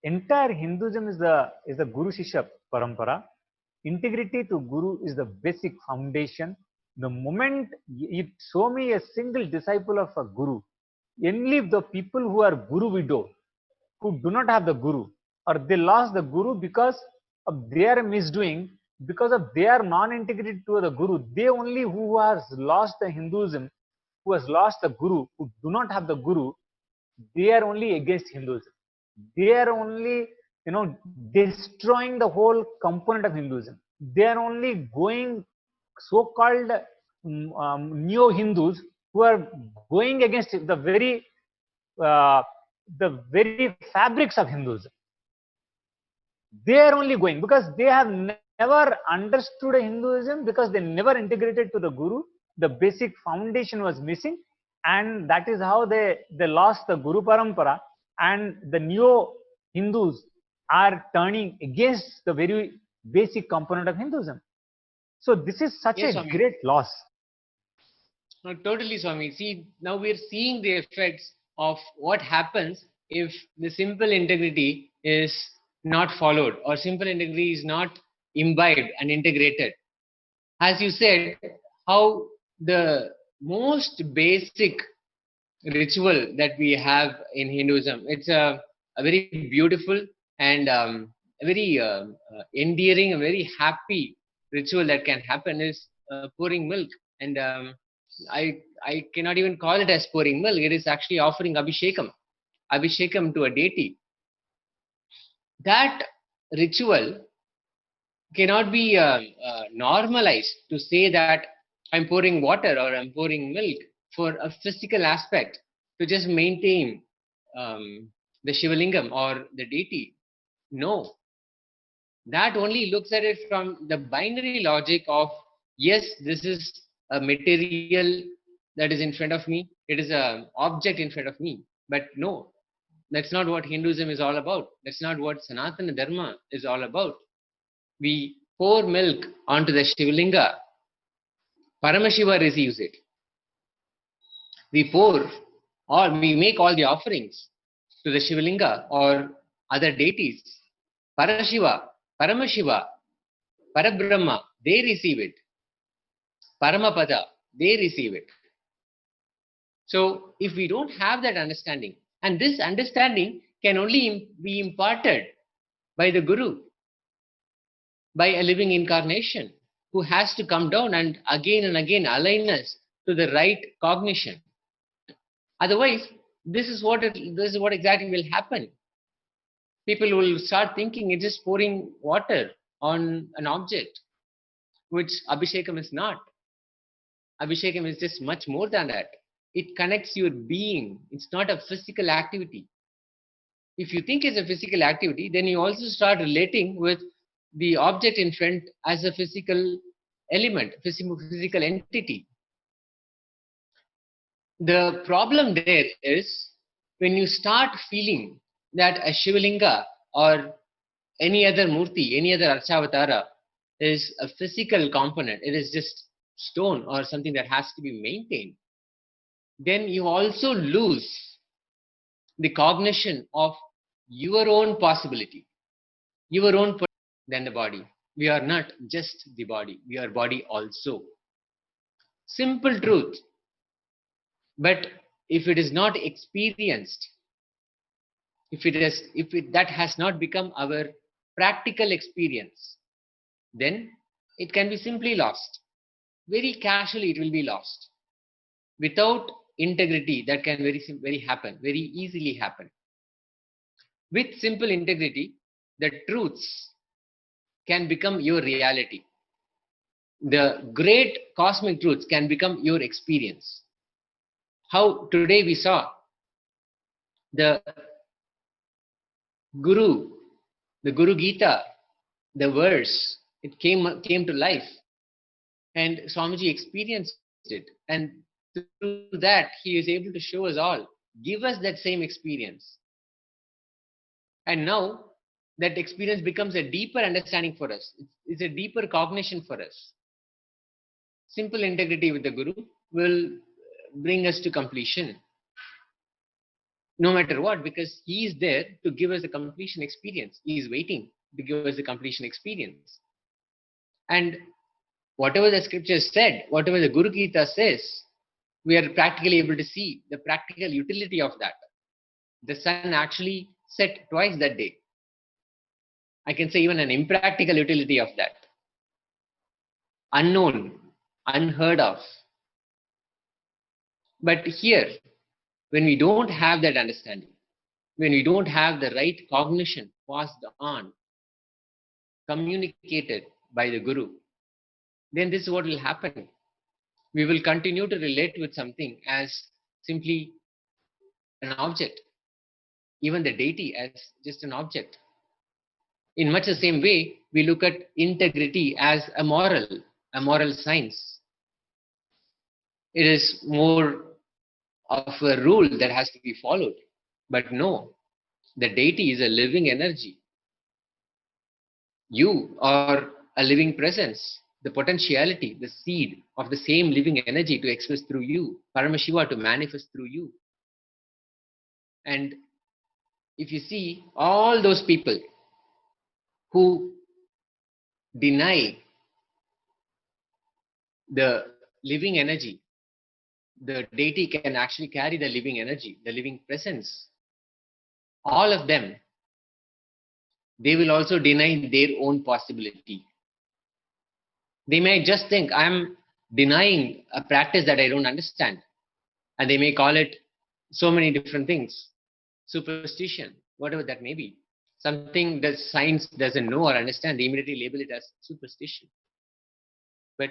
entire Hinduism is the Guru Shishya Parampara. Integrity to Guru is the basic foundation. The moment you show me a single disciple of a Guru, only the people who are Guru widow, who do not have the Guru, or they lost the Guru because of their misdoing, because of their non-integrity to the Guru, they only who has lost the Hinduism, who has lost the Guru, who do not have the Guru, they are only against Hinduism. They are only, destroying the whole component of Hinduism. They are only going so-called neo-Hindus who are going against uh, the very fabrics of Hinduism. They are only going because they have never understood Hinduism, because they never integrated to the Guru. The basic foundation was missing, and that is how they lost the Guru Parampara, and the neo Hindus are turning against the very basic component of Hinduism. So this is such Yes, a Swami. great loss. No, totally, Swami. See, now we're seeing the effects of what happens if the simple integrity is not followed, or simple integrity is not imbibed and integrated. As you said, how the most basic ritual that we have in Hinduism, it's a very beautiful and a very endearing, a very happy ritual that can happen is pouring milk. And I cannot even call it as pouring milk. It is actually offering abhishekam to a deity. That ritual cannot be normalized to say that I'm pouring water or I'm pouring milk for a physical aspect to just maintain the Shivalingam or the deity. No, that only looks at it from the binary logic of, yes, this is a material that is in front of me, it is an object in front of me. But no, that's not what Hinduism is all about. That's not what Sanatana Dharma is all about. We pour milk onto the Shivalinga, Paramashiva receives it. We pour, or we make all the offerings to the Shivalinga or other deities. Parashiva, Paramashiva, Parabrahma, they receive it. Paramapada, they receive it. So if we don't have that understanding, and this understanding can only be imparted by the Guru, by a living incarnation who has to come down and again align us to the right cognition. Otherwise, this is what exactly will happen. People will start thinking it's just pouring water on an object, which Abhishekam is not. Abhishekam is just much more than that. It connects your being. It's not a physical activity. If you think it's a physical activity, then you also start relating with the object in front as a physical element, physical entity. The problem there is when you start feeling that a Shivalinga or any other Murti, any other Archavatara is a physical component, it is just stone or something that has to be maintained, then you also lose the cognition of your own possibility, your own than the body. We are not just the body, we are body also. Simple truth. But if it is not experienced, that has not become our practical experience, then it can be simply lost. Very casually it will be lost. Without integrity, that can very easily happen. With simple integrity, the truths can become your reality. The great cosmic truths can become your experience. How today we saw the Guru, the Guru Gita, the verse, it came to life, and Swamiji experienced it, and through that he is able to show us all, give us that same experience. And now that experience becomes a deeper understanding for us. It's a deeper cognition for us. Simple integrity with the Guru will bring us to completion. No matter what, because he is there to give us a completion experience. He is waiting to give us a completion experience. And whatever the scriptures said, whatever the Guru Gita says, we are practically able to see the practical utility of that. The sun actually set twice that day. I can say even an impractical utility of that. Unknown, unheard of. But here, when we don't have that understanding, when we don't have the right cognition passed on, communicated by the Guru, then this is what will happen. We will continue to relate with something as simply an object, even the deity as just an object. In much the same way, we look at integrity as a moral science. It is more of a rule that has to be followed. But no, the deity is a living energy. You are a living presence, the potentiality, the seed of the same living energy to express through you, Paramashiva to manifest through you. And if you see all those people who deny the living energy, the deity can actually carry the living energy, the living presence. All of them, they will also deny their own possibility. They may just think, I'm denying a practice that I don't understand. And they may call it so many different things. Superstition, whatever that may be. Something that science doesn't know or understand, they immediately label it as superstition. But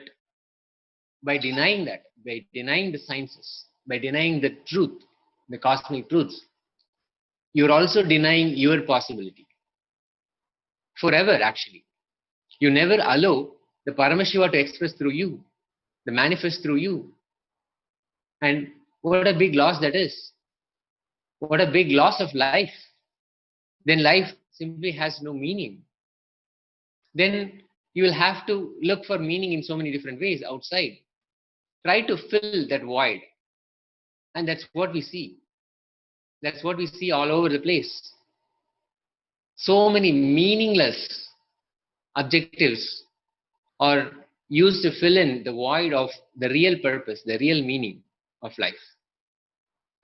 by denying that, by denying the sciences, by denying the truth, the cosmic truths, you're also denying your possibility. Forever, actually. You never allow the Paramashiva to express through you, the manifest through you. And what a big loss that is. What a big loss of life. Then life simply has no meaning. Then you will have to look for meaning in so many different ways outside. Try to fill that void. And that's what we see. That's what we see all over the place. So many meaningless objectives are used to fill in the void of the real purpose, the real meaning of life.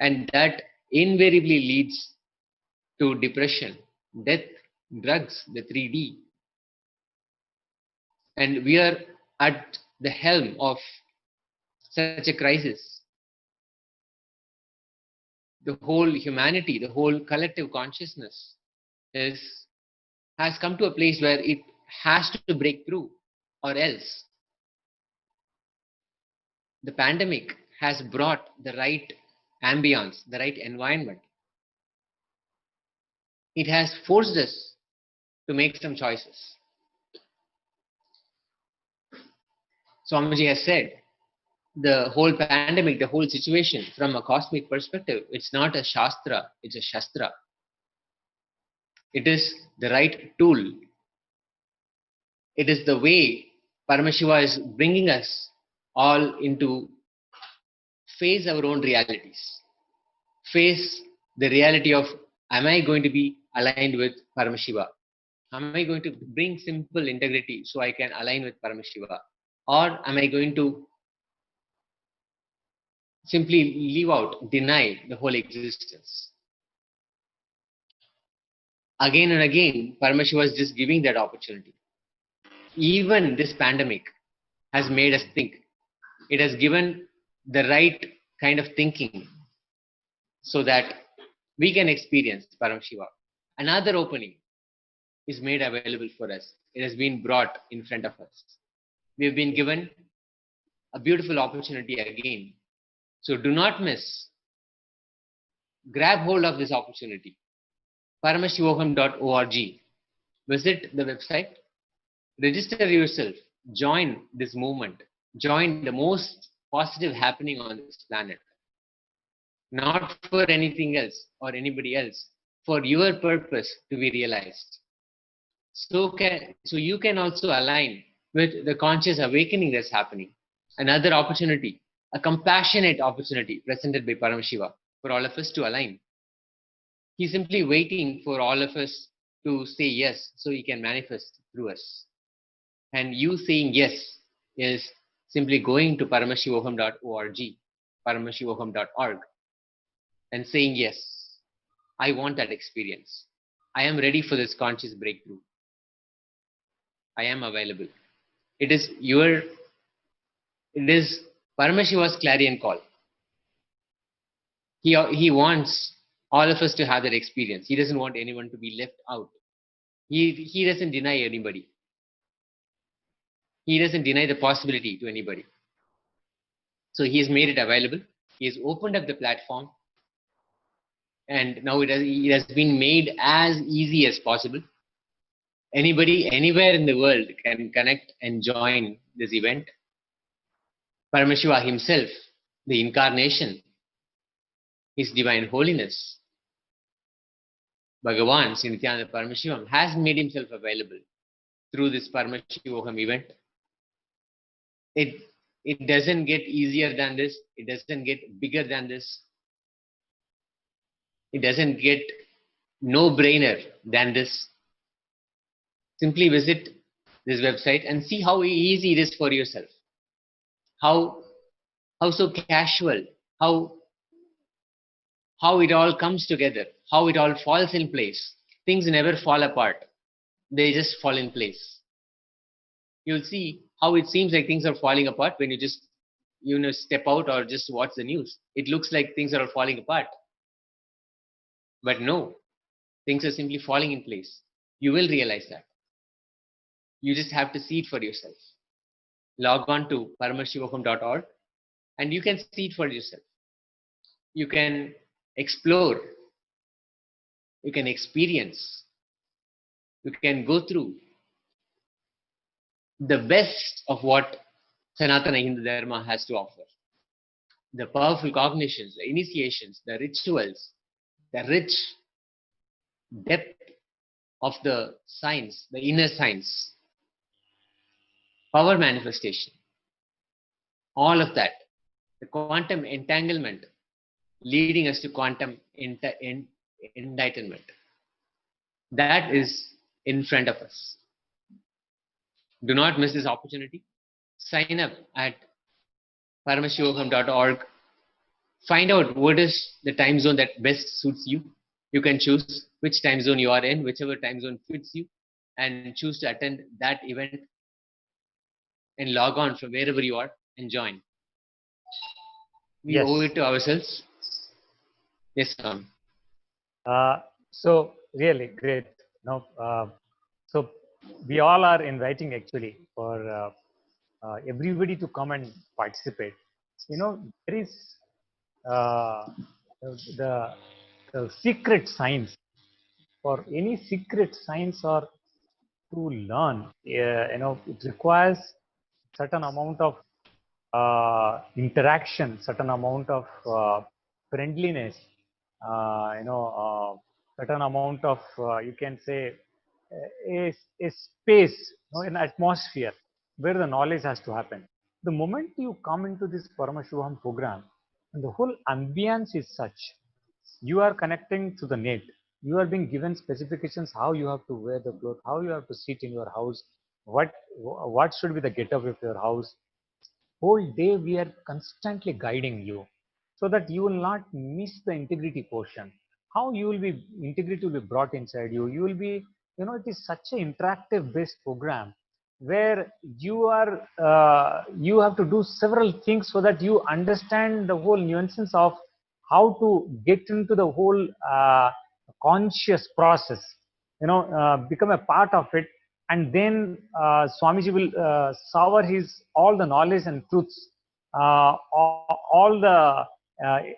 And that invariably leads to depression, death, drugs, the 3D. And we are at the helm of such a crisis. the whole humanity, the whole collective consciousness has come to a place where it has to break through, or else the pandemic has brought the right ambience, the right environment. It has forced us to make some choices. Swamiji has said, the whole pandemic, the whole situation from a cosmic perspective, it's not a shastra, it's a shastra. It is the right tool. It is the way Paramashiva is bringing us all into face our own realities. Face the reality of, am I going to be aligned with Paramashiva? Am I going to bring simple integrity so I can align with Paramashiva? Or am I going to simply leave out, deny the whole existence? Again and again, Paramashiva is just giving that opportunity. Even this pandemic has made us think. It has given the right kind of thinking so that we can experience Paramashiva. Another opening is made available for us. It has been brought in front of us. We have been given a beautiful opportunity again. So do not miss. Grab hold of this opportunity. Paramashivoham.org. Visit the website. Register yourself. Join this movement. Join the most positive happening on this planet. Not for anything else or anybody else. For your purpose to be realized. So you can also align with the conscious awakening that's happening. Another opportunity, a compassionate opportunity presented by Paramashiva for all of us to align. He's simply waiting for all of us to say yes so he can manifest through us. And you saying yes is simply going to paramashivoham.org, paramashivoham.org, and saying yes, I want that experience. I am ready for this conscious breakthrough. I am available. It is Paramashiva's clarion call. He wants all of us to have that experience. He doesn't want anyone to be left out. He doesn't deny anybody. He doesn't deny the possibility to anybody. So he has made it available. He has opened up the platform. And now it has been made as easy as possible. Anybody, anywhere in the world can connect and join this event. Paramashiva himself, the incarnation, His Divine Holiness, Bhagavan, Sri Nithyananda Paramashivam, has made himself available through this Paramashivoham event. It doesn't get easier than this. It doesn't get bigger than this. It doesn't get no-brainer than this. Simply visit this website and see how easy it is for yourself. How so casual, how it all comes together, how it all falls in place. Things never fall apart. They just fall in place. You'll see how it seems like things are falling apart when you just step out or just watch the news. It looks like things are all falling apart. But no, things are simply falling in place. You will realize that. You just have to see it for yourself. Log on to paramashivoham.org and you can see it for yourself. You can explore. You can experience. You can go through the best of what Sanatana Hindu Dharma has to offer. The powerful cognitions, the initiations, the rituals, the rich depth of the science, the inner science, power manifestation, all of that, the quantum entanglement leading us to quantum enlightenment. That is in front of us. Do not miss this opportunity. Sign up at paramashivoham.org. Find out what is the time zone that best suits you. You can choose which time zone you are in, whichever time zone fits you, and choose to attend that event and log on from wherever you are and join. We owe it to ourselves. Yes, Swami. So really great. No, so we all are inviting actually for everybody to come and participate. There is uh, the, the secret science for any secret science or to learn. It requires certain amount of interaction, certain amount of friendliness, certain amount of, you can say, a space, an atmosphere where the knowledge has to happen. The moment you come into this Paramashivoham program, and the whole ambience is such, you are connecting to the net. You are being given specifications how you have to wear the clothes, how you have to sit in your house, what should be the get up of your house. Whole day we are constantly guiding you so that you will not miss the integrity portion. How you will be integrity will be brought inside you. You will be, it is such an interactive based program where you have to do several things so that you understand the whole nuances of how to get into the whole conscious process, become a part of it, and then Swamiji will sour his all the knowledge and truths, all the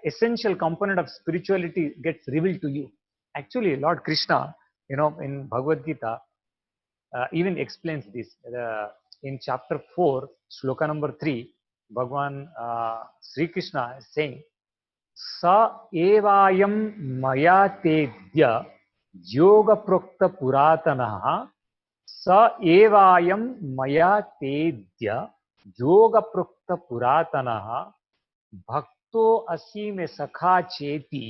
essential component of spirituality gets revealed to you. Actually, Lord Krishna, in Bhagavad Gita, even explains this. In chapter 4, shloka number 3, Bhagwan Sri Krishna is saying, Sa evayam maya tedya yoga prokta puratanaha स एवायं मया तेद्य योगप्रोक्त पुरातनः भक्तो असि में सखा चेति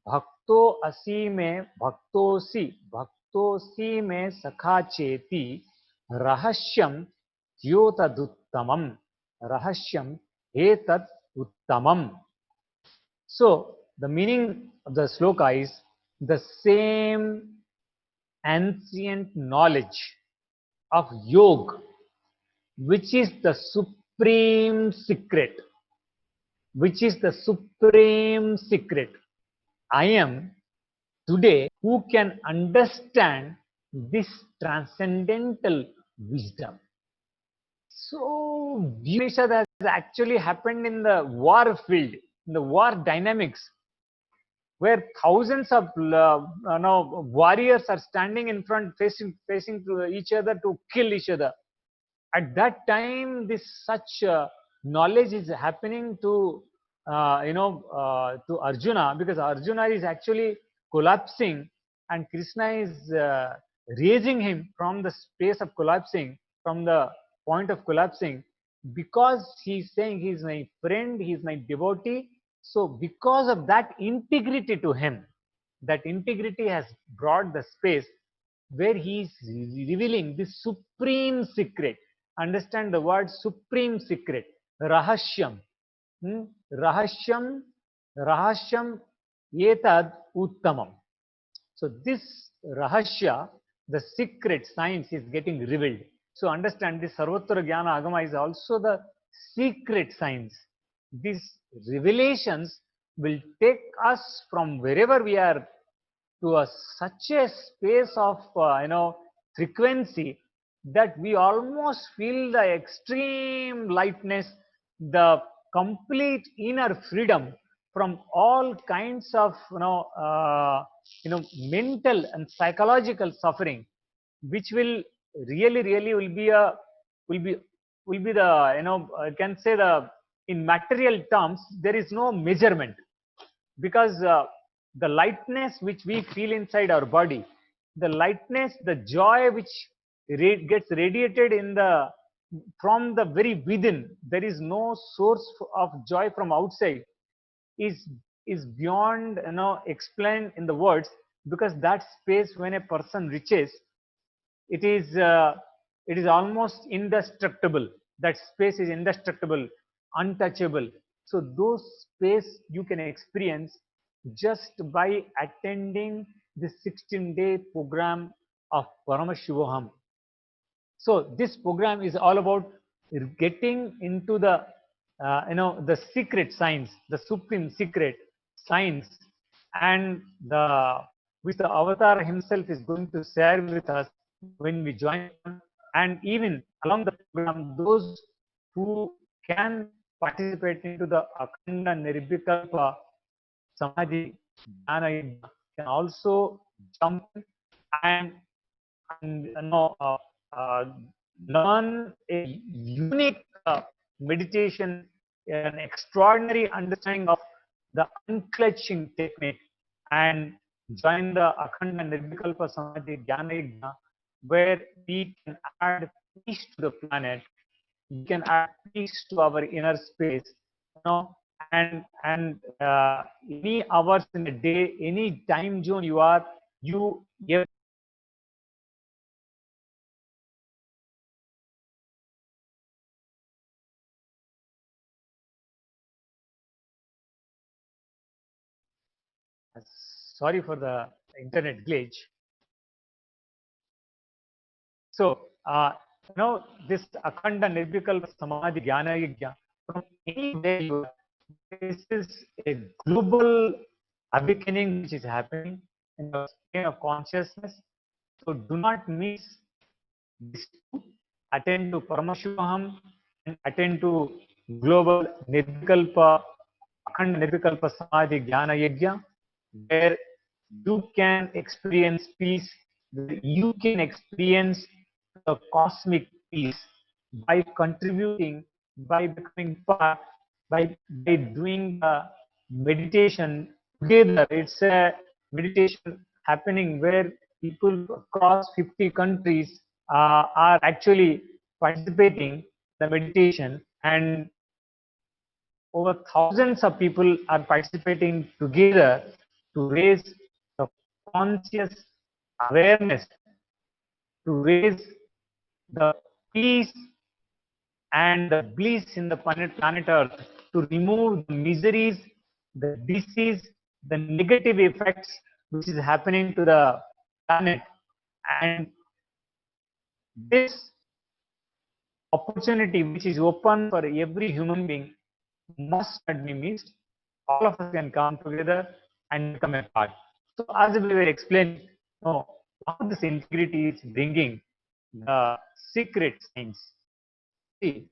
भक्तो असि में भक्तोसी में सखा चेति रहस्यं द्योतदुत्तमम् रहस्यं एतत् उत्तमम्. So the meaning of the sloka is the same ancient knowledge of yoga, which is the supreme secret, I am today who can understand this transcendental wisdom. So beautiful that has actually happened in the war field, in the war dynamics, where thousands of warriors are standing in front, facing to each other to kill each other. At that time, this such knowledge is happening to to Arjuna, because Arjuna is actually collapsing and Krishna is raising him from the space of collapsing, from the point of collapsing, because he's saying he's my friend, he's my devotee. So because of that integrity to him, that integrity has brought the space where he is revealing the supreme secret. Understand the word supreme secret, rahashyam. Rahashyam, rahashyam etad uttamam. So this rahasya, the secret science, is getting revealed. So understand this Sarvatra Jnana Agama is also the secret science. These revelations will take us from wherever we are to such a space of frequency that we almost feel the extreme lightness, the complete inner freedom from all kinds of mental and psychological suffering, which will really will be a will be the I can say the, in material terms there is no measurement, because the lightness which we feel inside our body, the lightness, the joy which gets radiated in the from the very within, there is no source of joy from outside, is beyond explained in the words, because that space when a person reaches, it is almost indestructible. That space is indestructible, untouchable. So those space you can experience just by attending the 16-day program of Paramashivoham. So this program is all about getting into the the secret science, the supreme secret, signs and which the avatar himself is going to share with us when we join them. And even along the program, those who can participate into the Akhanda Nirvikalpa Samadhi Dhyana Yajna can also jump in and, uh, learn a unique meditation, an extraordinary understanding of the unclenching technique, and join the Akhanda Nirvikalpa Samadhi Dhyana Yajna, where we can add peace to the planet, we can add peace to our inner space, and any hours in a day, any time zone you are, you sorry for the internet glitch. So, this Akhanda Nirvikalpa Samadhi Jnana Yajna, from anywhere you are, this is a global awakening which is happening in the plane of consciousness. So, do not miss this. Attend to Paramashivoham and attend to global Nirvikalpa, Akhanda Nirvikalpa Samadhi Jnana Yajna, where you can experience peace, where you can experience the cosmic peace by contributing, by becoming part, by doing the meditation together. It's a meditation happening where people across 50 countries are actually participating the meditation, and over thousands of people are participating together to raise the conscious awareness, to raise the peace and the bliss in the planet Earth, to remove the miseries, the disease, the negative effects which is happening to the planet. And this opportunity which is open for every human being must not be missed. All of us can come together and become a part. So as we were explaining, how this integrity is bringing the secret things. See,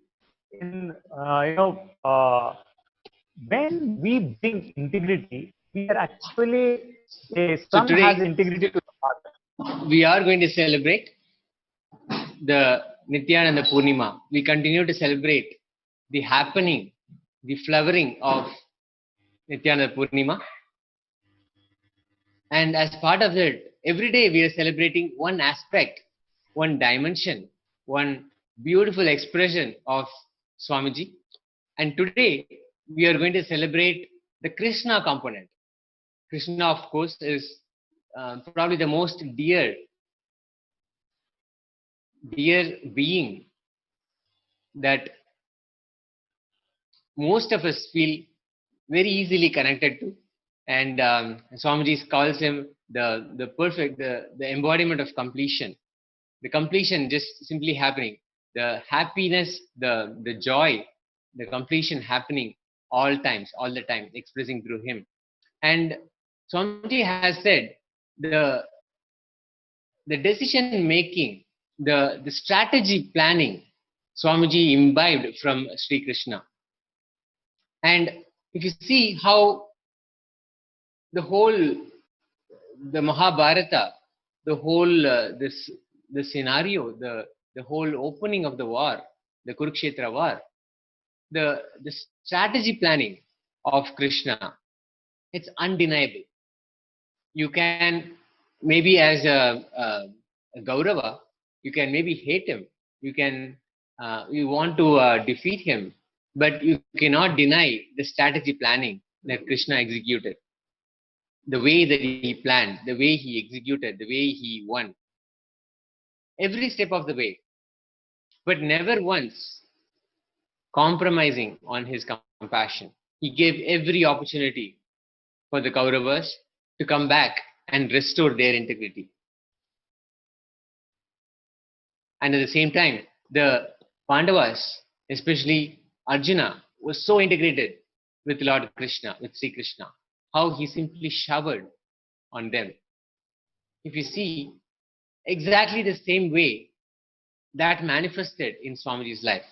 in when we bring integrity, we are actually a So son today has integrity to the father. we are going to celebrate the Nithyananda Purnima. We continue to celebrate the happening, the flowering of Nithyananda Purnima. And as part of it, every day we are celebrating one aspect, one dimension, one beautiful expression of Swamiji. And today we are going to celebrate the Krishna component. Krishna, of course, is probably the most dear being that most of us feel very easily connected to. And Swamiji calls him the perfect, the embodiment of completion. The completion just simply happening. The happiness, the joy, the completion happening all times, all the time, expressing through him. And Swamiji has said the decision making, the strategy planning, Swamiji imbibed from Sri Krishna. And if you see how the Mahabharata, the whole the scenario, the whole opening of the war, the Kurukshetra war, the strategy planning of Krishna, it's undeniable. You can maybe as a Gaurava, you can maybe hate him, you want to defeat him, but you cannot deny the strategy planning that Krishna executed. The way that he planned, the way he executed, the way he won. Every step of the way. But never once compromising on his compassion. He gave every opportunity for the Kauravas to come back and restore their integrity. And at the same time, the Pandavas, especially Arjuna, was so integrated with Lord Krishna, with Sri Krishna. how he simply showered on them. If you see, exactly the same way that manifested in Swamiji's life.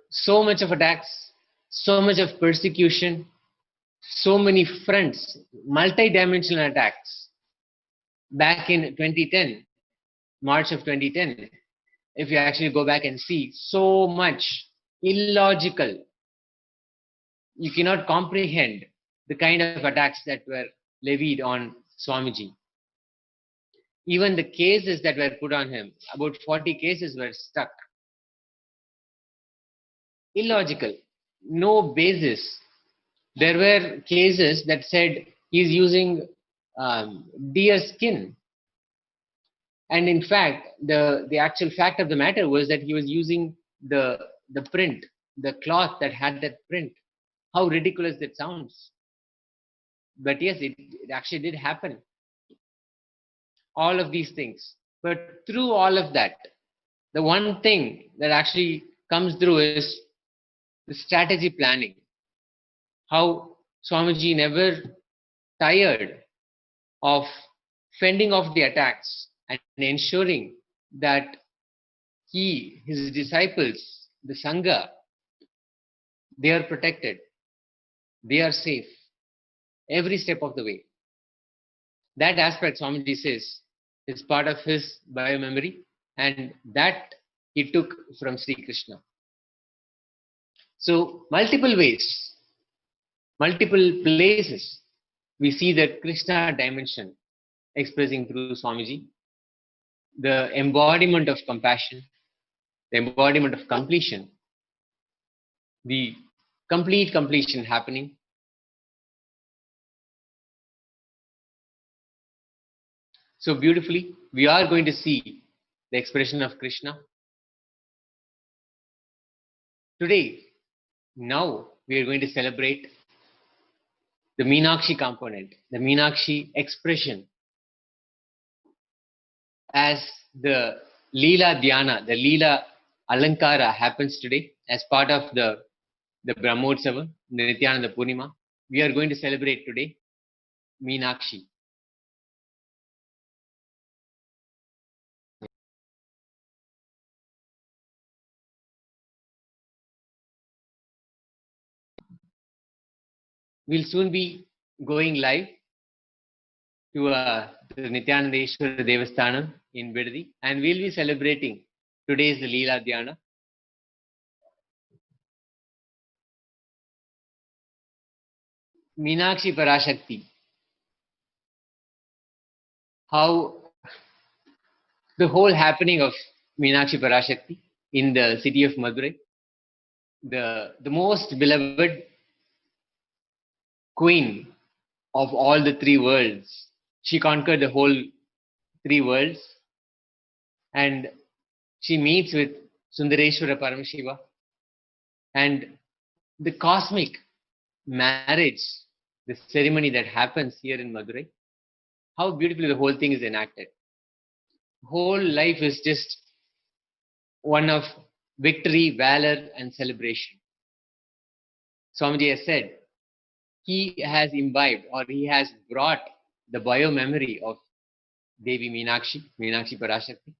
So much of attacks, so much of persecution, so many fronts, multi-dimensional attacks. Back in 2010, March of 2010, if you actually go back and see, so much illogical. You cannot comprehend the kind of attacks that were levied on Swamiji. Even the cases that were put on him, about 40 cases were stuck. Illogical, no basis. There were cases that said he's using deer skin. And in fact, the actual fact of the matter was that he was using the print, the cloth that had that print. How ridiculous that sounds. But yes, it actually did happen. All of these things. But through all of that, the one thing that actually comes through is the strategy planning. How Swamiji never tired of fending off the attacks and ensuring that his disciples, the Sangha, they are protected. They are safe. Every step of the way. That aspect, Swamiji says, is part of his biomemory, and that he took from Sri Krishna. So, multiple ways, multiple places, we see the Krishna dimension expressing through Swamiji, the embodiment of compassion, the embodiment of completion, the complete completion happening. So beautifully, we are going to see the expression of Krishna. Today, now we are going to celebrate the Meenakshi component, the Meenakshi expression as the Leela Dhyana, the Leela Alankara happens today as part of the Brahmotsava, the Nithyananda Purnima. We are going to celebrate today Meenakshi. We'll soon be going live to the Nithyanandeshwara Devasthanam in Bidadi, and we'll be celebrating today's the Leela Dhyana. Meenakshi Parashakti. How the whole happening of Meenakshi Parashakti in the city of Madurai, the most beloved queen of all the three worlds. She conquered the whole three worlds, and she meets with Sundareshwara Paramashiva, and the cosmic marriage, the ceremony that happens here in Madurai, how beautifully the whole thing is enacted. Whole life is just one of victory, valor, and celebration. Swamiji has said he has imbibed, or he has brought the bio-memory of Devi Meenakshi, Meenakshi Parashakti,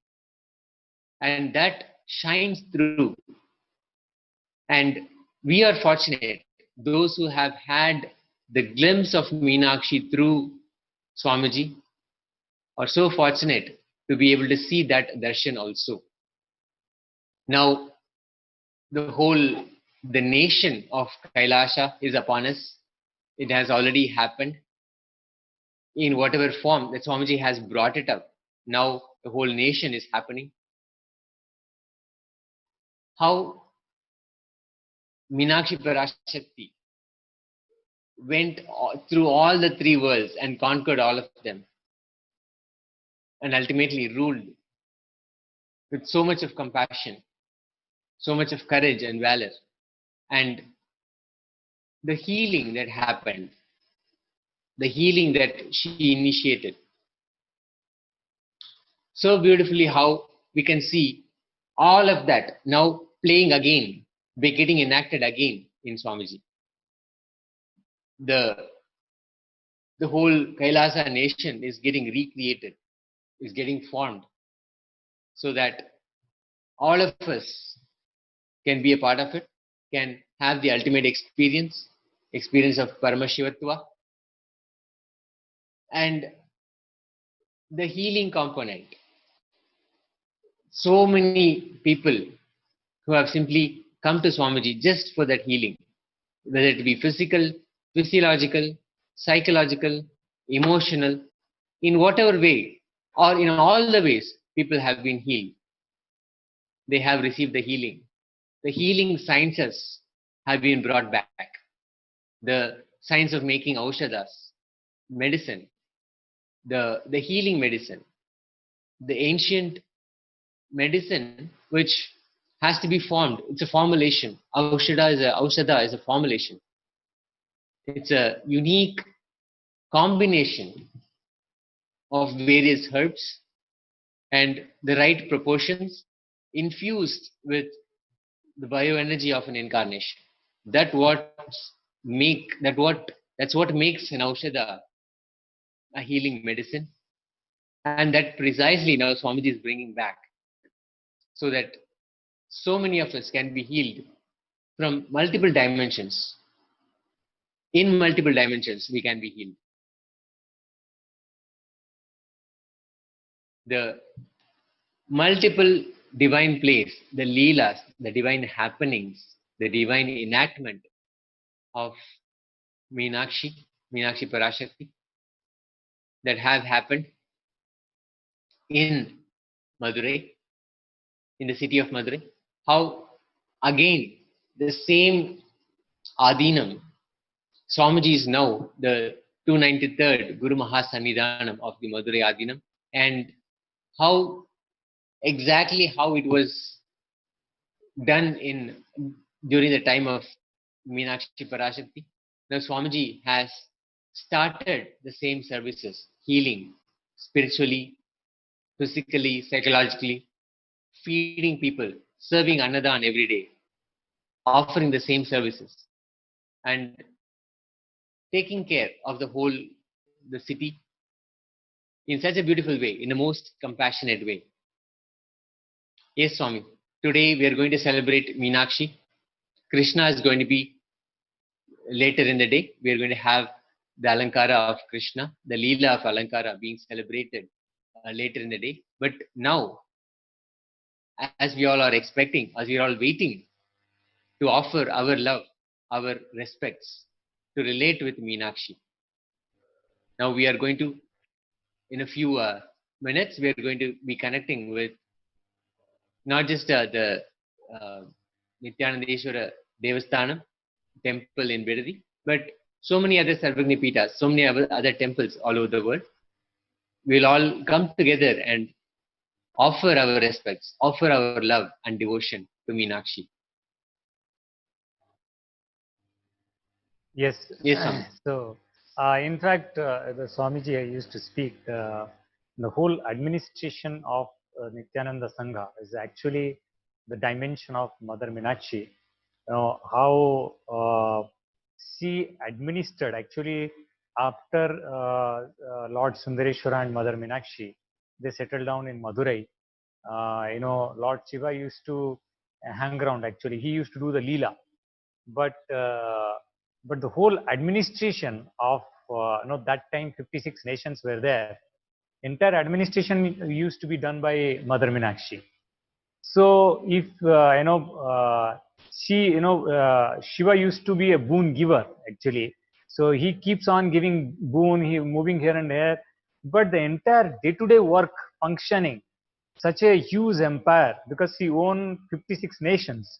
and that shines through. And we are fortunate, those who have had the glimpse of Meenakshi through Swamiji are so fortunate to be able to see that darshan also. Now, the nation of Kailasa is upon us. It has already happened in whatever form that Swamiji has brought it up. Now the whole nation is happening. How Meenakshi Parashakti went through all the three worlds and conquered all of them, and ultimately ruled with so much of compassion, so much of courage and valor, and the healing that happened, the healing that she initiated. So beautifully how we can see all of that now playing again, getting enacted again in Swamiji. the the whole Kailasa nation is getting recreated, is getting formed, so that all of us can be a part of it, can have the ultimate experience of Paramashivatva, and the healing component. So many people who have simply come to Swamiji just for that healing, whether it be physical, physiological, psychological, emotional, in whatever way, or in all the ways, people have been healed. They have received the healing. The healing sciences have been brought back. The science of making aushadas, medicine, the healing medicine, the ancient medicine which has to be formed. It's a formulation. Aushada is a formulation. It's a unique combination of various herbs and the right proportions infused with the bioenergy of an incarnation. That's what makes an aushada a healing medicine, and that precisely now Swamiji is bringing back, so that so many of us can be healed from multiple dimensions. In multiple dimensions, we can be healed. The multiple divine plays, the leelas, the divine happenings, the divine enactment of Meenakshi Parashakti that have happened in Madurai, in the city of Madurai. How again the same Adinam, Swamiji is now the 293rd Guru Mahasannidhanam of the Madurai Adinam, and how exactly how it was done during the time of Meenakshi Parashakti. Now Swamiji has started the same services, healing spiritually, physically, psychologically, feeding people, serving Annadan every day, offering the same services, and taking care of the city in such a beautiful way, in the most compassionate way. Yes, Swami. Today we are going to celebrate Meenakshi. Krishna is going to be later in the day. We are going to have the Alankara of Krishna, the Leela of Alankara being celebrated later in the day. But now, as we all are expecting, as we are all waiting to offer our love, our respects, to relate with Meenakshi. Now we are going to, in a few minutes, we are going to be connecting with not just the Nithyanandeshwara Devasthanam temple in Bidadi, but so many other Sarvagni Pitas, so many other temples all over the world. We'll all come together and offer our respects, offer our love and devotion to Meenakshi. Yes. Yes, Swami. So, in fact, the Swamiji I used to speak, the whole administration of Nityananda Sangha is actually the dimension of Mother Meenakshi. How she administered actually after Lord Sundareshwara and Mother Meenakshi, they settled down in Madurai. Lord Shiva used to hang around actually. He used to do the Leela. But the whole administration of that time 56 nations were there. Entire administration used to be done by Mother Meenakshi. So if Shiva used to be a boon giver actually. So he keeps on giving boon, he moving here and there, but the entire day-to-day work functioning, such a huge empire, because he owned 56 nations.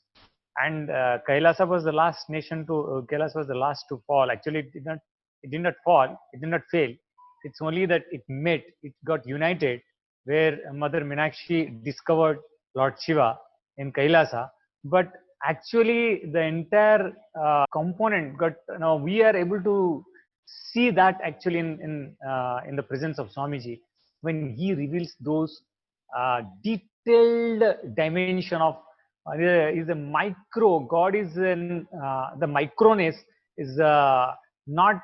And Kailasa was the last nation to Kailasa was the last to fall. Actually, it did not fall. It did not fail. It's only that it got united, where Mother Meenakshi discovered Lord Shiva in Kailasa. But actually, the entire component got. Now we are able to see that actually in the presence of Swamiji when he reveals those detailed dimension of is a micro. God is in the microness is not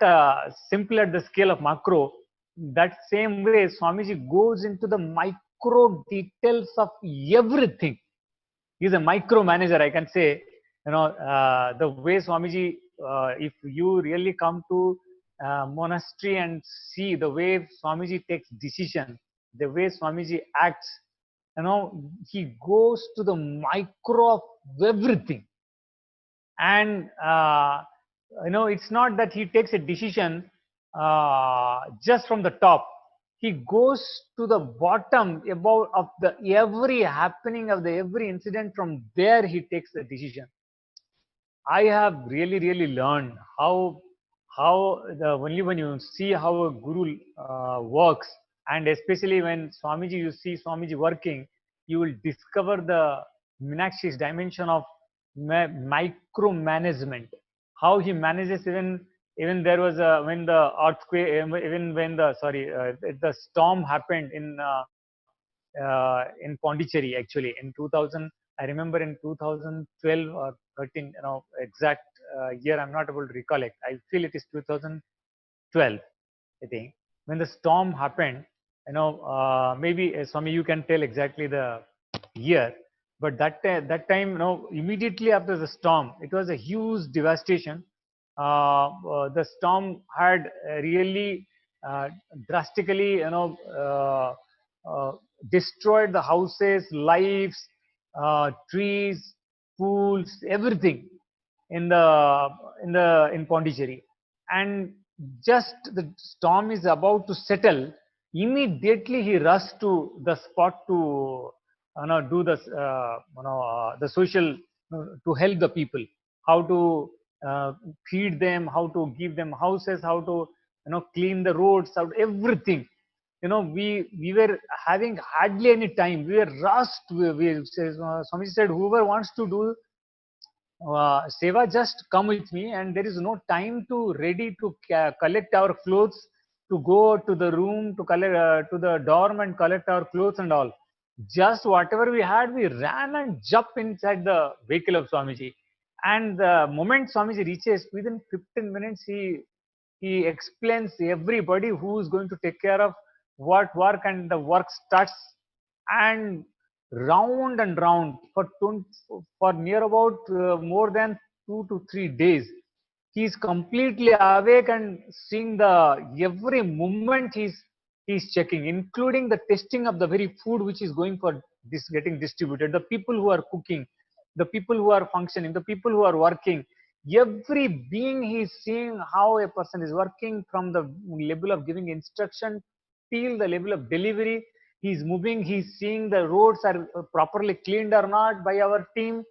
simple at the scale of macro. That same way, Swamiji goes into the micro details of everything. He's a micromanager, I can say. The way Swamiji, if you really come to monastery and see the way Swamiji takes decision, the way Swamiji acts, he goes to the micro of everything. And it's not that he takes a decision just from the top. He goes to the bottom about of the every happening of the every incident. From there he takes the decision. I have really learned how the only when you see how a guru works, and especially when Swamiji, you see Swamiji working, you will discover the Meenakshi's dimension of micromanagement. How he manages, even there was a, when the earthquake, even when the storm happened in Pondicherry, actually in 2000. I remember in 2012 or 13, exact year I'm not able to recollect. I feel it is 2012, I think, when the storm happened. Maybe Swami, you can tell exactly the year, but that time, immediately after the storm, it was a huge devastation. The storm had really drastically, destroyed the houses, lives, trees, pools, everything in Pondicherry. And just the storm is about to settle, immediately he rushed to the spot to do the social, to help the people, how to feed them, how to give them houses, how to clean the roads, how everything. We were having hardly any time. We were rushed. Swami said, whoever wants to do Seva, just come with me, and there is no time to ready to collect our clothes, to go to the room, to collect to the dorm and collect our clothes and all. Just whatever we had, we ran and jumped inside the vehicle of Swamiji. And the moment Swamiji reaches, within 15 minutes, he explains everybody who is going to take care of what work, and the work starts. And round for near about more than 2 to 3 days, he is completely awake and seeing the every moment he's checking, including the testing of the very food which is going for this getting distributed, the people who are cooking, the people who are functioning, the people who are working, every being he is seeing how a person is working, from the level of giving instruction till the level of delivery. He's moving, he's seeing the roads are properly cleaned or not by our team,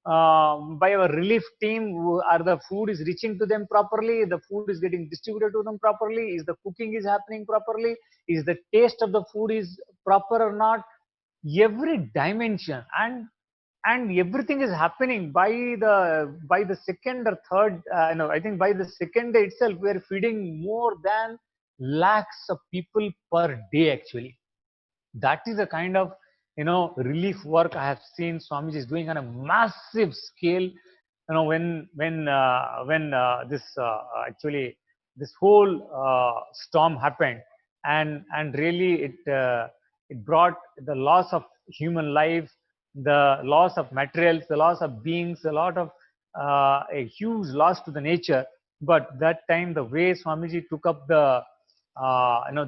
by our relief team. Are the food is reaching to them properly, the food is getting distributed to them properly, is the cooking is happening properly, is the taste of the food is proper or not, every dimension. And everything is happening by the second or third, I think by the second day itself we are feeding more than lakhs of people per day, actually. That is a kind of relief work I have seen Swamiji is doing on a massive scale. When this actually this whole storm happened, and really it brought the loss of human life, the loss of materials, the loss of beings, a lot of a huge loss to the nature. But that time, the way Swamiji took up the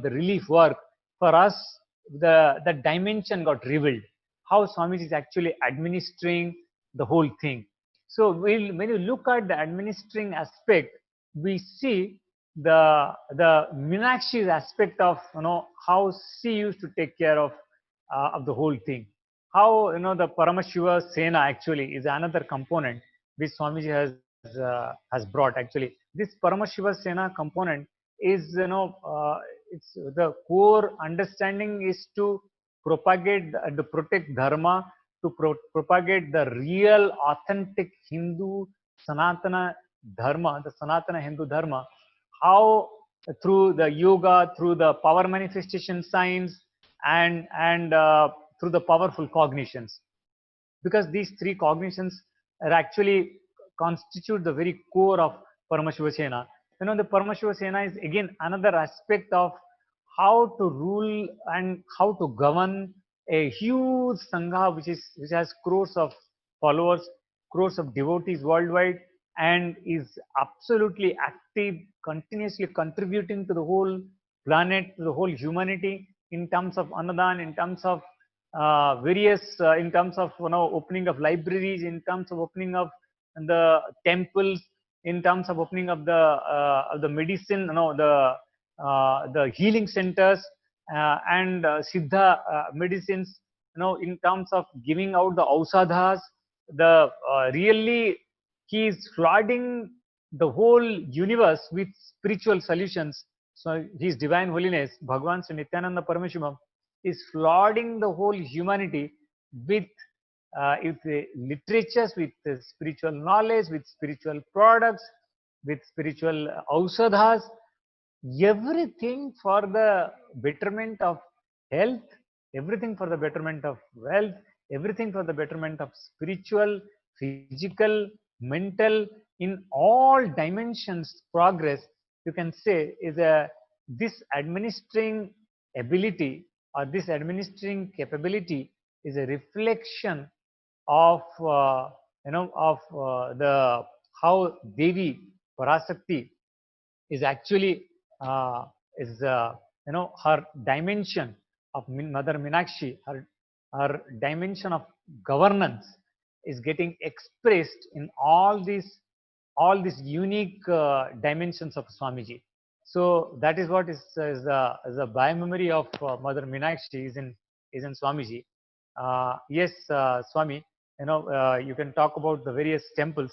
relief work for us, the dimension got revealed, how Swamiji is actually administering the whole thing. So when you look at the administering aspect, we see the Meenakshi's aspect of how she used to take care of the whole thing. How the Paramashiva Sena actually is another component which Swamiji has brought. Actually, this Paramashiva Sena component is it's the core understanding is to propagate and to protect dharma, to propagate the real authentic Hindu Sanatana dharma, the Sanatana Hindu dharma. How through the yoga, through the power manifestation science, and through the powerful cognitions, because these three cognitions are actually constitute the very core of Paramashiva Sena. the Paramashiva Sena is again another aspect of how to rule and how to govern a huge sangha which has crores of followers, crores of devotees worldwide, and is absolutely active, continuously contributing to the whole planet, to the whole humanity in terms of Anadan, in terms of various, in terms of opening of libraries, in terms of opening of the temples, in terms of opening of the medicine, the healing centers and Siddha medicines, in terms of giving out the ausadhas, the really he is flooding the whole universe with spiritual solutions. So His Divine Holiness, Bhagavan Sri Nithyananda Paramashivam, is flooding the whole humanity with literatures, with spiritual knowledge, with spiritual products, with spiritual ausadhas, everything for the betterment of health, everything for the betterment of wealth, everything for the betterment of spiritual, physical, mental, in all dimensions progress, you can say, is this administering ability or this administering capability is a reflection of the how Devi Parasakti is actually is her dimension of Mother Meenakshi, her dimension of governance is getting expressed in all these unique dimensions of Swamiji. So that is what is the biomemory of Mother Meenakshi is in Swamiji. Yes, Swami, you can talk about the various temples,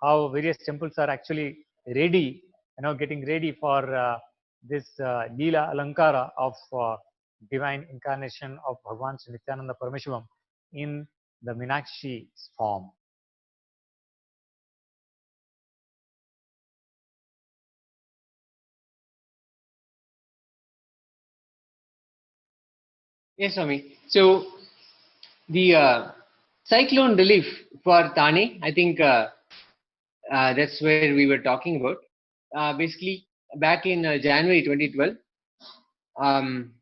how various temples are actually ready, getting ready for this Leela Alankara of divine incarnation of Bhagavan Sri Nithyananda Paramashivam in the Meenakshi's form. Yes, Swami. So the cyclone relief for Thane, I think that's where we were talking about. Basically, back in January 2012, um,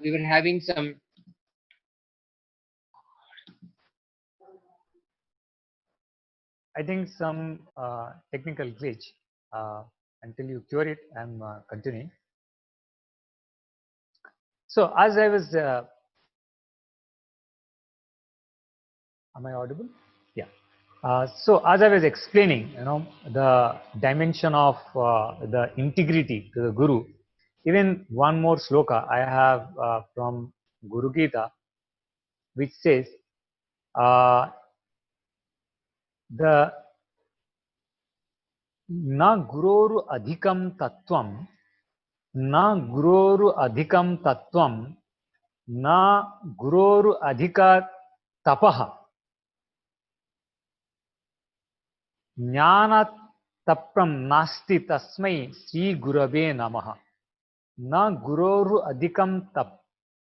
we were having some I think some technical glitch. Until you cure it, I'm continuing. So as I was, am I audible? Yeah. So as I was explaining, the dimension of the integrity to the Guru. Even one more sloka I have from Guru Gita, which says, the na guroru adhikam tattvam, na guroru adhikam tattvam, na guroru adhika tapaha, jnana tapram nasti tasmai Sri Gurave namaha. Na guroru adhikam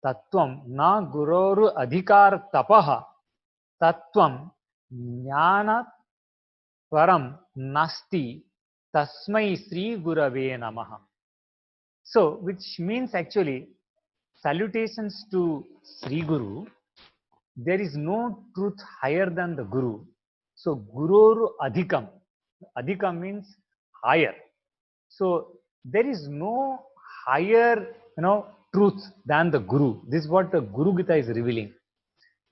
tattvam, na guroru adhikar tapaha, tattvam jnana param nasti tasmai Sri Gurave namaha. So, which means actually, salutations to Sri Guru. There is no truth higher than the Guru. So, Gurur Adhikam. Adhikam means higher. So, there is no higher, truth than the Guru. This is what the Guru Gita is revealing.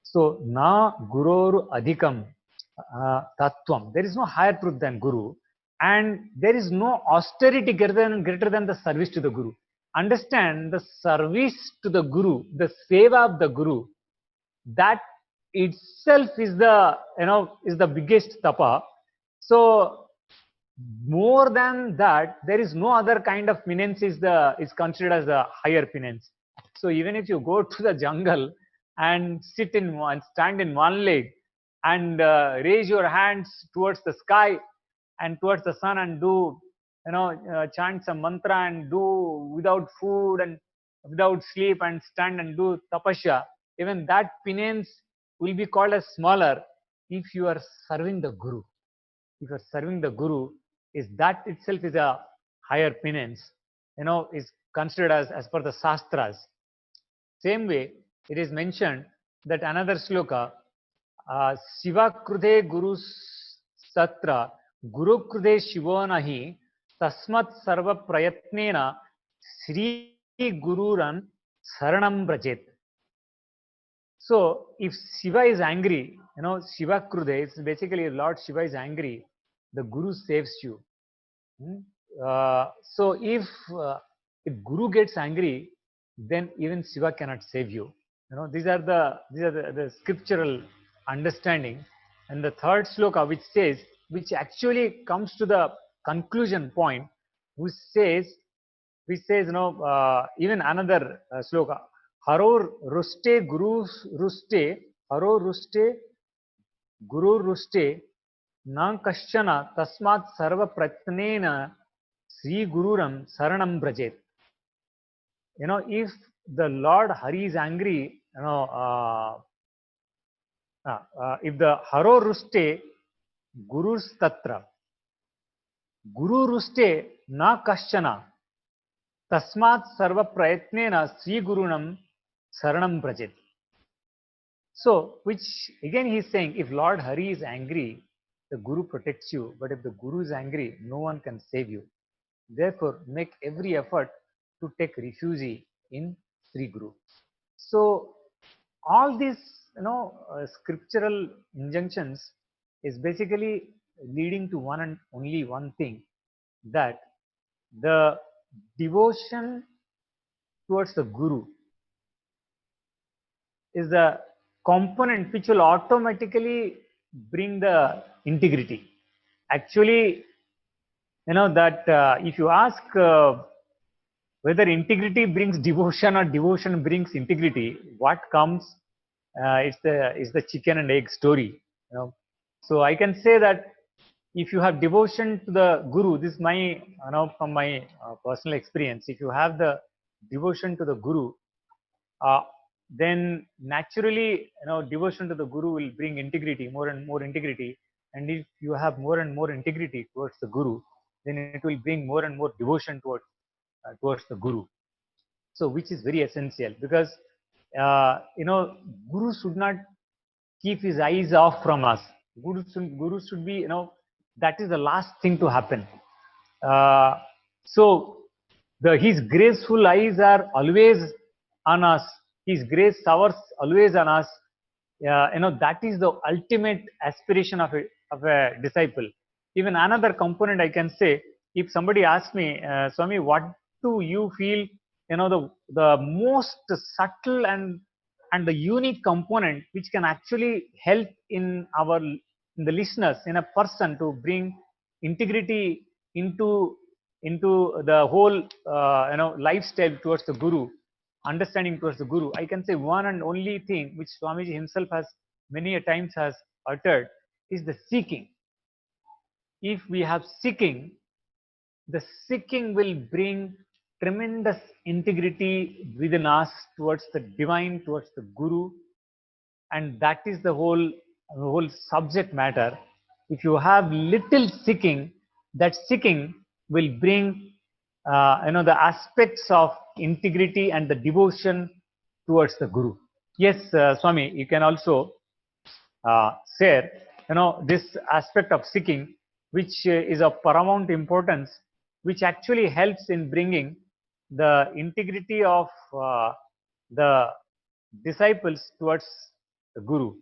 So, na Gurur Adhikam Tattvam. There is no higher truth than Guru. And there is no austerity greater than the service to the Guru. Understand, the service to the Guru, the seva of the Guru, that itself is the biggest tapa. So more than that, there is no other kind of penance is considered as the higher penance. So even if you go to the jungle and stand in one leg and raise your hands towards the sky and towards the sun and do chant some mantra and do without food and without sleep and stand and do tapasya, even that penance will be called as smaller if you are serving the Guru. If you are serving the Guru, is that itself is a higher penance, is considered as per the Shastras. Same way, it is mentioned that another sloka, Shiva Krude Guru Satra, Guru Krude Shivo Nahi, Tasmat Sarva Prayatnena, Sri Gururan Saranam Brajet. So, if Shiva is angry, Shiva Krude, it's basically Lord Shiva is angry, the Guru saves you. So, if Guru gets angry, then even Shiva cannot save you. These are the scriptural understanding. And the third sloka, which actually comes to the conclusion point, which says, even another sloka, Haro Ruste Guru Ruste, Haro Ruste Guru Ruste, Na Kashchana Tasmat Sarva Pratnena Sri Gururam Saranam Brajet. If the Lord Hari is angry, if the Haro Ruste Gurus Tatra, Guru Ruste Na Kashchana Tasmat Sarva Prayatnena Sri Gurunam Saranam Brajet. So, which again he is saying, if Lord Hari is angry, the Guru protects you, but if the Guru is angry, no one can save you. Therefore, make every effort to take refuge in Sri Guru. So, all these, scriptural injunctions is basically leading to one and only one thing, that the devotion towards the Guru is the component which will automatically bring the integrity. Actually, that if you ask whether integrity brings devotion or devotion brings integrity, what comes is the chicken and egg story. So I can say that if you have devotion to the Guru, this is my from my personal experience. If you have the devotion to the Guru, then naturally, devotion to the Guru will bring integrity, more and more integrity. And if you have more and more integrity towards the Guru, then it will bring more and more devotion towards the Guru. So, which is very essential, because Guru should not keep his eyes off from us. Guru should be, that is the last thing to happen. So, his graceful eyes are always on us. His grace showers always on us. That is the ultimate aspiration of a disciple. Even another component I can say, if somebody asks me, Swami, what do you feel, the most subtle and the unique component which can actually help in the listeners, in a person, to bring integrity into the whole lifestyle towards the Guru, understanding towards the Guru, I can say one and only thing which Swamiji himself has many a times has uttered is the seeking. If we have seeking, the seeking will bring tremendous integrity within us towards the divine, towards the Guru, and that is the whole subject matter. If you have little seeking, that seeking will bring the aspects of integrity and the devotion towards the Guru. Yes, Swami, you can also share this aspect of seeking, which is of paramount importance, which actually helps in bringing the integrity of the disciples towards the Guru.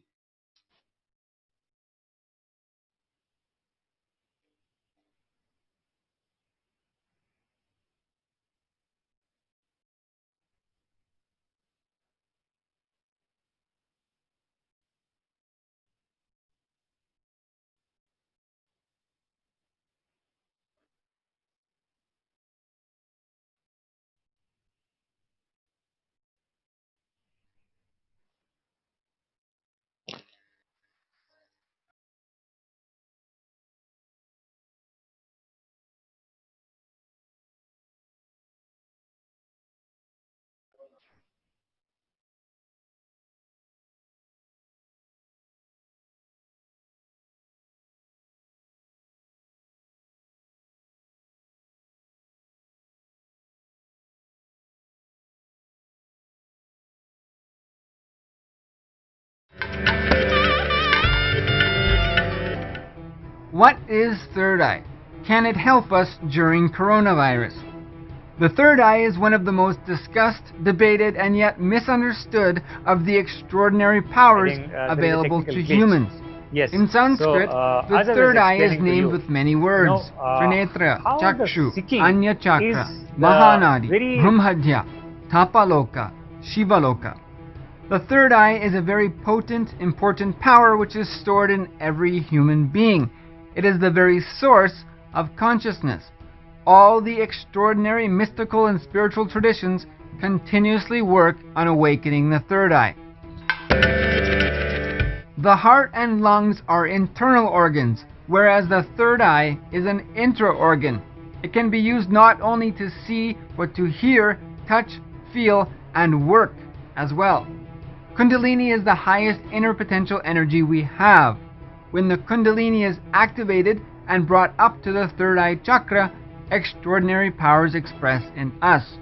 What is third eye? Can it help us during coronavirus? The third eye is one of the most discussed, debated, and yet misunderstood of the extraordinary powers available to humans. Yes. In Sanskrit, the third eye is named with many words: Trinetra, how the Chakshu, seeking Anya Chakra, is Mahanadi, very- Brahmadhya, Tapaloka, Shivaloka. The third eye is a very potent, important power which is stored in every human being. It is the very source of consciousness. All the extraordinary mystical and spiritual traditions continuously work on awakening the third eye. The heart and lungs are internal organs, whereas the third eye is an intra-organ. It can be used not only to see, but to hear, touch, feel, and work as well. Kundalini is the highest inner potential energy we have. When the Kundalini is activated and brought up to the third eye chakra, extraordinary powers express in us.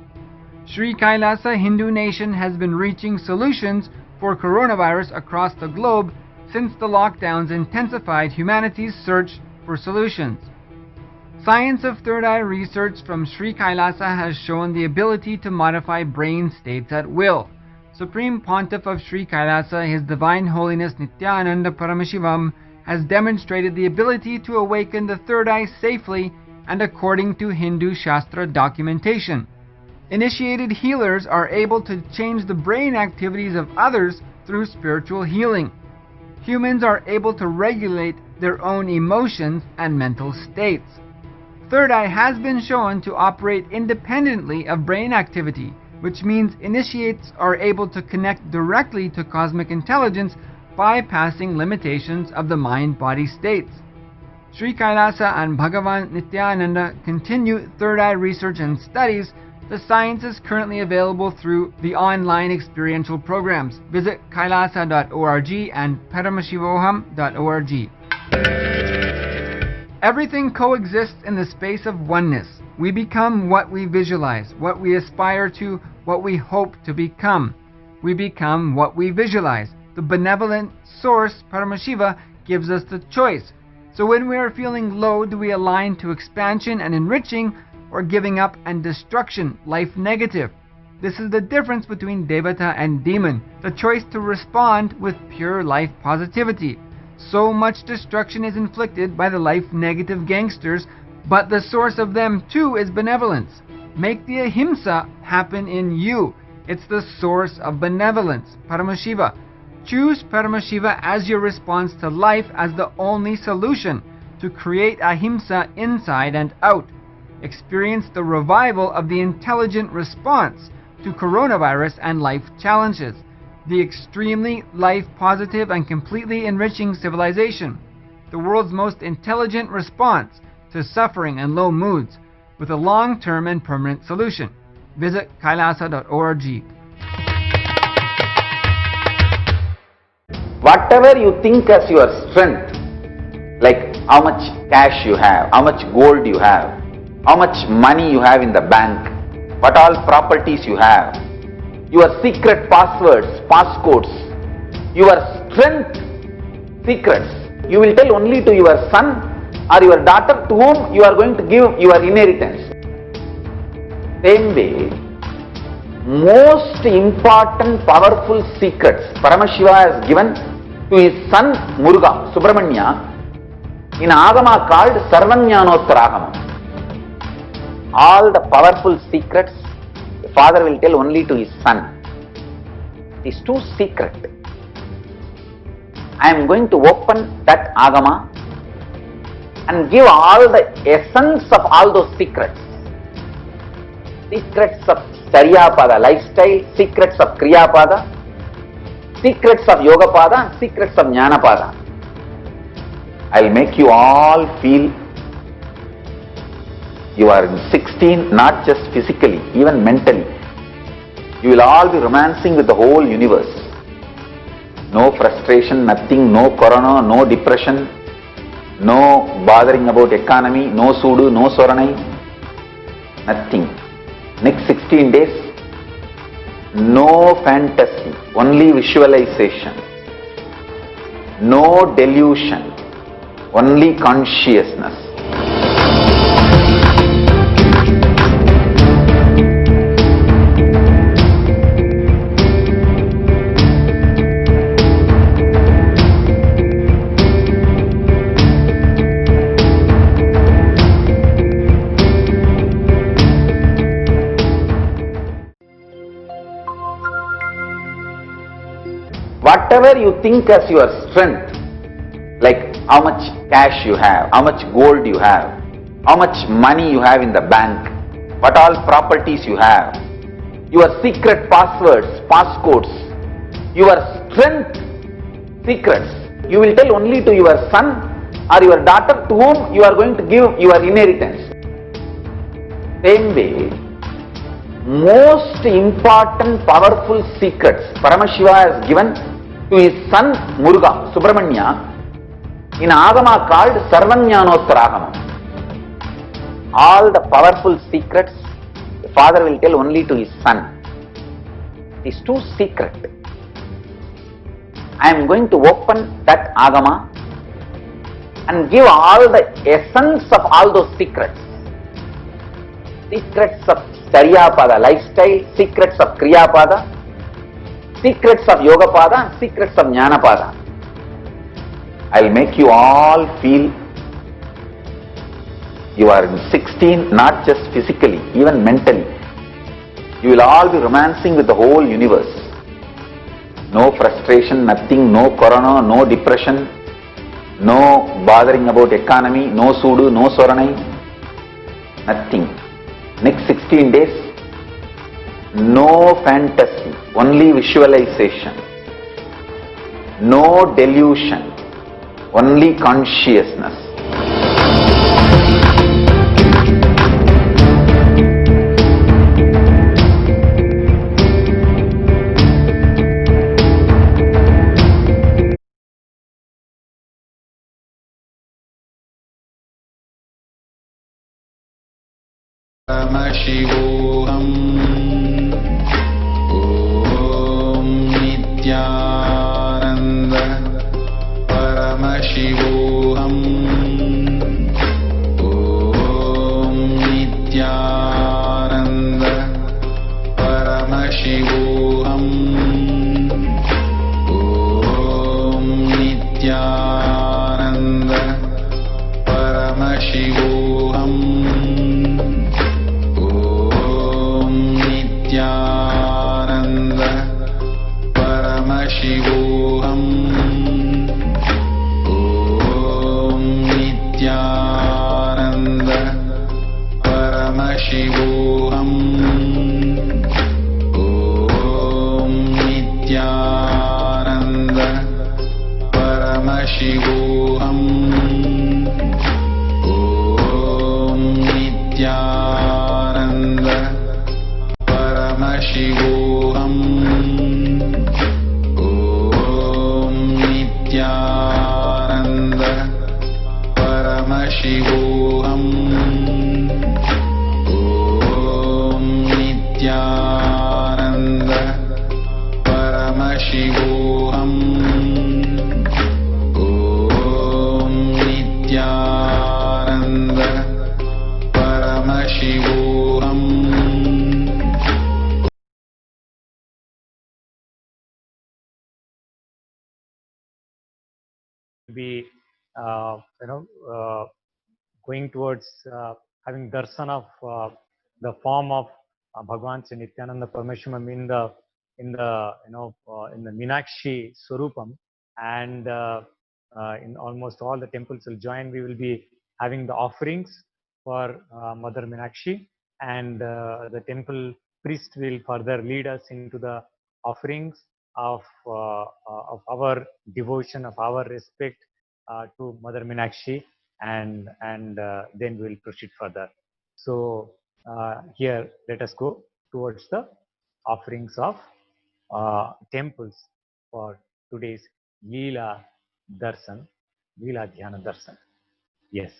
Sri Kailasa Hindu nation has been reaching solutions for coronavirus across the globe since the lockdowns intensified humanity's search for solutions. Science of third eye research from Sri Kailasa has shown the ability to modify brain states at will. Supreme Pontiff of Sri Kailasa, His Divine Holiness Nithyananda Paramashivam, has demonstrated the ability to awaken the third eye safely and according to Hindu Shastra documentation. Initiated healers are able to change the brain activities of others through spiritual healing. Humans are able to regulate their own emotions and mental states. Third eye has been shown to operate independently of brain activity, which means initiates are able to connect directly to cosmic intelligence, bypassing limitations of the mind-body states. Sri Kailasa and Bhagavan Nithyananda continue third eye research and studies. The science is currently available through the online experiential programs. Visit kailasa.org and paramashivoham.org. Everything coexists in the space of oneness. We become what we visualize, what we aspire to, what we hope to become. We become what we visualize. The benevolent source, Paramashiva, gives us the choice. So when we are feeling low, do we align to expansion and enriching, or giving up and destruction, life negative? This is the difference between Devata and demon, the choice to respond with pure life positivity. So much destruction is inflicted by the life negative gangsters, but the source of them too is benevolence. Make the ahimsa happen in you. It's the source of benevolence, Paramashiva. Choose Paramashiva as your response to life as the only solution to create ahimsa inside and out. Experience the revival of the intelligent response to coronavirus and life challenges. The extremely life-positive and completely enriching civilization. The world's most intelligent response to suffering and low moods, with a long-term and permanent solution. Visit kailasa.org. Whatever you think as your strength, like how much cash you have, how much gold you have, how much money you have in the bank, what all properties you have, your secret passwords, passcodes, your strength secrets, you will tell only to your son or your daughter to whom you are going to give your inheritance. Same way, most important powerful secrets Paramashiva has given to his son Muruga, Subramanya, in Agama called Sarvanyanottara. All the powerful secrets the father will tell only to his son. It is too secret. I am going to open that Agama and give all the essence of all those secrets. Secrets of Charyapada lifestyle, secrets of Kriyapada, secrets of Yogapada, and secrets of Jnanapada. I will make you all feel you are 16, not just physically, even mentally. You will all be romancing with the whole universe. No frustration, nothing, no corona, no depression, no bothering about economy, no sudu, no soranai, nothing. Next 16 days, no fantasy, only visualization, no delusion, only consciousness. Whatever you think as your strength, like how much cash you have, how much gold you have, how much money you have in the bank, what all properties you have, your secret passwords, passcodes, your strength secrets, you will tell only to your son or your daughter to whom you are going to give your inheritance. Same way, most important powerful secrets Paramashiva has given to his son Muruga, Subramanya, in Agama called Sarvanyanottaragamam. All the powerful secrets the father will tell only to his son. It is too secret. I am going to open that Agama and give all the essence of all those secrets. Secrets of Charyapada lifestyle, secrets of Kriyapada, secrets of Yogapada, and secrets of Jnanapada. I will make you all feel you are 16, not just physically, even mentally. You will all be romancing with the whole universe. No frustration, nothing, no corona, no depression, no bothering about economy, no sudu, no soranai, nothing. Next 16 days, no fantasy, only visualization, no delusion, only consciousness. Paramashivoham. Om Nithyananda Paramashivoham. Om Nithyananda Paramashivoham. Om Nithyananda Paramashivoham. Nithyananda Paramashivoham. Om Nithyananda Paramashivoham. Om Nithyananda Paramashivoham. Om Nithyananda Paramashivoham. Om Nithyananda Paramashivoham. Om Nithyananda Paramashivoham. Om Nithyananda Paramashivoham. Be going towards having darshan of the form of Bhagwan Sri Nithyananda Paramashivam in the Meenakshi Swarupam, and in almost all the temples will join. We will be having the offerings for Mother Meenakshi, and the temple priest will further lead us into the offerings of our devotion, of our respect to Mother Meenakshi, and then we will proceed further. So here let us go towards the offerings of temples for today's Leela Darshan, Leela Dhyana Darshan. Yes.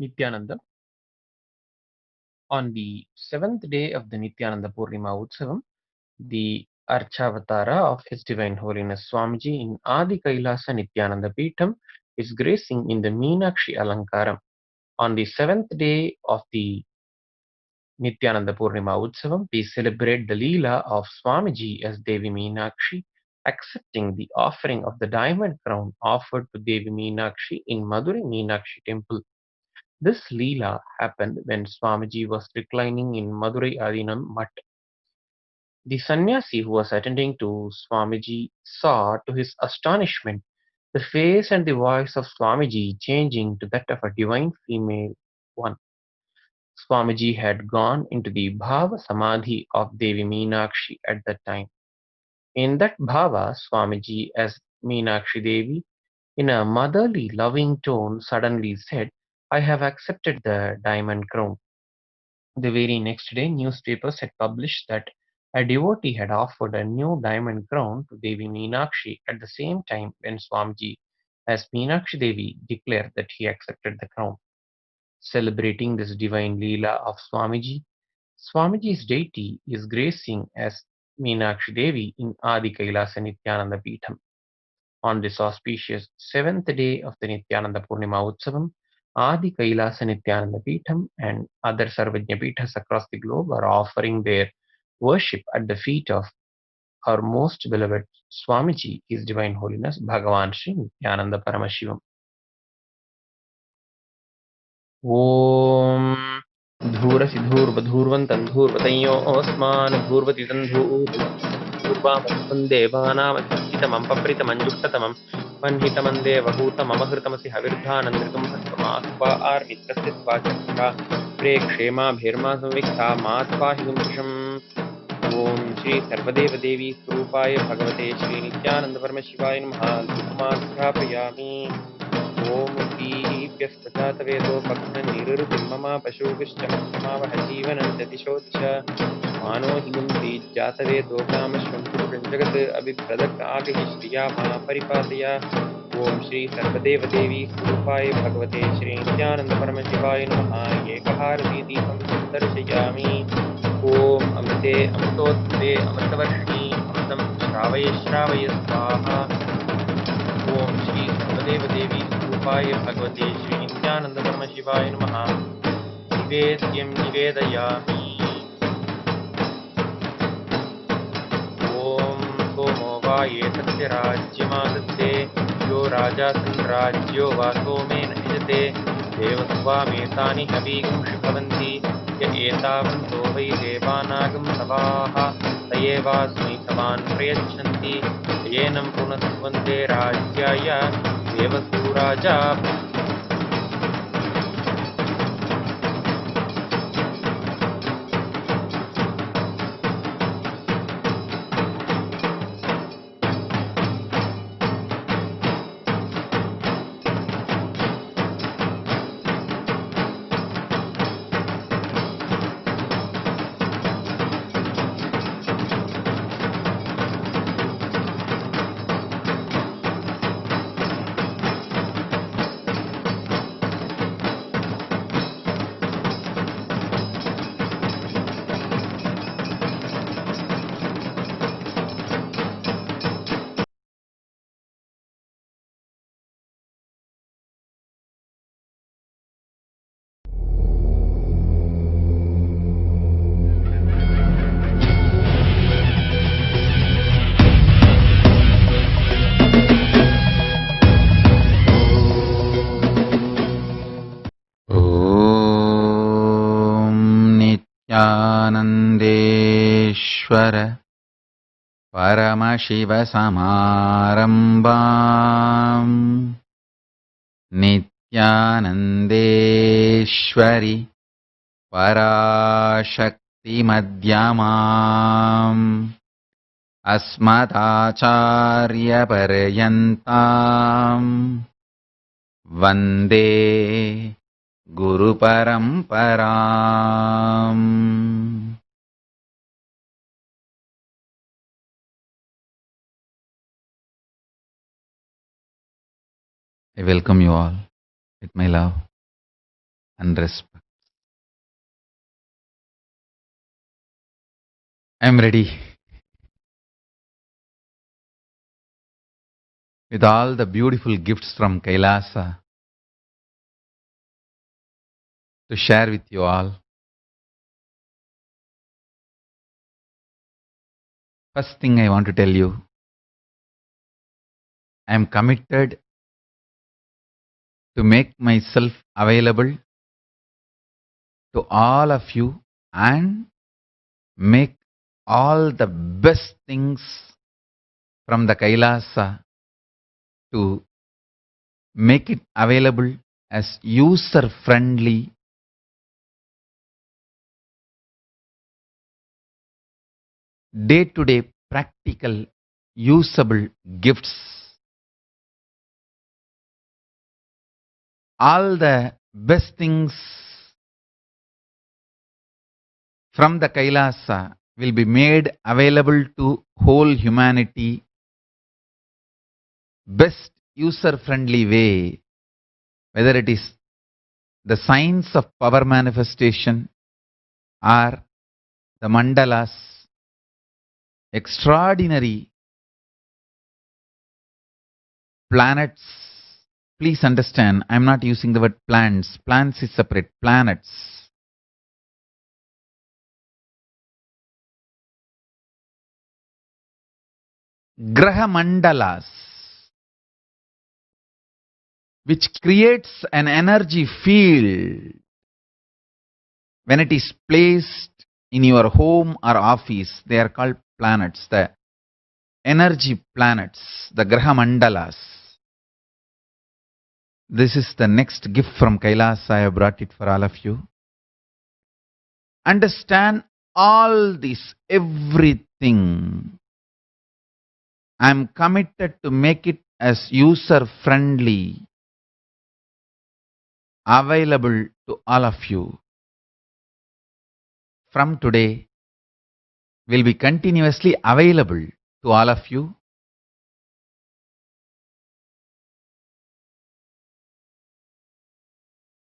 Nithyananda. On the seventh day of the Nithyananda Purnima Utsavam, the Archavatara of His Divine Holiness Swamiji in Adi Kailasa Nithyananda Peetham is gracing in the Meenakshi Alankaram. On the seventh day of the Nithyananda Purnima Utsavam, we celebrate the Leela of Swamiji as Devi Meenakshi, accepting the offering of the diamond crown offered to Devi Meenakshi in Madurai Meenakshi temple. This Leela happened when Swamiji was reclining in Madurai Adinam Mutt. The sannyasi who was attending to Swamiji saw, to his astonishment, the face and the voice of Swamiji changing to that of a divine female one. Swamiji had gone into the Bhava Samadhi of Devi Meenakshi at that time. In that Bhava, Swamiji, as Meenakshi Devi, in a motherly, loving tone, suddenly said, "I have accepted the diamond crown." The very next day, newspapers had published that a devotee had offered a new diamond crown to Devi Meenakshi at the same time when Swamiji, as Meenakshi Devi, declared that he accepted the crown. Celebrating this divine Leela of Swamiji, Swamiji's deity is gracing as Meenakshi Devi in Adi Kailasa Nithyananda Peetham. On this auspicious seventh day of the Nithyananda Purnima Utsavam, Adi Kailasa Nithyananda Peetham and other Sarvajna Peethas across the globe are offering their worship at the feet of our most beloved Swamiji, His Divine Holiness Bhagavan Sri Nithyananda Paramashivam. ॐ धूरसिधूर्वधूर्वन्तन्धूर्वतयोऽस्मान् धूर्वतितन्धूर्वामस्तं देवानामधिष्ठितमं पप्रितमञ्जुष्टतमं वह्नितमं देवहूतममहृतमसि हविर्धानन्दृतं भस्वमास्वा आर्मित्रस्य स्वाचक्रा प्रेक्षेमाभिर्मा संविक्ता मात्पाहि गुंशम् ॐ श्री सर्वदेवदेवी स्वरूपाय भगवते श्री नित्यानंद परमशिवाय नमः धूपमास्थापयामि ॐ दीप्यस्पजातवेदो भग्ननिरुतिर्मम पशुभिश्च मक्षमावह जीवनं च दिशो दिश मानो हिगुन्ति जातवेदो कामश्वं पुरुषं जगत् अभिप्रदक्ताभिः श्रिया मा परिपालय ॐ श्री सर्वदेवदेवी स्वरूपाय भगवते श्री नित्यानंद परमशिवाय नमः एकहारदीपं दर्शयामि ॐ अमृते अमृतोत्तरे अमृतवर्षिणी अमृतं श्रावय श्रावय स्वाहा ॐ श्री सर्वदेवदेवी स्वरूपाय भगवते श्री नित्यानंद परमशिवाय नमः निवेद्यं निवेदयामि ॐ सोमो वा एतस्य राज्यमादत्ते यो राजासन् राज्यो वा सोमेन यजते देवस्वामेतानि हवीगुंषि भवन्ति य एतावन्तो वै देवानागं सवाः स एवास्मै सवान् प्रयच्छन्ति येनं पुनस्वन्ते राज्याय देवसूराजा नित्यानन्देश्वर परमशिवसमारम्भाम् नित्यानन्देश्वरि पराशक्तिमध्यमाम् अस्मदाचार्यपर्यन्ताम् वन्दे गुरुपरम्पराम्. I welcome you all with my love. and respect. I am ready with all the beautiful gifts from Kailasa to share with you all. First thing I want to tell you, I am committed to make myself available to all of you and make all the best things from the Kailasa to make it available as user friendly, day to day practical usable gifts. All the best things from the Kailasa will be made available to whole humanity, best user friendly way, whether it is the science of power manifestation or the mandalas, extraordinary planets. Please understand, I am not using the word plants. Plants is separate. Planets. Graha mandalas, which creates an energy field when it is placed in your home or office. They are called planets, the energy planets, the Graha mandalas. This is the next gift from Kailasa. I have brought it for all of you. Understand all this, everything. I am committed to make it as user friendly, available to all of you. From today, will be continuously available to all of you.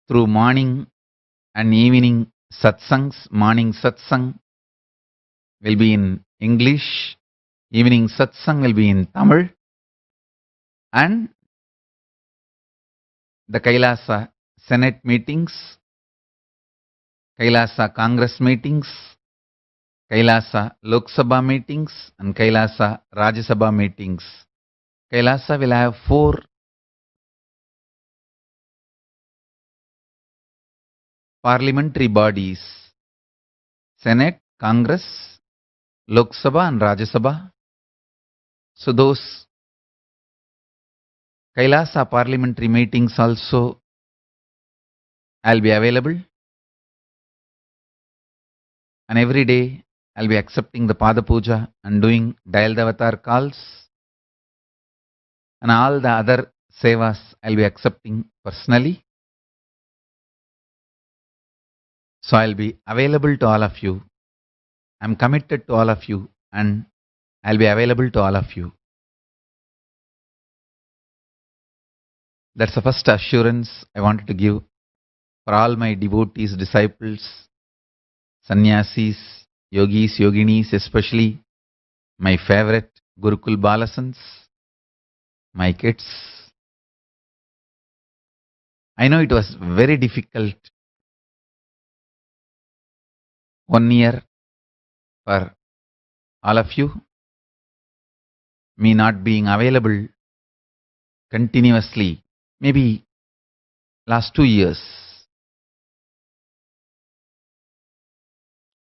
Through morning and evening satsangs. Morning satsang will be in English, evening satsang will be in Tamil, and the Kailasa Senate meetings, Kailasa Congress meetings, Kailasa Lok Sabha meetings, and Kailasa Rajya Sabha meetings. Kailasa will have 4 parliamentary bodies: Senate, Congress, Lok Sabha and Rajya Sabha. So those Kailasa parliamentary meetings also I'll be available, and every day I'll be accepting the Pada Puja and doing Dayal Devatar calls, and all the other sevas I'll be accepting personally. So I'll be available to all of you. I'm committed to all of you and I'll be available to all of you. That's the first assurance I wanted to give for all my devotees, disciples, sannyasis, yogis, yoginis, especially my favorite Gurukul Balasans, my kids. I know it was very difficult 1 year for all of you, me not being available continuously, maybe last 2 years.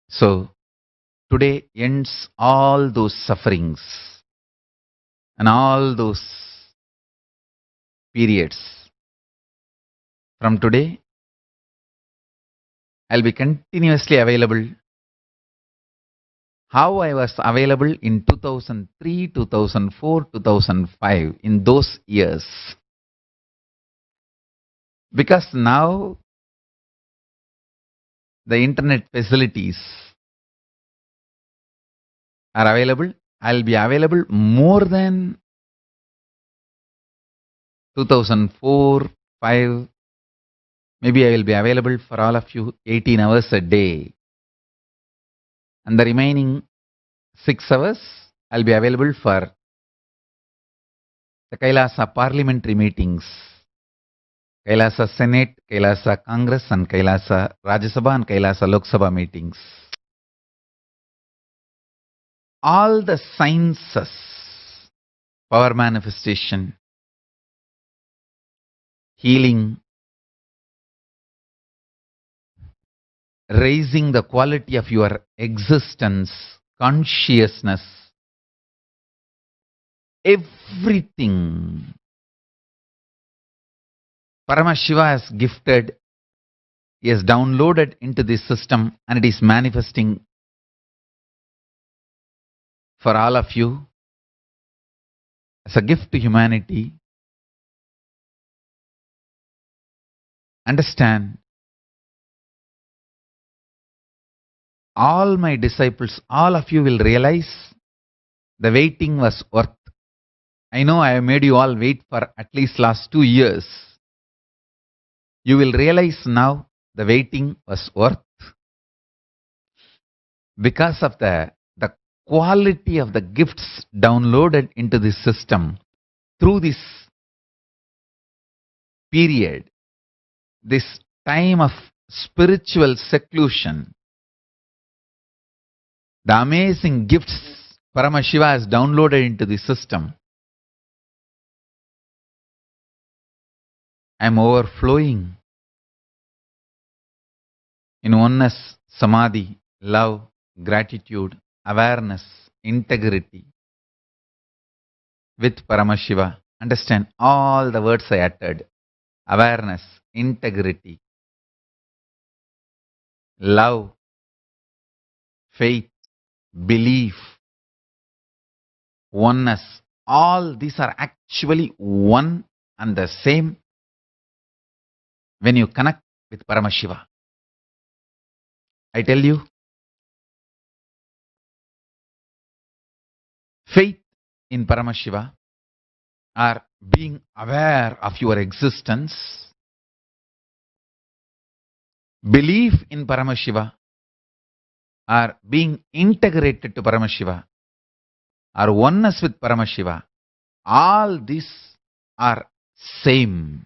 So today ends all those sufferings and all those periods. From today, I'll be continuously available. How I was available in 2003, 2004, 2005, in those years. Because now the internet facilities are available, I'll be available more than 2004, 5, Maybe I will be available for all of you 18 hours a day. And the remaining 6 hours, I'll be available for the Kailasa parliamentary meetings. Kailasa Senate, Kailasa Congress and Kailasa Rajya Sabha and Kailasa Lok Sabha meetings. All the sciences, power manifestation, healing, raising the quality of your existence, consciousness, everything Paramashiva has gifted, he has downloaded into this system and it is manifesting for all of you as a gift to humanity. Understand, all my disciples, all of you will realize the waiting was worth. I know I have made you all wait for at least last 2 years. You will realize now the waiting was worth because of the quality of the gifts downloaded into this system through this period, this time of spiritual seclusion. The amazing gifts Paramashiva has downloaded into the system. I am overflowing in oneness, samadhi, love, gratitude, awareness, integrity with Paramashiva. Understand all the words I uttered. Awareness, integrity, love, faith, belief, oneness. All these are actually one and the same when you connect with Paramashiva. I tell you, faith in Paramashiva or being aware of your existence, belief in Paramashiva or being integrated to Paramashiva or oneness with Paramashiva, all these are same.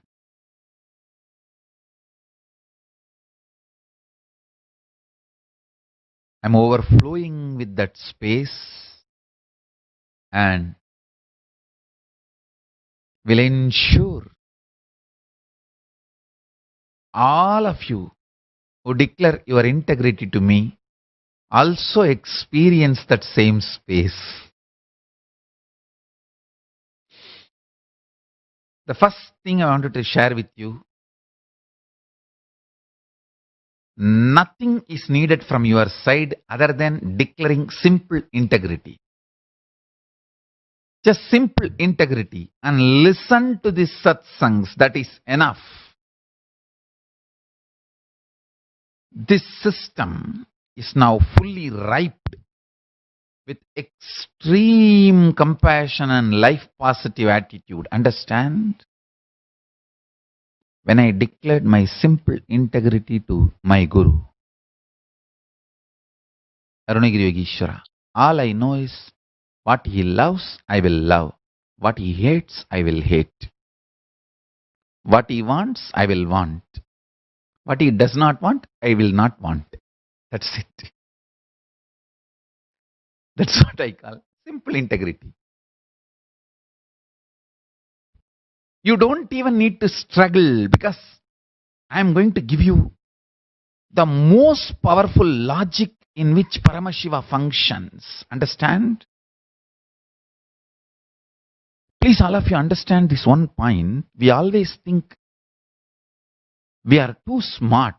I am overflowing with that space and will ensure all of you who declare your integrity to me also experience that same space. The first thing I wanted to share with you, nothing is needed from your side other than declaring simple integrity. Just simple integrity and listen to the satsangs, that is enough. This system is now fully ripe with extreme compassion and life positive attitude. Understand? When I declared my simple integrity to my Guru, Arunagiri Yogeshwara, all I know is what he loves, I will love. What he hates, I will hate. What he wants, I will want. What he does not want, I will not want. That's it. That's what I call simple integrity. You don't even need to struggle because I am going to give you the most powerful logic in which Paramashiva functions. Understand? Please, all of you understand this one point. We always think we are too smart.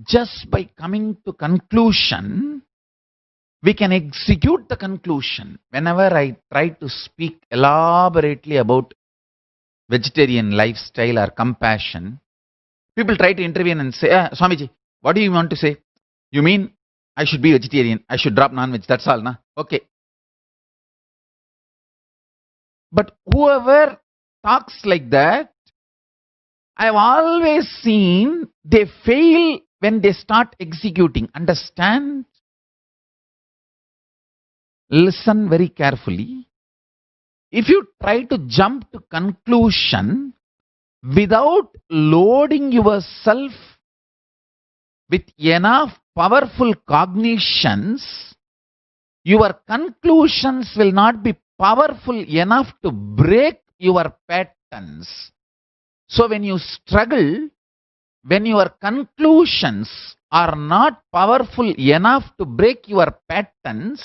Just by coming to conclusion, we can execute the conclusion. Whenever I try to speak elaborately about vegetarian lifestyle or compassion, people try to intervene and say, Swamiji, what do you want to say? You mean I should be vegetarian, I should drop non-veg, that's all, na? Okay. But whoever talks like that I've always seen they fail when they start executing. Understand? Listen very carefully. If you try to jump to conclusion without loading yourself with enough powerful cognitions, your conclusions will not be powerful enough to break your patterns. So when you struggle, when your conclusions are not powerful enough to break your patterns,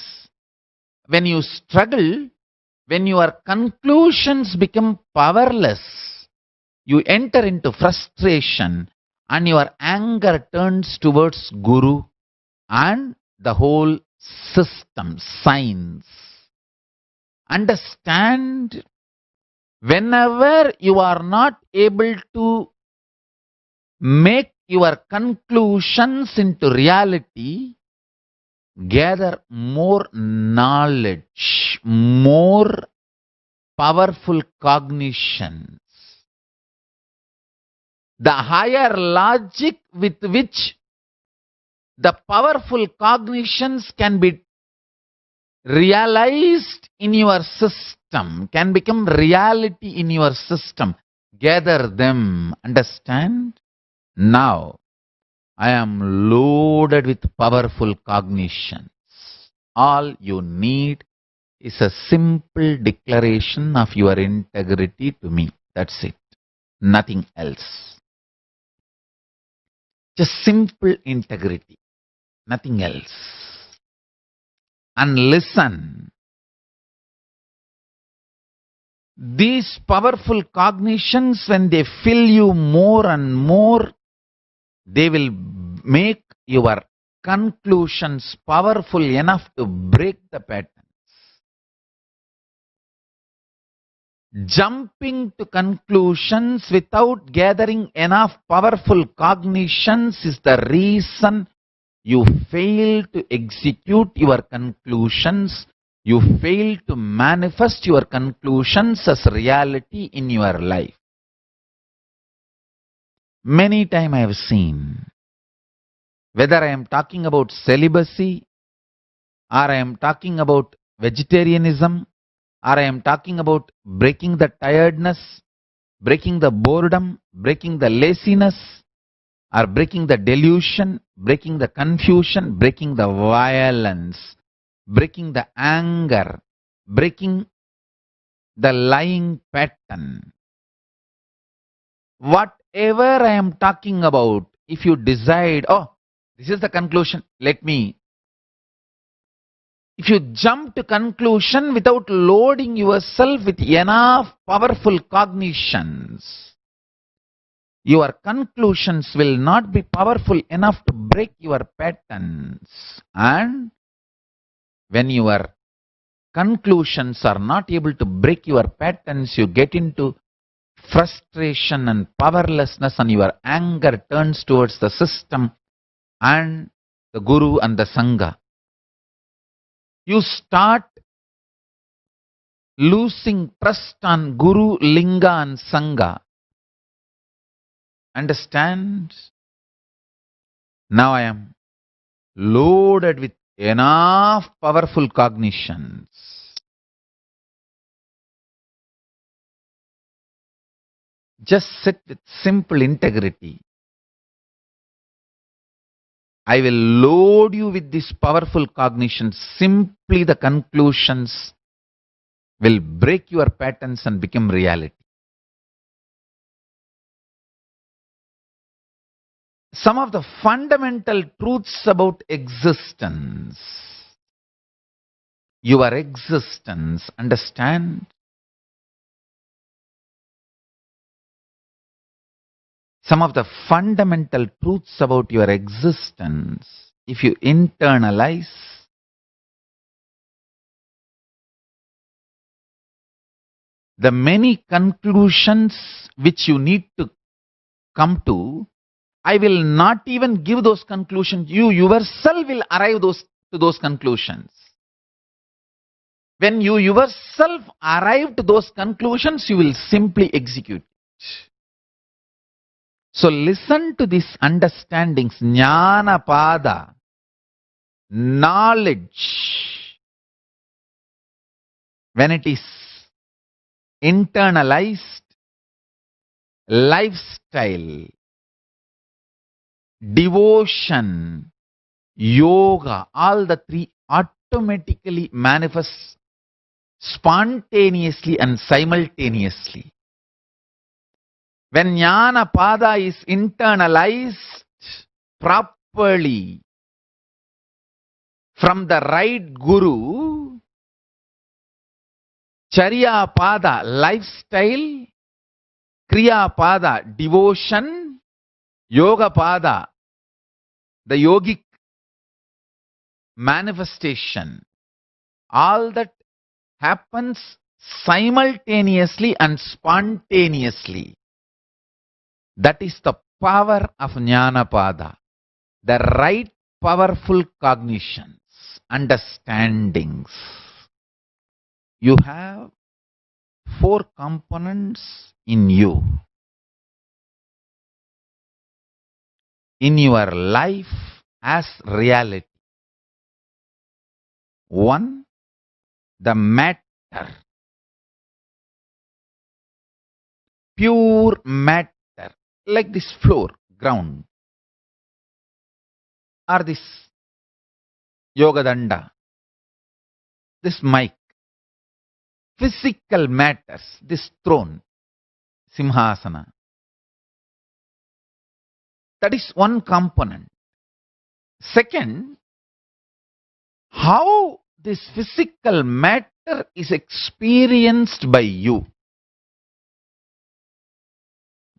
when you struggle, when your conclusions become powerless, you enter into frustration and your anger turns towards Guru and the whole system, science. Understand, whenever you are not able to make your conclusions into reality, gather more knowledge, more powerful cognitions. The higher logic with which the powerful cognitions can be realized in your system, can become reality in your system. Gather them, understand? Now, I am loaded with powerful cognitions. All you need is a simple declaration of your integrity to me. That's it. Nothing else. Just simple integrity. Nothing else. And listen. These powerful cognitions, when they fill you more and more, they will make your conclusions powerful enough to break the patterns. Jumping to conclusions without gathering enough powerful cognitions is the reason you fail to execute your conclusions. You fail to manifest your conclusions as reality in your life. Many times I have seen, whether I am talking about celibacy, or I am talking about vegetarianism, or I am talking about breaking the tiredness, breaking the boredom, breaking the laziness, or breaking the delusion, breaking the confusion, breaking the violence, breaking the anger, breaking the lying pattern. Whatever I am talking about, if you decide, oh, this is the conclusion, if you jump to conclusion without loading yourself with enough powerful cognitions, your conclusions will not be powerful enough to break your patterns. And when your conclusions are not able to break your patterns, you get into frustration and powerlessness, and your anger turns towards the system and the Guru and the Sangha. You start losing trust on Guru, Linga and Sangha. Understand? Now I am loaded with enough powerful cognitions. Just sit with simple integrity. I will load you with these powerful cognitions. Simply the conclusions will break your patterns and become reality. Some of the fundamental truths about existence. Your existence, understand? Some of the fundamental truths about your existence, if you internalize, the many conclusions which you need to come to, I will not even give those conclusions. You yourself will arrive to those conclusions. When you yourself arrive to those conclusions, you will simply execute. So listen to these understandings. Jnana pada, knowledge, when it is internalized, lifestyle, devotion, yoga, all the three automatically manifest spontaneously and simultaneously. When jnana pada is internalized properly from the right guru, charya pada, lifestyle, kriya pada, devotion, yoga pada, the yogic manifestation, all that happens simultaneously and spontaneously. That is the power of Jnanapada, the right powerful cognitions, understandings. You have four components in you. In your life as reality. One, the matter, pure matter, like this floor, ground, or this yoga danda, this mic, physical matters, this throne, simhasana. That is one component. Second, how this physical matter is experienced by you.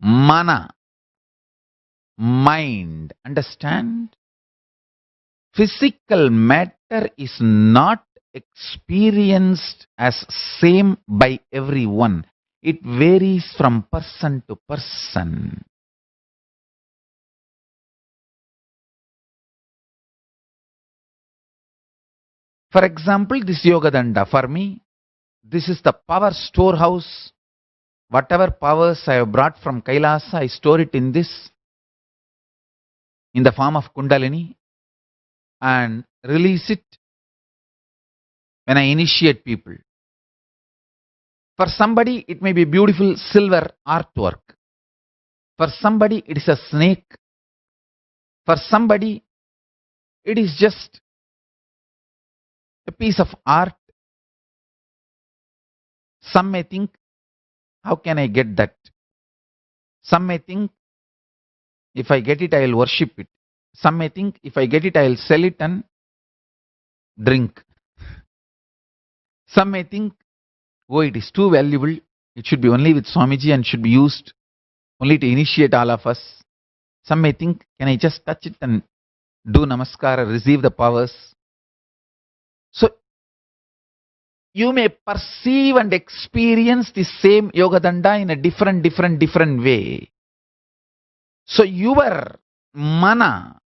Mana, mind, understand? Physical matter is not experienced as same by everyone. It varies from person to person. For example, this yoga danda, for me, this is the power storehouse. Whatever powers I have brought from Kailasa, I store it in this, in the form of Kundalini, and release it when I initiate people. For somebody, it may be beautiful silver artwork. For somebody, it is a snake. For somebody, it is just a piece of art. Some may think, how can I get that? Some may think, if I get it, I will worship it. Some may think, if I get it, I will sell it and drink. Some may think, oh, it is too valuable. It should be only with Swamiji and should be used only to initiate all of us. Some may think, can I just touch it and do namaskara, receive the powers? So, you may perceive and experience the same yoga danda in a different way. So, your mana,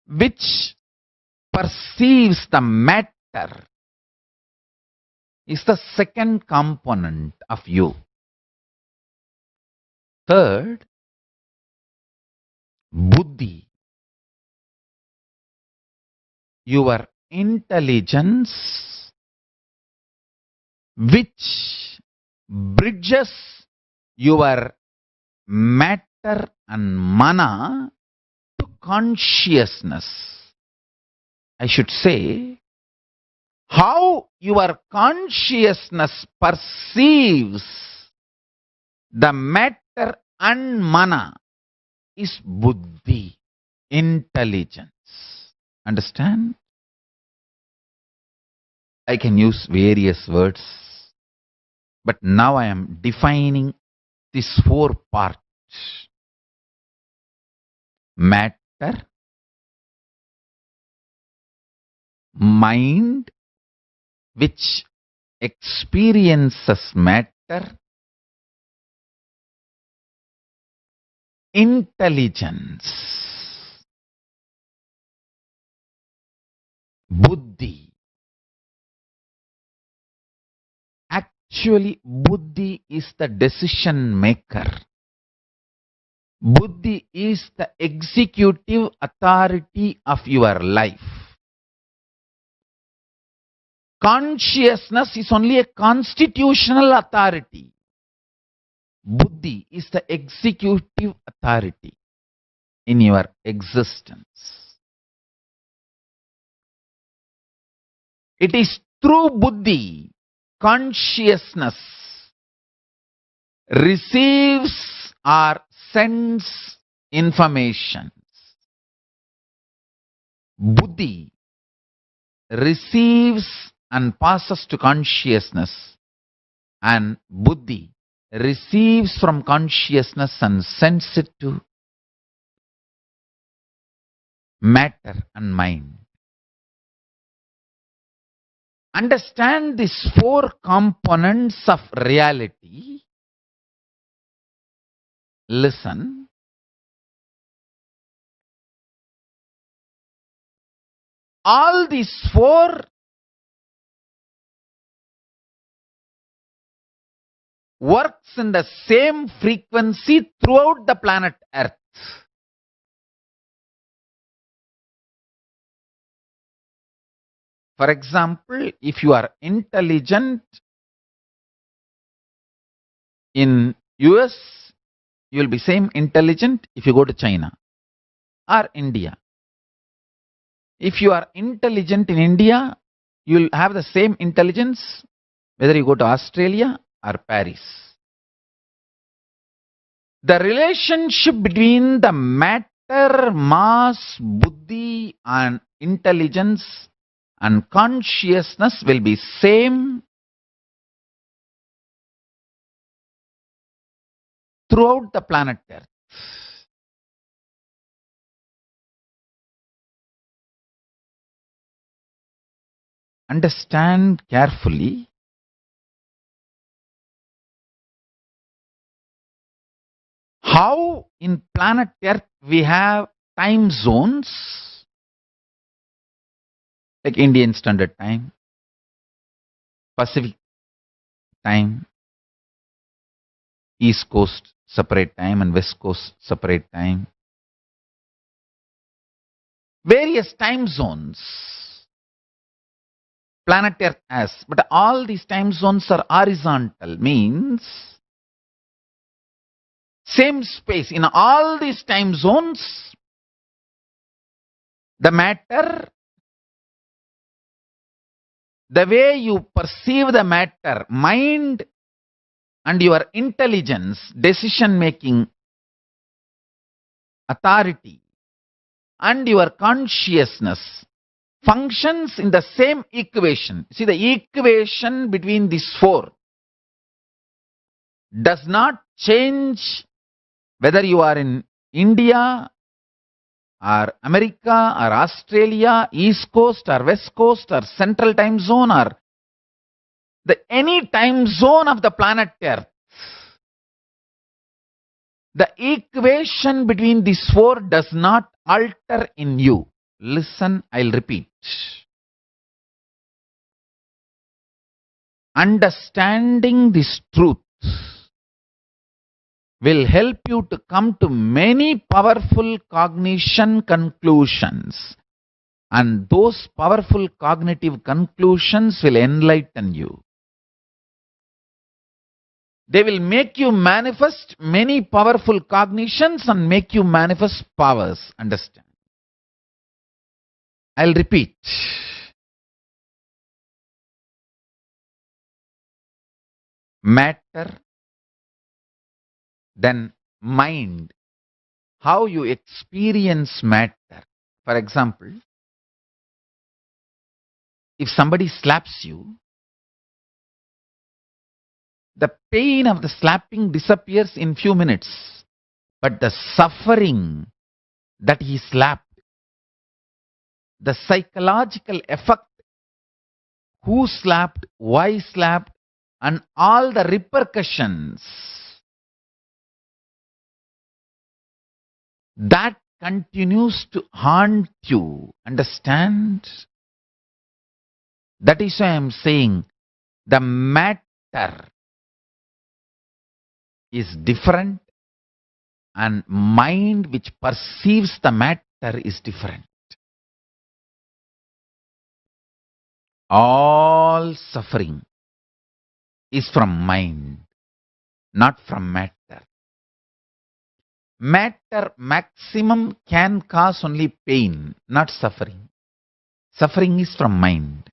which perceives the matter, is the second component of you. Third, buddhi, your intelligence, which bridges your matter and mana to consciousness. I should say, how your consciousness perceives the matter and mana is buddhi, intelligence. Understand? I can use various words, but now I am defining these four parts. Matter, mind, which experiences matter, intelligence, buddhi. Actually, buddhi is the decision maker. Buddhi is the executive authority of your life. Consciousness is only a constitutional authority. Buddhi is the executive authority in your existence. It is through Buddhi, consciousness receives or sends information. Buddhi receives and passes to consciousness, and Buddhi receives from consciousness and sends it to matter and mind. Understand these four components of reality. Listen. All these four works in the same frequency throughout the planet Earth. For example, if you are intelligent in US, you will be same intelligent if you go to China or India. If you are intelligent in India, you will have the same intelligence whether you go to Australia or Paris. The relationship between the matter, mass, buddhi and intelligence and consciousness will be same throughout the planet Earth. Understand carefully. How in planet Earth we have time zones like Indian Standard Time, Pacific Time, East Coast separate time and West Coast separate time. Various time zones planet Earth has, but all these time zones are horizontal, means same space. In all these time zones, the matter, the way you perceive the matter, mind and your intelligence, decision making authority and your consciousness functions in the same equation. See, the equation between these four does not change whether you are in India or America or Australia, East Coast or West Coast or Central Time Zone or any time zone of the planet Earth. The equation between these four does not alter in you. Listen, I'll repeat. Understanding this truth will help you to come to many powerful cognition conclusions, and those powerful cognitive conclusions will enlighten you. They will make you manifest many powerful cognitions and make you manifest powers. Understand? I'll repeat. Matter, then mind, how you experience matter. For example, if somebody slaps you, the pain of the slapping disappears in few minutes, but the suffering that he slapped, the psychological effect, who slapped, why slapped, and all the repercussions, that continues to haunt you. Understand? That is why I am saying the matter is different and mind which perceives the matter is different. All suffering is from mind, not from matter. Matter maximum can cause only pain, not suffering. Suffering is from mind.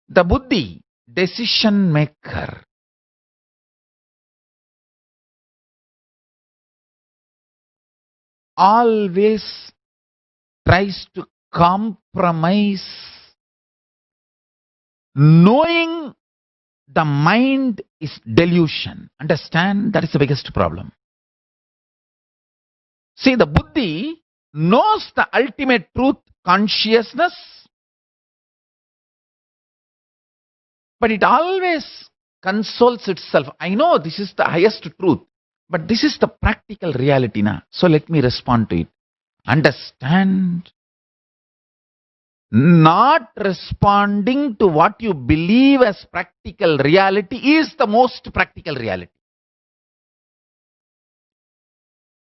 The buddhi, decision maker, always tries to compromise, knowing the mind is delusion. Understand? That is the biggest problem. See, the buddhi knows the ultimate truth, consciousness, but it always consoles itself. I know this is the highest truth, but this is the practical reality now. So let me respond to it. Understand? Not responding to what you believe as practical reality is the most practical reality.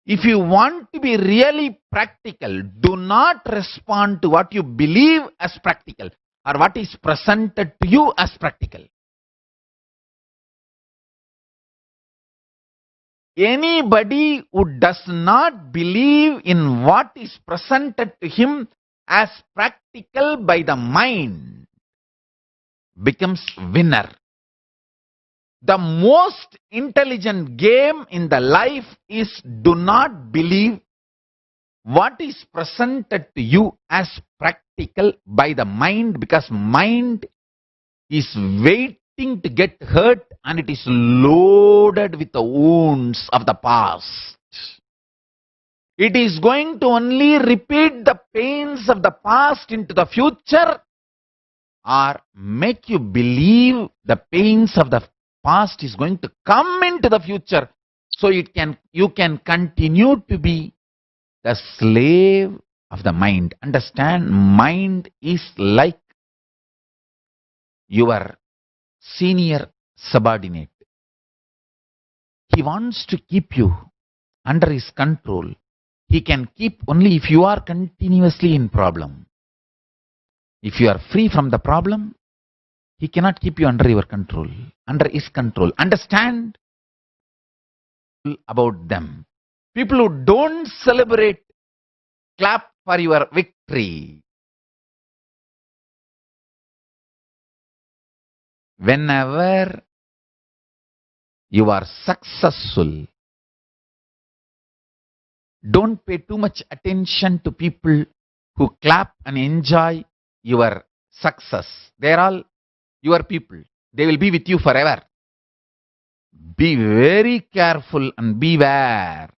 If you want to be really practical, do not respond to what you believe as practical or what is presented to you as practical. Anybody who does not believe in what is presented to him as practical by the mind becomes winner. The most intelligent game in the life is do not believe what is presented to you as practical by the mind, because mind is waiting to get hurt and it is loaded with the wounds of the past. It is going to only repeat the pains of the past into the future or make you believe the pains of the past is going to come into the future, so you can continue to be the slave of the mind. Understand, mind is like your senior subordinate. He wants to keep you under his control. He can keep only if you are continuously in problem. If you are free from the problem, he cannot keep you under your control, under his control. Understand about them. People who don't celebrate, clap for your victory. Whenever you are successful, don't pay too much attention to people who clap and enjoy your success. They are all your people. They will be with you forever. Be very careful and beware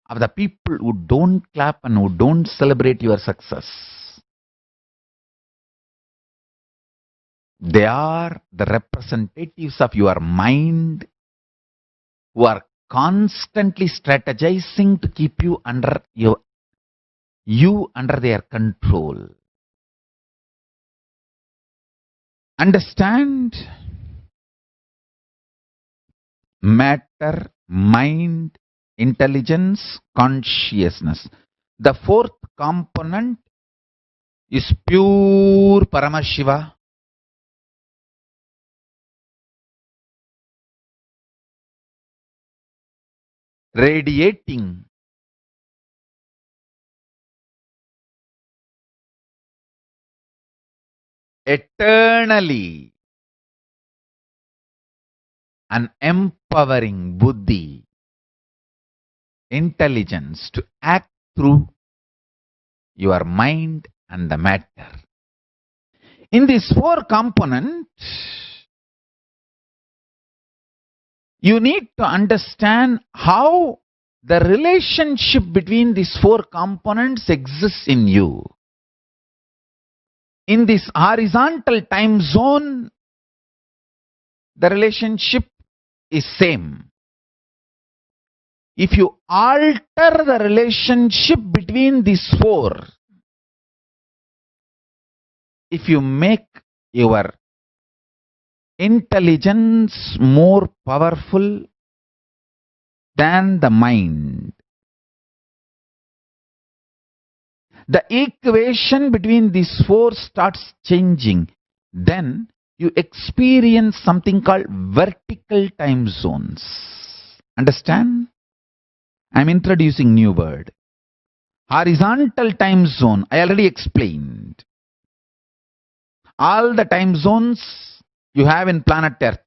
of the people who don't clap and who don't celebrate your success. They are the representatives of your mind who are constantly strategizing to keep you under their control. Understand? Matter, mind, intelligence, consciousness. The fourth component is pure Paramashiva. Radiating eternally and empowering buddhi, intelligence to act through your mind and the matter. In these four components, you need to understand how the relationship between these four components exists in you. In this horizontal time zone, the relationship is same. If you alter the relationship between these four, if you make your intelligence more powerful, than the mind. The equation between these four starts changing. Then you experience something called vertical time zones. Understand? I'm introducing new word. Horizontal time zone, I already explained. All the time zones you have in planet Earth.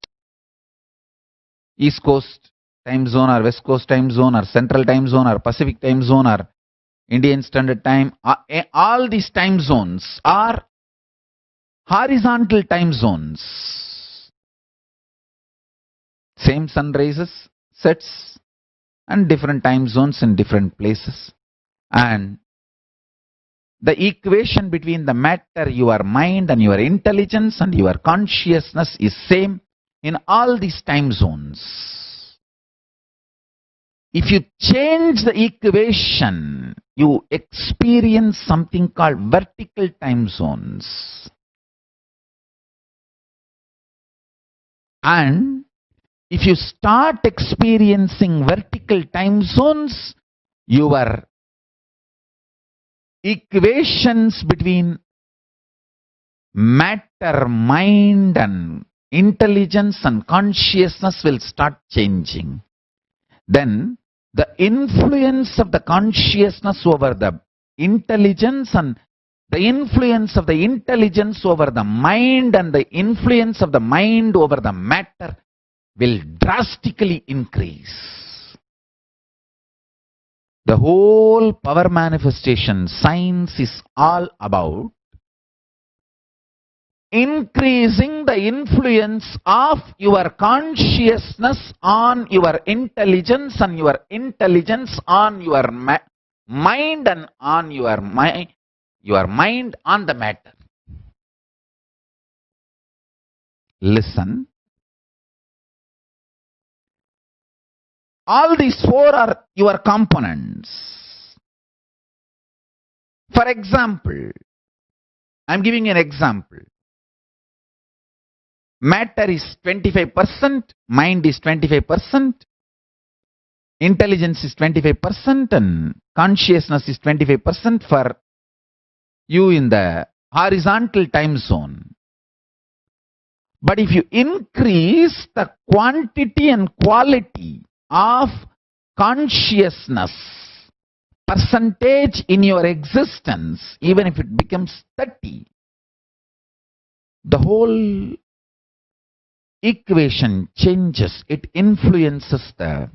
East Coast time zone or West Coast time zone or Central time zone or Pacific time zone or Indian Standard Time. All these time zones are horizontal time zones. Same sun rises, sets, and different time zones in different places. And the equation between the matter, your mind, and your intelligence and your consciousness is same in all these time zones. If you change the equation, you experience something called vertical time zones. And if you start experiencing vertical time zones, your equations between matter, mind, and intelligence and consciousness will start changing. Then the influence of the consciousness over the intelligence and the influence of the intelligence over the mind and the influence of the mind over the matter will drastically increase. The whole power manifestation science is all about increasing the influence of your consciousness on your intelligence and your intelligence on your mind and on your mind on the matter. Listen. All these four are your components. For example, I'm giving an example. Matter is 25%, mind is 25%, intelligence is 25%, and consciousness is 25% for you in the horizontal time zone. But if you increase the quantity and quality of consciousness percentage in your existence, even if it becomes 30, the whole equation changes. It influences the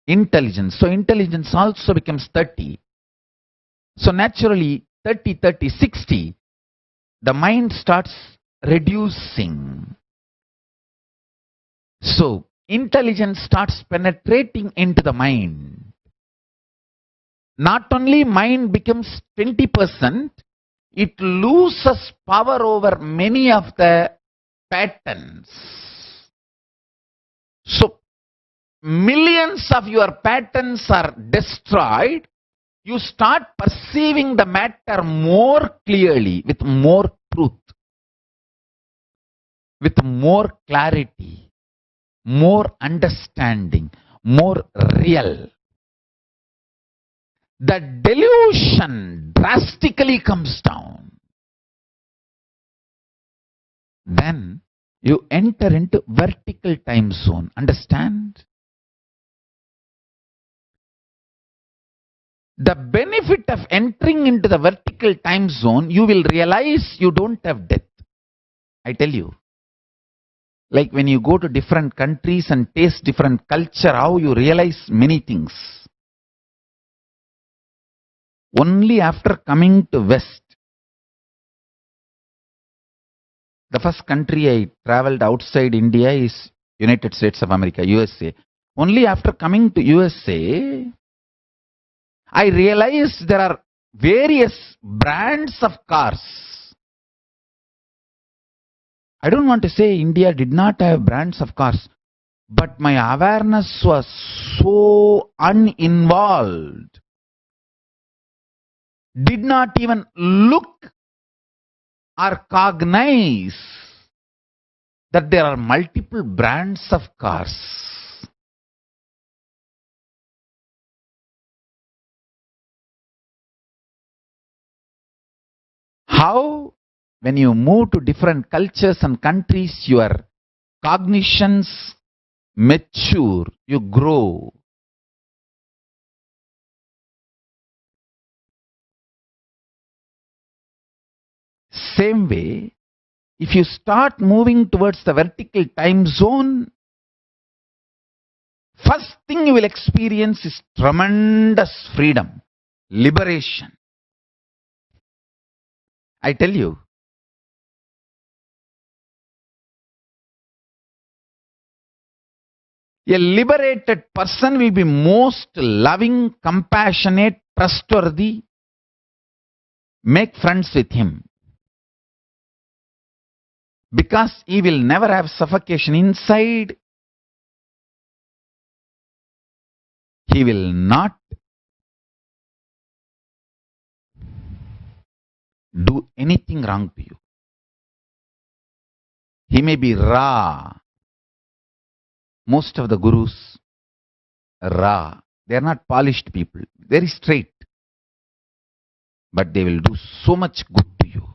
intelligence. So intelligence also becomes 30. So naturally 30, 30, 60, the mind starts reducing. So intelligence starts penetrating into the mind. Not only mind becomes 20%, it loses power over many of the patterns. So millions of your patterns are destroyed. You start perceiving the matter more clearly, with more truth, with more clarity, more understanding, more real. The delusion drastically comes down. Then you enter into vertical time zone. Understand? The benefit of entering into the vertical time zone, you will realize you don't have death. I tell you. Like when you go to different countries and taste different culture, how you realize many things. Only after coming to West, the first country I traveled outside India is United States of America, USA. Only after coming to USA, I realized there are various brands of cars. I don't want to say India did not have brands of cars, but my awareness was so uninvolved. Did not even look or cognize that there are multiple brands of cars. How, when you move to different cultures and countries, your cognitions mature, you grow. Same way, if you start moving towards the vertical time zone, first thing you will experience is tremendous freedom, liberation. I tell you, a liberated person will be most loving, compassionate, trustworthy. Make friends with him. Because he will never have suffocation inside. He will not do anything wrong to you. He may be raw. Most of the gurus are raw. They are not polished people. Very straight. But they will do so much good to you.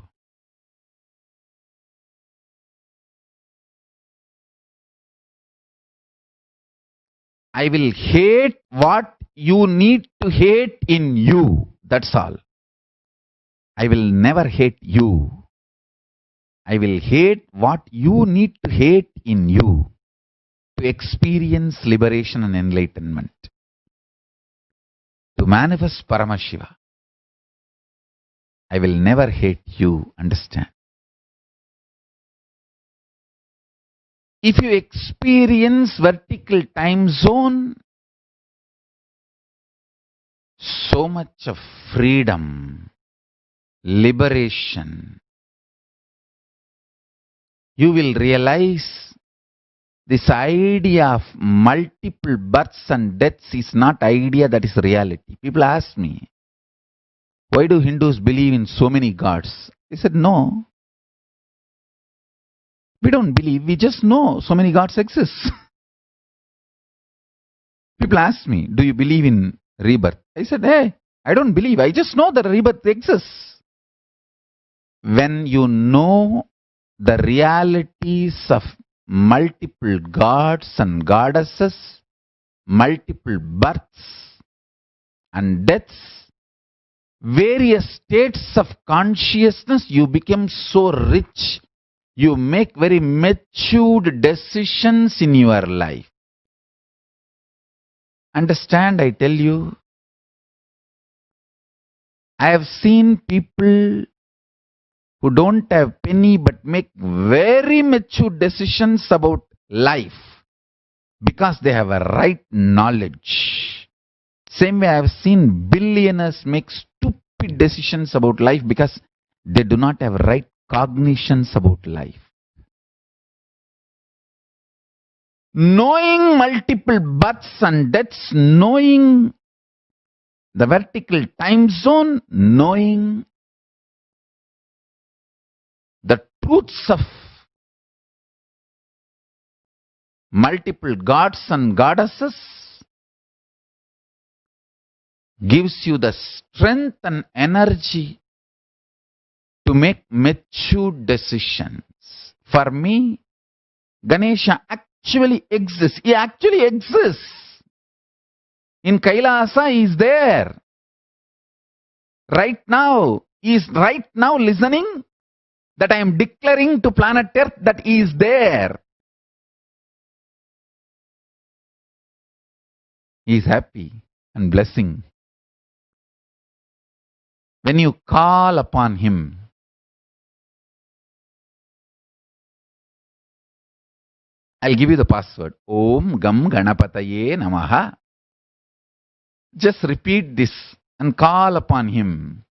I will hate what you need to hate in you. That's all. I will never hate you. I will hate what you need to hate in you to experience liberation and enlightenment. To manifest Paramashiva. I will never hate you. Understand? If you experience vertical time zone, so much of freedom, liberation, you will realize this idea of multiple births and deaths is not idea, that is reality. People ask me, why do Hindus believe in so many gods? I said, no. We don't believe, we just know so many gods exist. People ask me, do you believe in rebirth? I said, hey, I don't believe, I just know that rebirth exists. When you know the realities of multiple gods and goddesses, multiple births and deaths, various states of consciousness, you become so rich. You make very matured decisions in your life. Understand, I tell you, I have seen people who don't have penny but make very mature decisions about life because they have a right knowledge. Same way I have seen billionaires make stupid decisions about life because they do not have right cognitions about life. Knowing multiple births and deaths, knowing the vertical time zone, knowing the truths of multiple gods and goddesses gives you the strength and energy to make mature decisions. For me, Ganesha actually exists. He actually exists. In Kailasa, he is there. Right now, he is right now listening that I am declaring to planet Earth that he is there. He is happy and blessing. When you call upon him, I'll give you the password. Om Gam Ganapataye Namaha. Just repeat this and call upon him.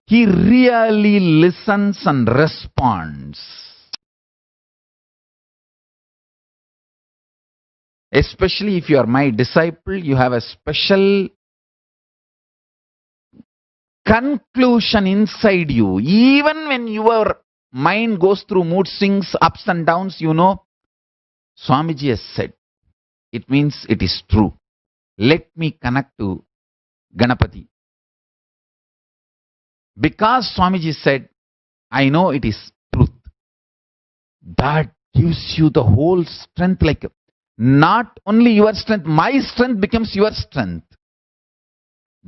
He really listens and responds. Especially if you are my disciple, you have a special conclusion inside you. Even when your mind goes through mood swings, ups and downs, you know, Swamiji has said, it means it is true. Let me connect to Ganapati. Because Swamiji said, I know it is truth, that gives you the whole strength, like not only your strength, my strength becomes your strength.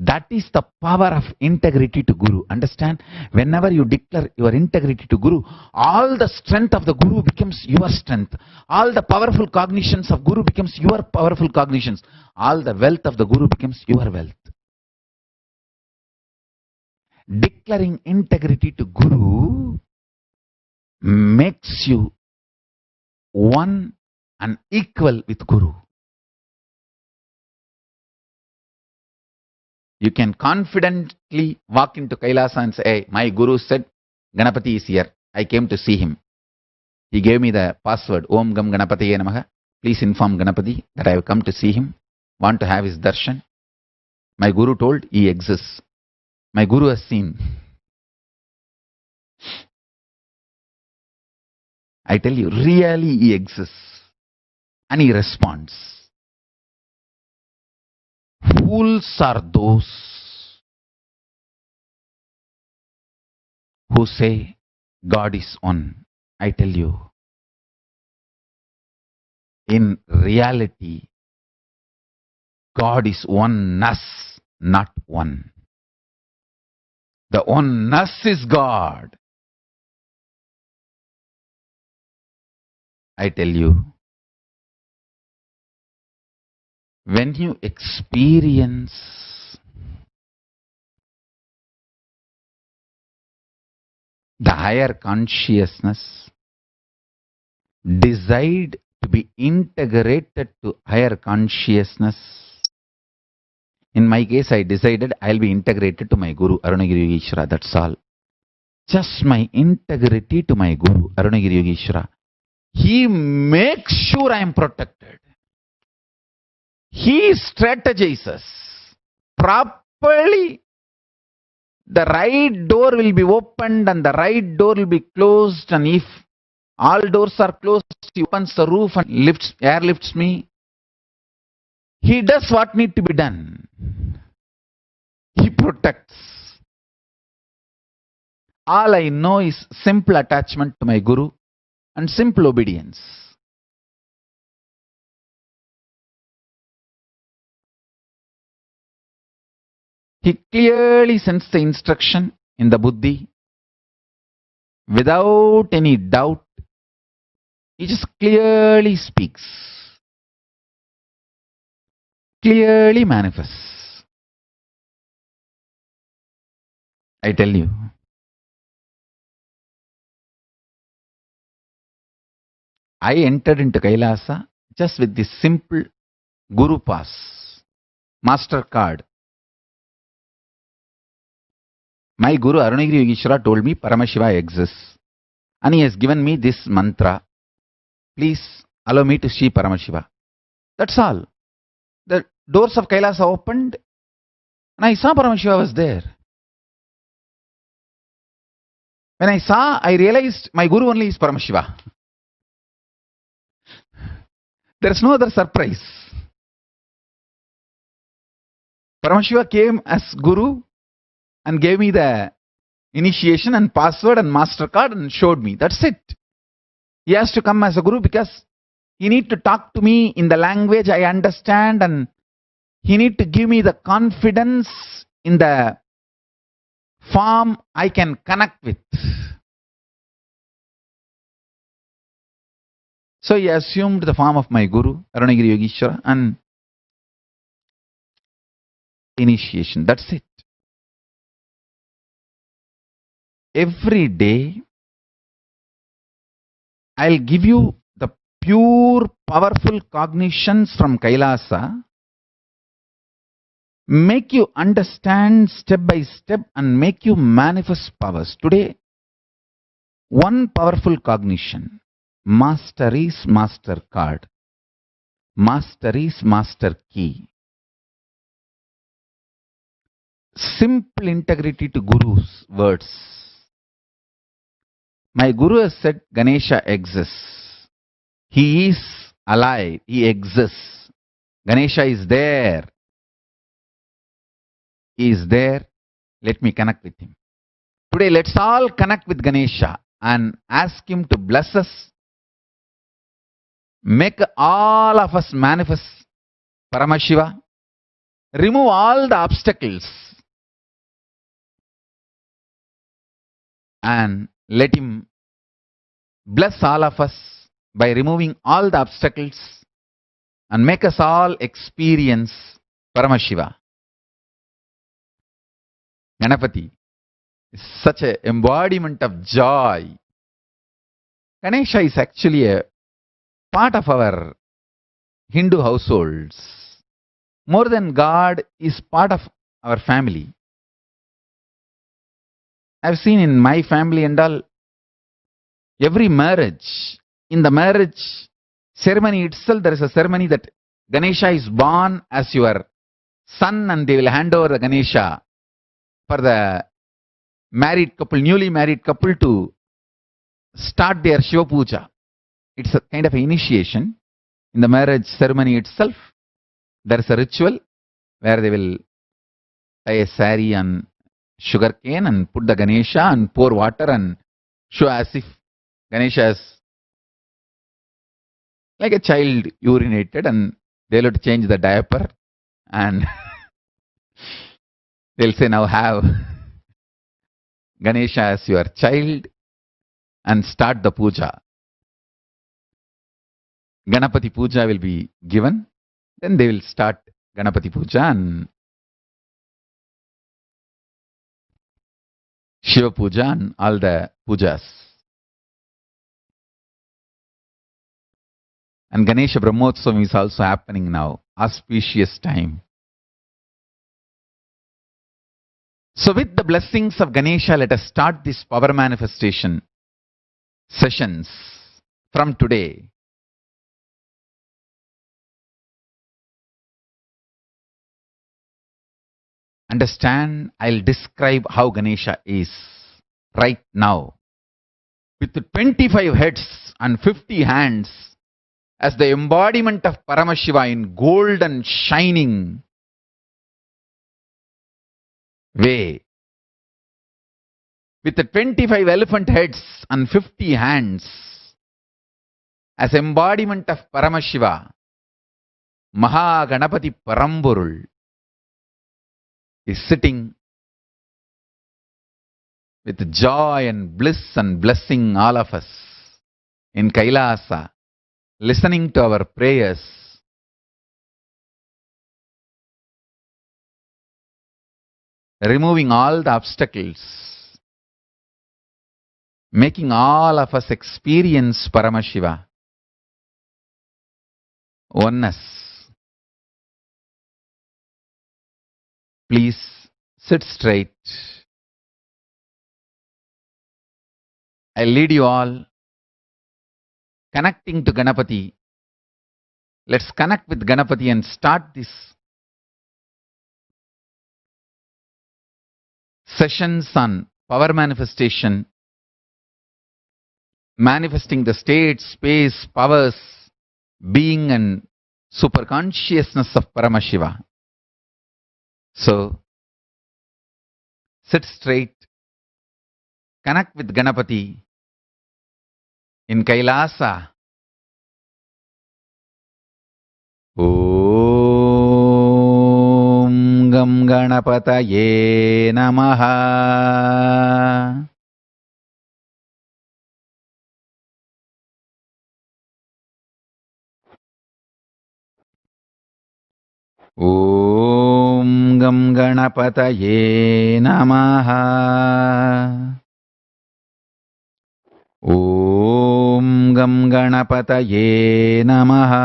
That is the power of integrity to Guru. Understand? Whenever you declare your integrity to Guru, all the strength of the Guru becomes your strength. All the powerful cognitions of Guru becomes your powerful cognitions. All the wealth of the Guru becomes your wealth. Declaring integrity to Guru makes you one and equal with Guru. You can confidently walk into Kailasa and say, hey, my Guru said Ganapati is here. I came to see him. He gave me the password, Om Gam Ganapatiye Namaha. Please inform Ganapati that I have come to see him, want to have his darshan. My Guru told he exists. My Guru has seen. I tell you, really he exists. And he responds. Fools are those who say God is one. I tell you, in reality, God is oneness, not one. The oneness is God. I tell you, when you experience the higher consciousness, decide to be integrated to higher consciousness. In my case, I decided I'll be integrated to my Guru, Arunagiri Yogeshwara. That's all. Just my integrity to my Guru, Arunagiri Yogeshwara. He makes sure I am protected. He strategizes properly. The right door will be opened and the right door will be closed, and if all doors are closed, he opens the roof and airlifts me. He does what needs to be done. He protects. All I know is simple attachment to my Guru and simple obedience. He clearly sends the instruction in the buddhi without any doubt. He just clearly speaks, clearly manifests. I tell you, I entered into Kailasa just with this simple Guru Pass, Master Card. My Guru Arunagiri Yogeshwara told me Paramashiva exists, and he has given me this mantra. Please allow me to see Paramashiva. That's all. The doors of Kailasa opened, and I saw Paramashiva was there. When I saw, I realized my Guru only is Paramashiva. There is no other surprise. Paramashiva came as Guru and gave me the initiation and password and master card and showed me. That's it. He has to come as a Guru because he need to talk to me in the language I understand, and he need to give me the confidence in the form I can connect with. So he assumed the form of my Guru, Arunagiri Yogeshwara, and initiation. That's it. Every day, I'll give you the pure, powerful cognitions from Kailasa, make you understand step by step and make you manifest powers. Today, one powerful cognition. Master is master card. Master is master key. Simple integrity to Guru's words. My Guru has said Ganesha exists. He is alive. He exists. Ganesha is there. He is there. Let me connect with him. Today, let's all connect with Ganesha and ask him to bless us, make all of us manifest Paramashiva, remove all the obstacles, and let him bless all of us by removing all the obstacles and make us all experience Paramashiva. Ganapati is such an embodiment of joy. Ganesha is actually a part of our Hindu households. More than God, is part of our family. I've seen in my family and all, every marriage, in the marriage ceremony itself, there is a ceremony that Ganesha is born as your son and they will hand over the Ganesha for the married couple, newly married couple to start their Shiva Puja. It's a kind of an initiation. In the marriage ceremony itself, there is a ritual where they will tie a sari on sugar cane and put the Ganesha and pour water and show as if Ganesha is like a child urinated, and they'll have to change the diaper and they'll say, now have Ganesha as your child and start the puja. Ganapati puja will be given. Then they will start Ganapati puja and Shiva puja and all the pujas. And Ganesha Brahmotsavam is also happening now. Auspicious time. So with the blessings of Ganesha, let us start this power manifestation sessions from today. Understand, I'll describe how Ganesha is right now. With 25 heads and 50 hands as the embodiment of Paramashiva in gold and shining way. With 25 elephant heads and 50 hands as embodiment of Paramashiva, Mahaganapati Paramburul is sitting with joy and bliss and blessing all of us in Kailaasa, listening to our prayers, removing all the obstacles, making all of us experience Paramashiva, oneness. Please sit straight. I'll lead you all connecting to Ganapati. Let's connect with Ganapati and start this sessions on power manifestation, manifesting the state, space, powers, being and superconsciousness of Paramashiva. So, sit straight, connect with Ganapati in Kailaasa. Om Gam Ganapataye Namaha. Om Gam Ganapataye Namaha. Om Gam Ganapataye Namaha.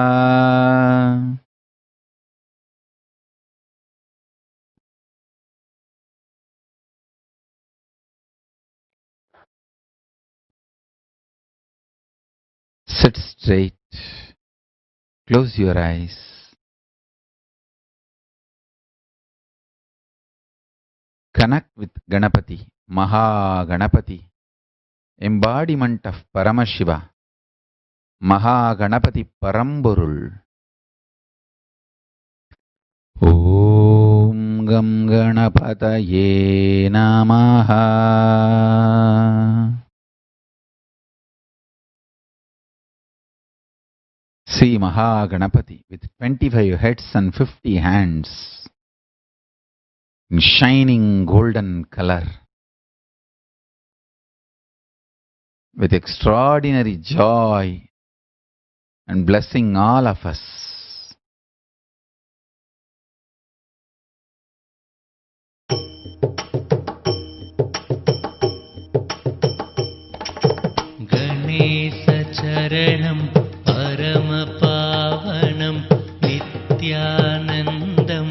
Sit straight. Close your eyes. Connect with Ganapati, Maha Ganapati, embodiment of Paramashiva, Maha Ganapati Paramburul. Om गं गणपतये नमः. See Mahaganapati with 25 heads and 50 hands in shining golden color, with extraordinary joy and blessing all of us. गणेशचरणं परमपावनं नित्यानन्दं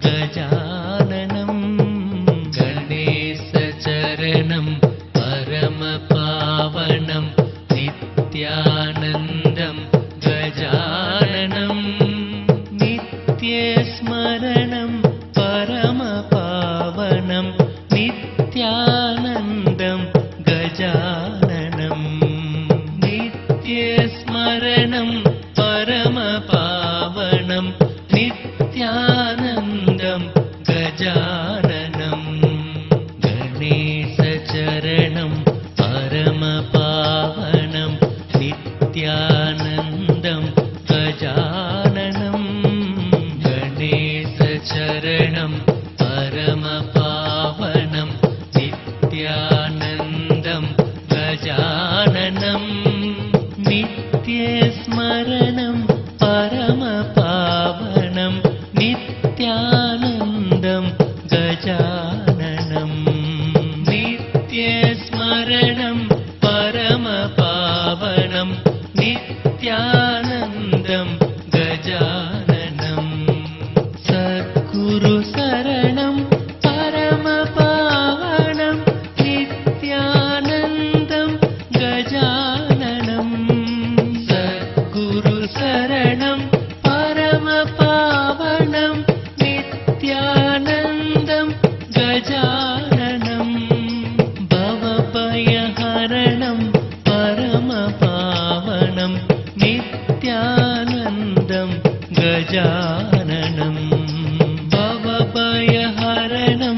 गजाननं. गणेशचरणं परमपावनं नित्यानन्दं गजाननं. नित्यस्मरणं परमपावनं नित्यानन्दं गजाननं. नित्यस्मरणं परमपावनं नित्यानन्दं गजाननं. गणेशचरणं परमपावनं नित्यानन्दं गजाननं. गणेशचरणं परमपावनं नित्यानन्दं गजाननं. नित्यस्मरणं परमपावनं नित्यानन्दं गजाननं. नित्यस्मरणं परमपावनं नित्यानन्दं गजाननं. सद्गुरुशरणं परमपावनं नित्यानन्दं गजाननं. सद्गुरुशरणं परमपावनं नित्यानन्दं गजाननं. भवभयहरणं परमपावनं नित्यानन्दं गजाननं. भवभयहरणं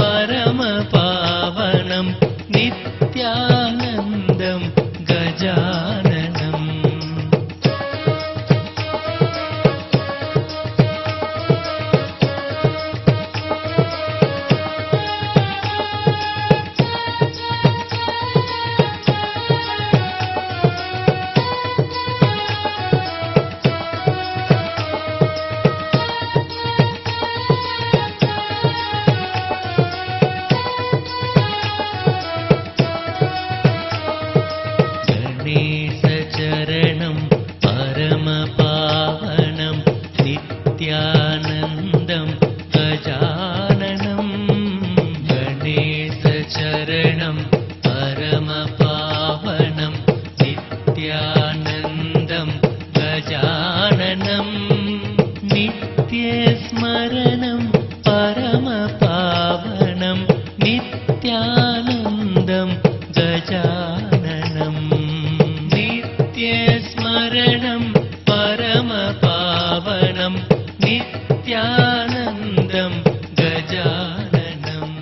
परमपावनं नित्यानन्दं गजाननं. गणेशचरणं परमपावनं नित्यानन्दं गजाननं. गणेशचरणं परमपावनं नित्यानन्दं गजाननं. नित्यस्मरणं परमपावनं नित्यानन्दं गजाननं. नित्यस्मरणं परमपावनं नित्यानन्दं गजाननं.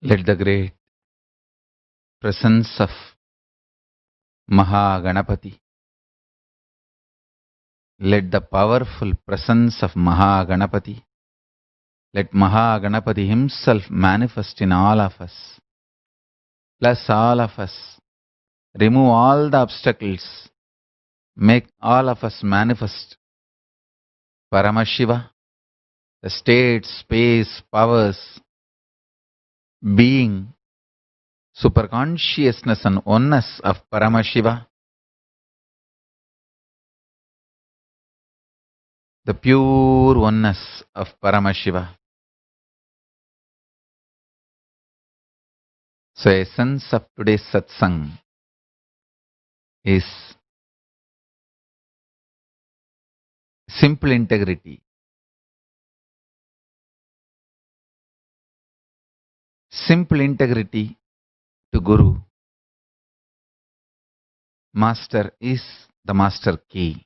Let the great presence of Mahaganapati, let the powerful presence of Mahaganapati, let Mahaganapati himself manifest in all of us. Bless all of us. Remove all the obstacles. Make all of us manifest Paramashiva, the state, space, powers, being, superconsciousness and oneness of Paramashiva, the pure oneness of Paramashiva. So essence of today's Satsang is simple integrity. Simple integrity to Guru. Master is the master key.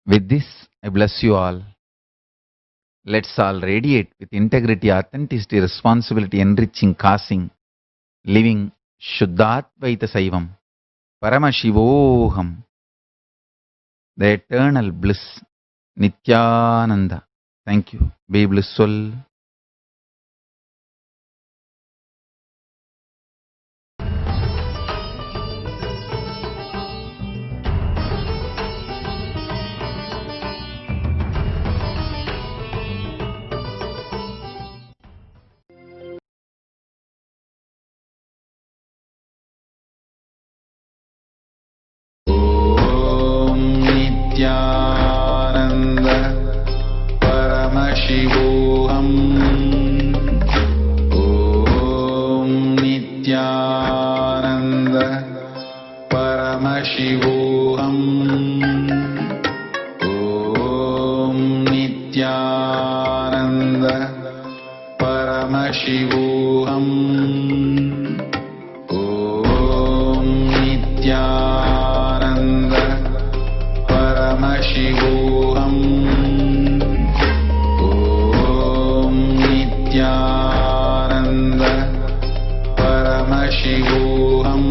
With this, I bless you all. Let's all radiate with integrity, authenticity, responsibility, enriching, causing, living Shuddhatvaita Saivam, Paramashivoham, the eternal bliss, Nithyananda. Thank you. Be blissful. Om Nithyananda Paramashivoham. Om Nithyananda Paramashivoham. Om Nithyananda Paramashivoham. Om Nithyananda Paramashivoham. Om Nithyananda Paramashivoham.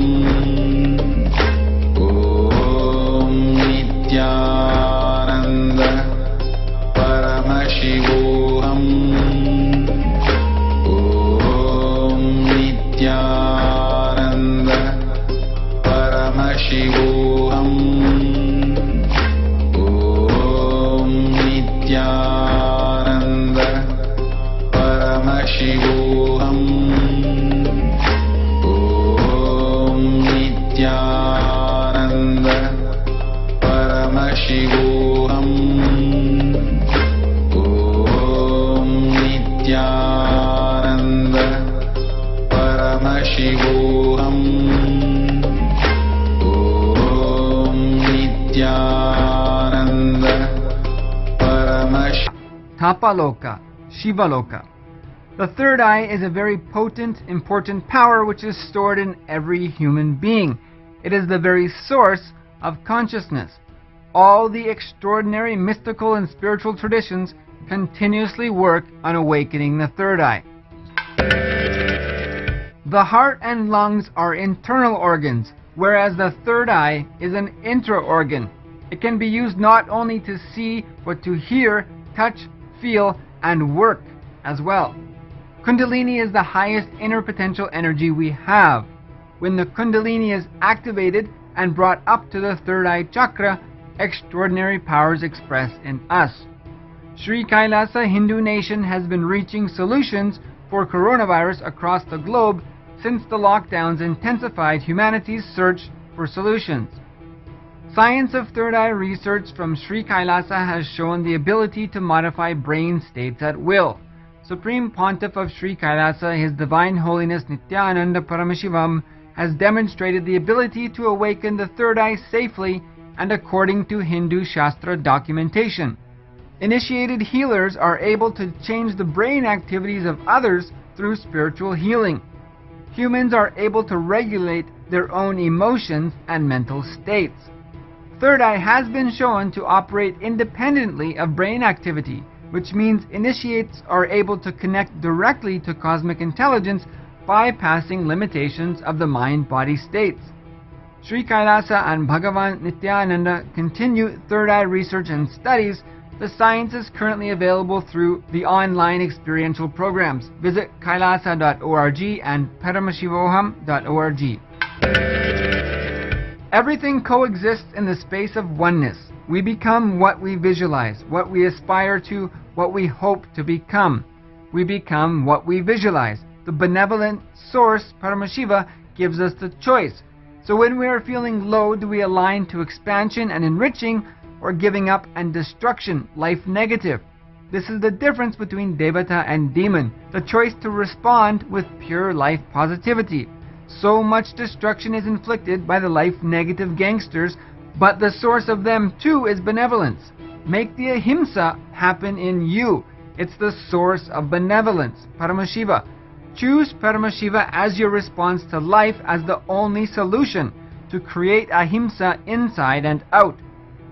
Om Nithyananda Paramashivoham. Om Nithyananda Paramashivoham. Om Nithyananda Paramashivoham. Om Nithyananda Paramashivoham. Om Nithyananda Paramashivoham. Om Nithyananda Paramashivoham. Tapaloka, Shivaloka. The third eye is a very potent, important power which is stored in every human being. It is the very source of consciousness. All the extraordinary mystical and spiritual traditions continuously work on awakening the third eye. The heart and lungs are internal organs, whereas the third eye is an intra-organ. It can be used not only to see, but to hear, touch, feel, and work as well. Kundalini is the highest inner potential energy we have. When the Kundalini is activated and brought up to the third eye chakra, extraordinary powers express in us. Sri Kailasa Hindu nation has been reaching solutions for coronavirus across the globe since the lockdowns intensified humanity's search for solutions. Science of third eye research from Sri Kailasa has shown the ability to modify brain states at will. Supreme Pontiff of Sri Kailasa, His Divine Holiness Nithyananda Paramashivam, has demonstrated the ability to awaken the third eye safely and according to Hindu Shastra documentation. Initiated healers are able to change the brain activities of others through spiritual healing. Humans are able to regulate their own emotions and mental states. Third eye has been shown to operate independently of brain activity, which means initiates are able to connect directly to cosmic intelligence, bypassing limitations of the mind-body states. Sri Kailasa and Bhagavan Nithyananda continue third eye research and studies. The science is currently available through the online experiential programs. Visit kailasa.org and paramashivoham.org. Everything coexists in the space of oneness. We become what we visualize, what we aspire to, what we hope to become. We become what we visualize. The benevolent source, Paramashiva, gives us the choice. So when we are feeling low, do we align to expansion and enriching, or giving up and destruction, life negative? This is the difference between Devata and demon, the choice to respond with pure life positivity. So much destruction is inflicted by the life negative gangsters, but the source of them too is benevolence. Make the ahimsa happen in you. It's the source of benevolence, Paramashiva. Choose Paramashiva as your response to life as the only solution to create ahimsa inside and out.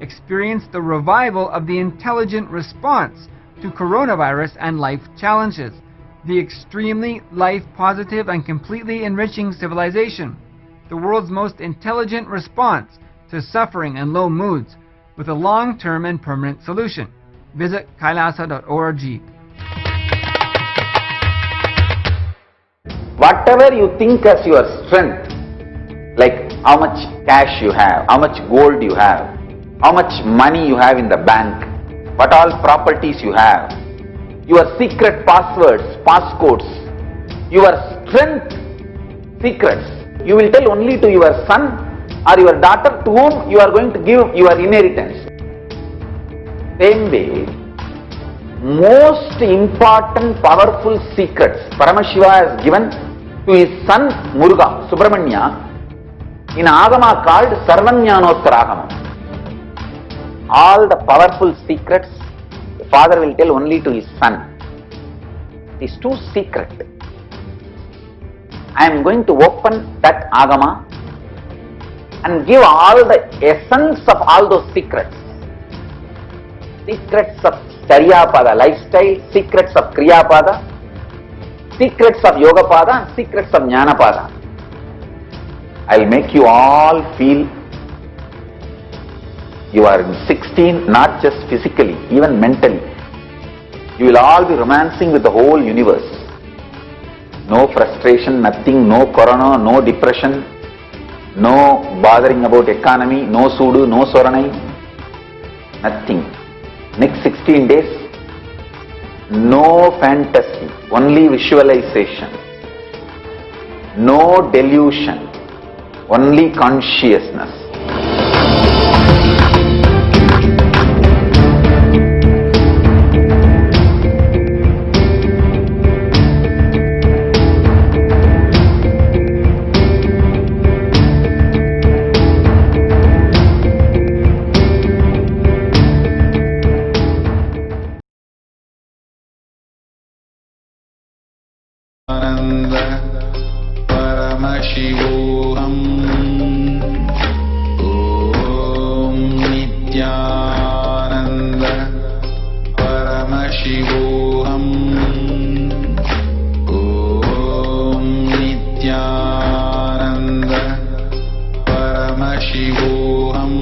experience the revival of the intelligent response to coronavirus and life challenges, the extremely life-positive and completely enriching civilization, the world's most intelligent response to suffering and low moods, with a long-term and permanent solution. Visit kailasa.org. Whatever you think as your strength, like how much cash you have, how much gold you have, how much money you have in the bank, what all properties you have, your secret passwords, passcodes, your strength secrets, you will tell only to your son or your daughter to whom you are going to give your inheritance. Same way, most important powerful secrets Paramashiva has given to his son Muruga, Subramanya, in Agama called Sarvanyanottaragamam. All the powerful secrets the father will tell only to his son. It is too secret. I am going to open that Agama and give all the essence of all those secrets. Secrets of Charyapada lifestyle, secrets of Kriyapada, secrets of Yogapada, and secrets of Jnanapada. I will make you all feel you are in 16, not just physically, even mentally. You will all be romancing with the whole universe. No frustration, nothing, no corona, no depression, no bothering about economy, no sudu, no soranai, nothing. Next 16 days, no fantasy, only visualization, no delusion, only consciousness. Paramashivoham. Om Nithyananda Paramashivoham. Om Nithyananda Paramashivoham.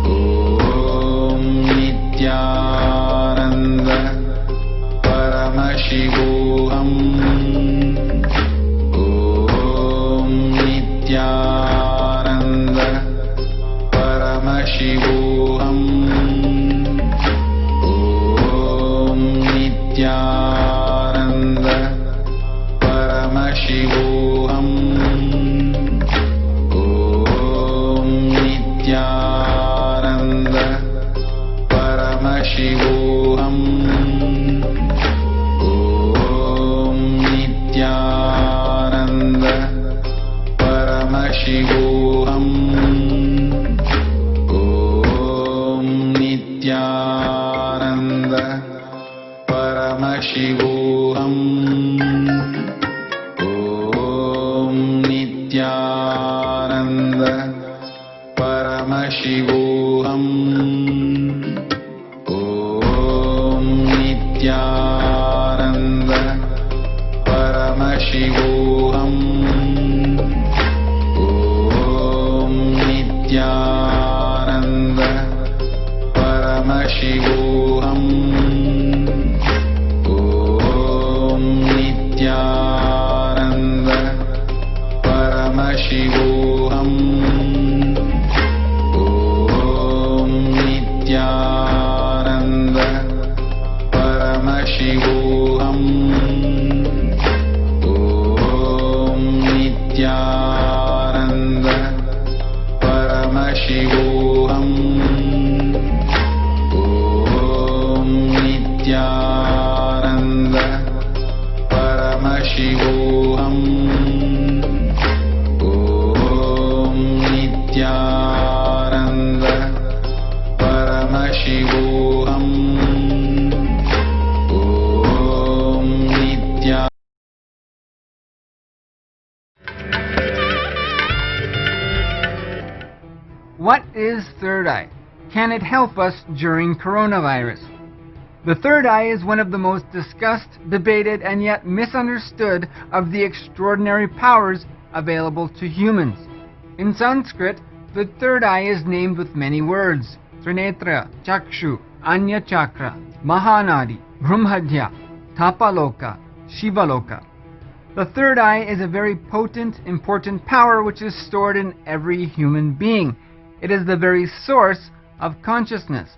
Om Nithyananda Paramashivoham. Nithyananda Paramashivoham. Om Nithyananda Paramashivoham. Om Nithyananda Paramashivoham. Om Nithyananda Paramashivoham. Om Nithyananda Paramashivoham. Om Nithyananda Paramashivoham. Om Nithyananda Paramashivoham. Nithyananda Paramashivoham. Om Nithyananda Paramashivoham. Om Nithyananda Paramashivoham. Om Nithyananda Paramashivoham. Om Nithyananda Paramashivoham. Om Nithyananda Paramashivoham. Om Nithyananda. What is third eye? Can it help us during coronavirus? The third eye is one of the most discussed, debated, and yet misunderstood of the extraordinary powers available to humans. In Sanskrit, the third eye is named with many words: Trinetra, Chakshu, Anya Chakra, Mahanadi, Brahmadhya, Tapaloka, Shivaloka. The third eye is a very potent, important power which is stored in every human being. It is the very source of consciousness.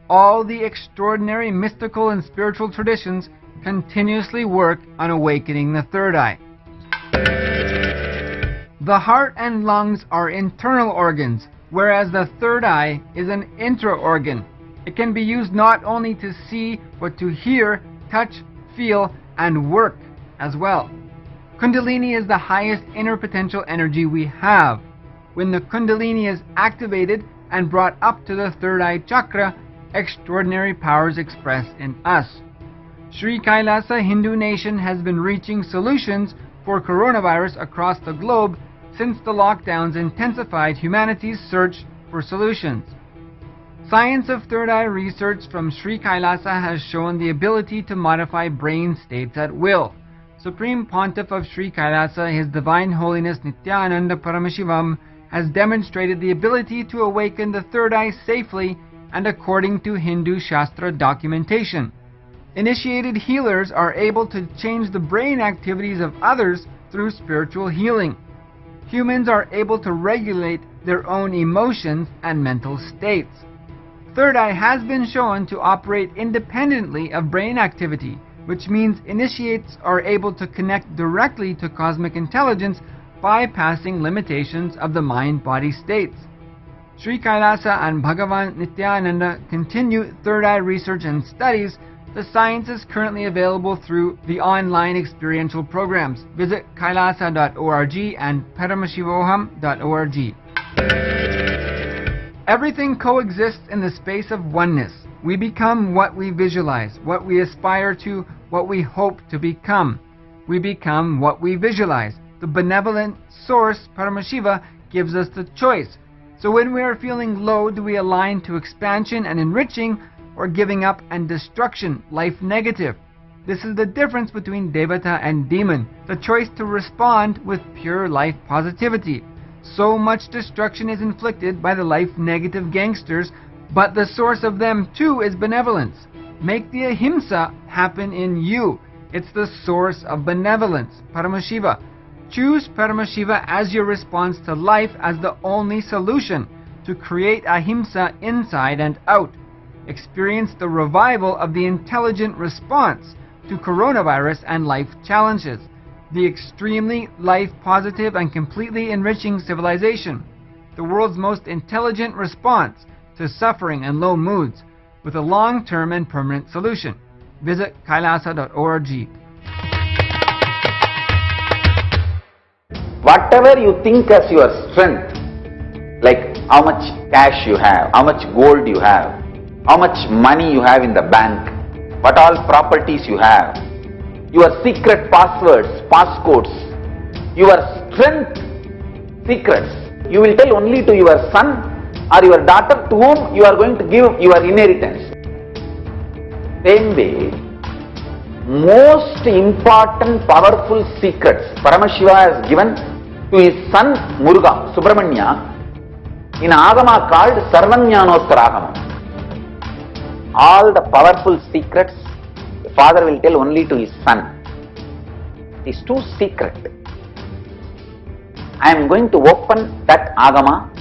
All the extraordinary mystical and spiritual traditions continuously work on awakening the third eye. The heart and lungs are internal organs, whereas the third eye is an intra-organ. It can be used not only to see, but to hear, touch, feel, and work as well. Kundalini is the highest inner potential energy we have. When the Kundalini is activated and brought up to the third eye chakra, extraordinary powers express in us. Sri Kailasa Hindu nation has been reaching solutions for coronavirus across the globe since the lockdowns intensified humanity's search for solutions. Science of third eye research from Sri Kailasa has shown the ability to modify brain states at will. Supreme Pontiff of Sri Kailasa, His Divine Holiness Nithyananda Paramashivam, has demonstrated the ability to awaken the third eye safely and according to Hindu Shastra documentation. Initiated healers are able to change the brain activities of others through spiritual healing. Humans are able to regulate their own emotions and mental states. Third eye has been shown to operate independently of brain activity, which means initiates are able to connect directly to cosmic intelligence, bypassing limitations of the mind-body states. Sri Kailasa and Bhagavan Nithyananda continue third eye research and studies. The science is currently available through the online experiential programs. Visit kailasa.org and paramashivoham.org. Everything coexists in the space of oneness. We become what we visualize, what we aspire to, what we hope to become. We become what we visualize. The benevolent source, Paramashiva, gives us the choice. So when we are feeling low, do we align to expansion and enriching, or giving up and destruction, life negative? This is the difference between Devata and demon, the choice to respond with pure life positivity. So much destruction is inflicted by the life negative gangsters, but the source of them too is benevolence. Make the ahimsa happen in you. It's the source of benevolence, Paramashiva. Choose Paramashiva as your response to life as the only solution to create ahimsa inside and out. Experience the revival of the intelligent response to coronavirus and life challenges. The extremely life positive and completely enriching civilization. The world's most intelligent response to suffering and low moods, with a long-term and permanent solution. Visit kailasa.org. Whatever you think as your strength, like how much cash you have, how much gold you have, how much money you have in the bank, what all properties you have, your secret passwords, passcodes, your strength secrets, you will tell only to your son or your daughter to whom you are going to give your inheritance. Same way, most important powerful secrets Paramashiva has given to his son Muruga, Subramanya, in Agama called Sarvanyanottara. All the powerful secrets the father will tell only to his son. It is too secret. I am going to open that Agama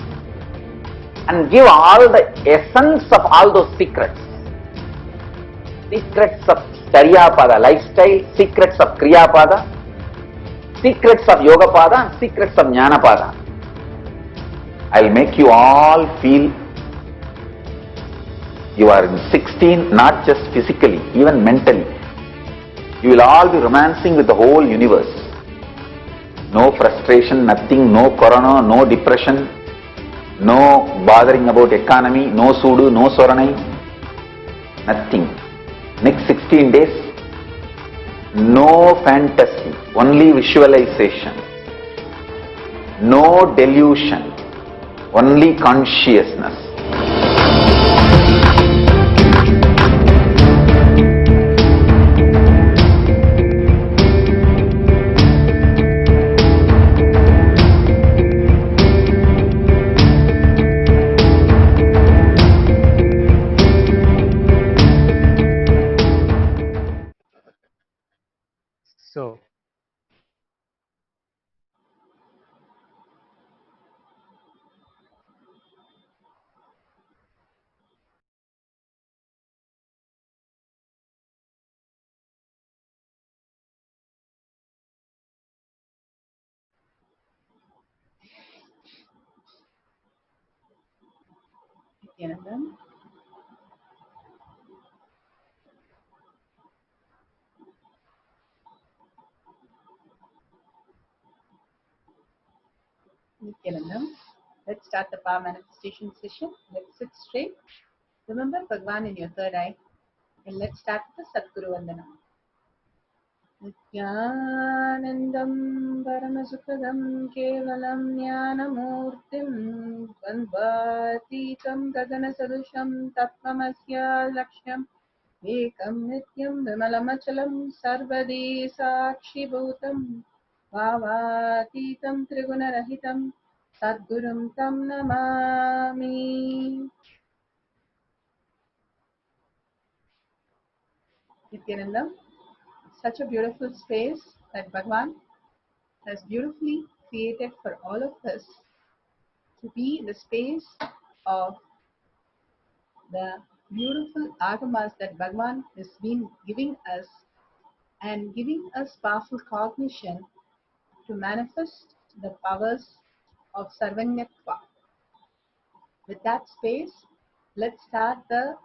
and give all the essence of all those secrets. Secrets of Charyapada lifestyle, secrets of Kriyapada, secrets of Yogapada, and secrets of Jnanapada. I will make you all feel you are in 16, not just physically, even mentally. You will all be romancing with the whole universe. No frustration, nothing, no corona, no depression, no bothering about economy, no sudu, no soranai, nothing. Next 16 days, no fantasy, only visualization, no delusion, only consciousness. So, Nithyananda. Nithyananda. Let's start the power manifestation session. Let's sit straight. Remember Bhagwan in your third eye. And let's start with the Sadguru Vandana. Nithyanandam Paramashivoham Kevalam Jnanamurtim Dvandvatitam Gaganasadusham Tatmamasya Lakshyam Ekam Nityam Vimalamachalam Sarvadi Sakshibhutam Bhavatitam Trigunarahitam Sadgurum Tam Namami. Nithyananda, such a beautiful space that Bhagwan has beautifully created for all of us to be in the space of the beautiful agamas that Bhagwan has been giving us and giving us powerful cognition to manifest the powers of Sarvanyatva. With that space, let's start the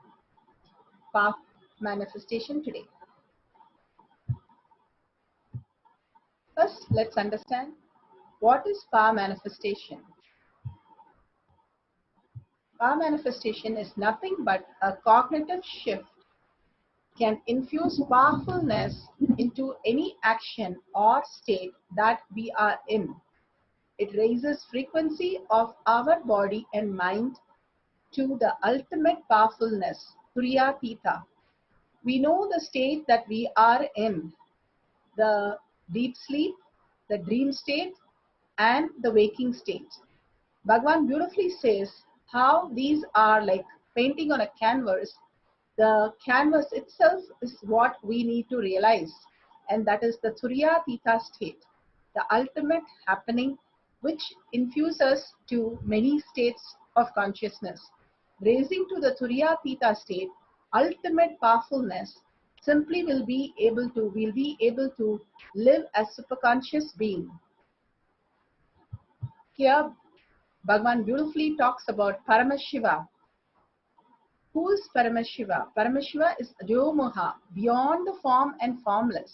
path manifestation today. First, let's understand what is power manifestation. Power manifestation is nothing but a cognitive shift can infuse powerfulness into any action or state that we are in. It raises frequency of our body and mind to the ultimate powerfulness, Turiya Theta. We know the state that we are in, the deep sleep, the dream state, and the waking state. Bhagwan beautifully says how these are like painting on a canvas. The canvas itself is what we need to realize, and that is the Turiya Theta state, the ultimate happening which infuses to many states of consciousness. Raising to the Turiya Theta state, ultimate powerfulness, simply we'll be able to live as superconscious being. Here Bhagwan beautifully talks about Paramashiva. Who is Paramashiva? Paramashiva is Adyomoha, beyond the form and formless.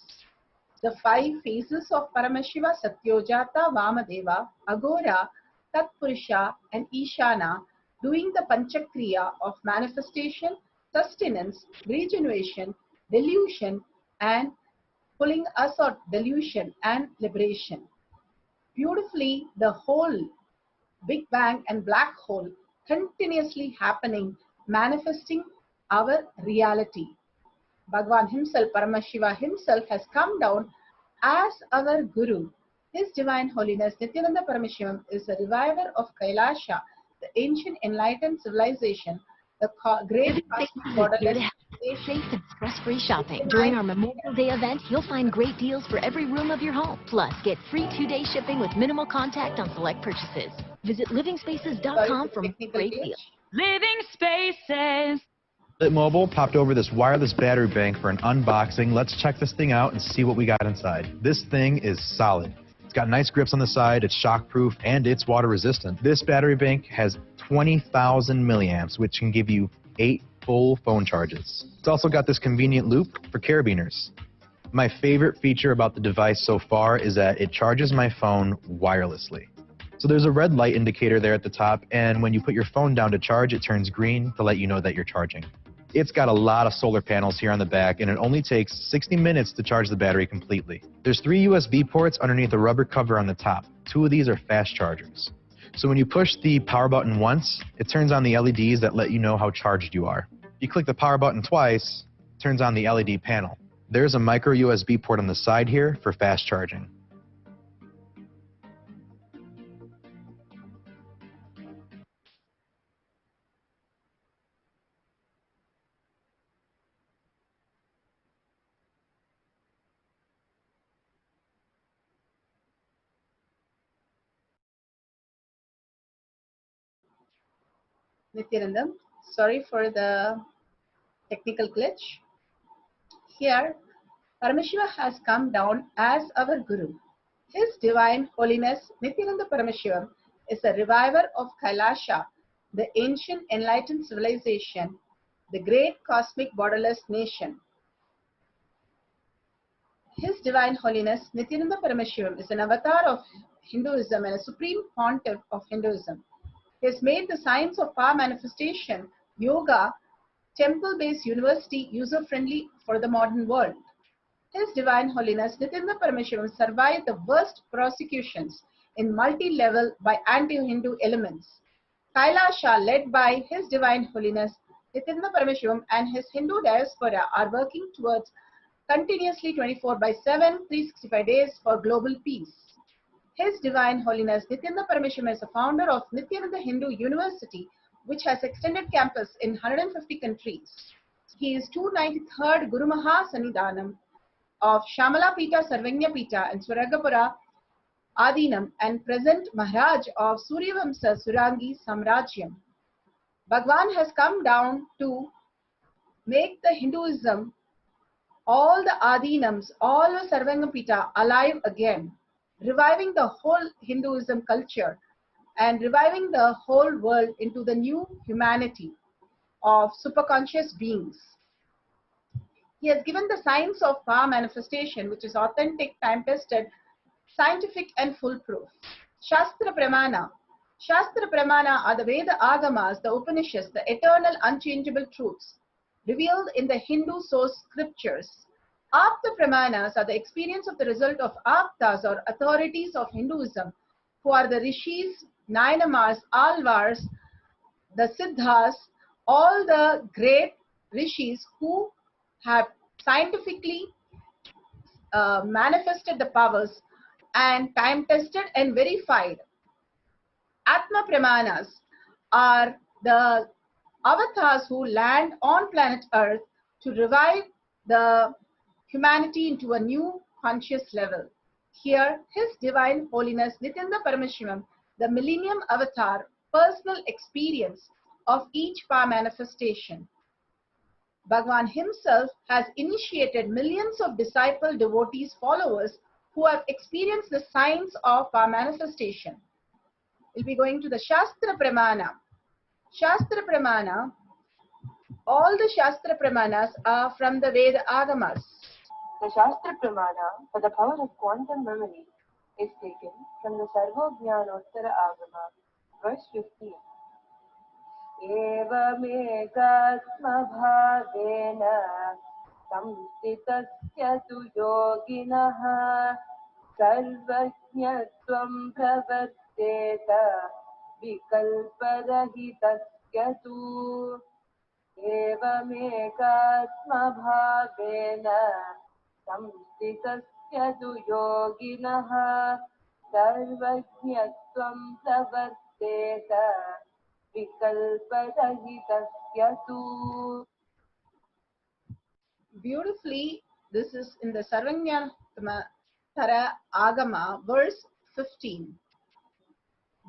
The 5 phases of Paramashiva, Satyojata, Vamadeva, Agora, Tatpurusha and Ishana, doing the Panchakriya of manifestation, sustenance, regeneration, delusion and pulling us out, delusion and liberation. Beautifully, the whole Big Bang and black hole continuously happening, manifesting our reality. Bhagwan himself, Paramashiva himself, has come down as our Guru. His Divine Holiness Nithyananda Paramashivam is the reviver of Kailaasa, the ancient enlightened civilization, the great borderless Safe and stress-free shopping. During our Memorial Day event, you'll find great deals for every room of your home. Plus, get free 2-day shipping with minimal contact on select purchases. Visit livingspaces.com for great deals. Living Spaces. Mobile popped over this wireless battery bank for an unboxing. Let's check this thing out and see what we got inside. This thing is solid. It's got nice grips on the side, it's shockproof, and it's water resistant. This battery bank has 20,000 milliamps, which can give you 8 full phone charges. It's also got this convenient loop for carabiners. My favorite feature about the device so far is that it charges my phone wirelessly. So there's a red light indicator there at the top, and when you put your phone down to charge, it turns green to let you know that you're charging. It's got a lot of solar panels here on the back, and it only takes 60 minutes to charge the battery completely. There's 3 USB ports underneath the rubber cover on the top. 2 of these are fast chargers. So when you push the power button once, it turns on the LEDs that let you know how charged you are. If you click the power button twice, it turns on the LED panel. There's a micro USB port on the side here for fast charging. Nithyananda, sorry for the technical glitch. Here, Paramashiva has come down as our Guru. His Divine Holiness Nithyananda Paramashivam is a reviver of Kailasa, the ancient enlightened civilization, the great cosmic borderless nation. His Divine Holiness Nithyananda Paramashivam is an avatar of Hinduism and a supreme pontiff of Hinduism. He has made the science of power manifestation, yoga, temple-based university user-friendly for the modern world. His Divine Holiness Nithyananda Paramashivam survived the worst prosecutions in multi-level by anti-Hindu elements. Kailaasa, led by His Divine Holiness Nithyananda Paramashivam and his Hindu diaspora, are working towards continuously 24/7, 365 days for global peace. His Divine Holiness Nithyananda Paramashivam is the founder of Nithyananda Hindu University, which has extended campus in 150 countries. He is 293rd Guru Maha Sannidhanam of Shamala Pita, Sarvanya Pita and Swaragapura Adinam and present Maharaj of Suryavamsa Surangi Samrajyam. Bhagwan has come down to make the Hinduism, all the Adinams, all the Sarvanya Pita alive again, reviving the whole Hinduism culture and reviving the whole world into the new humanity of superconscious beings. He has given the science of power manifestation, which is authentic, time-tested, scientific and foolproof. Shastra Pramana. Shastra Pramana are the Veda Agamas, the Upanishads, the eternal unchangeable truths revealed in the Hindu source scriptures. Apta Pramanas are the experience of the result of Aptas or authorities of Hinduism, who are the Rishis, Nainamas, Alvars, the Siddhas, all the great Rishis who have scientifically manifested the powers and time tested and verified. Atma Pramanas are the avatars who land on planet Earth to revive the humanity into a new conscious level. Here, His Divine Holiness Nithyananda Paramashivam, the Millennium Avatar, personal experience of each power manifestation. Bhagwan himself has initiated millions of disciple, devotees, followers who have experienced the science of power manifestation. We'll be going to the Shastra Pramana. Shastra Pramana, all the Shastra Pramanas are from the Veda Agamas. The Shastra Pramana for the power of quantum memory is taken from the Sarvojnanottara Agama, verse 15. एवमेकात्मभावेन संस्थितस्य तु योगिनः सर्वज्ञत्वं प्रवर्तेत विकल्परहितस्य तु एवमेकात्मभावेन संस्थितस्य तु योगिनः सर्वज्ञत्वं प्रवर्तेत Beautifully, this is in the Sarvanyatara Agama, verse 15.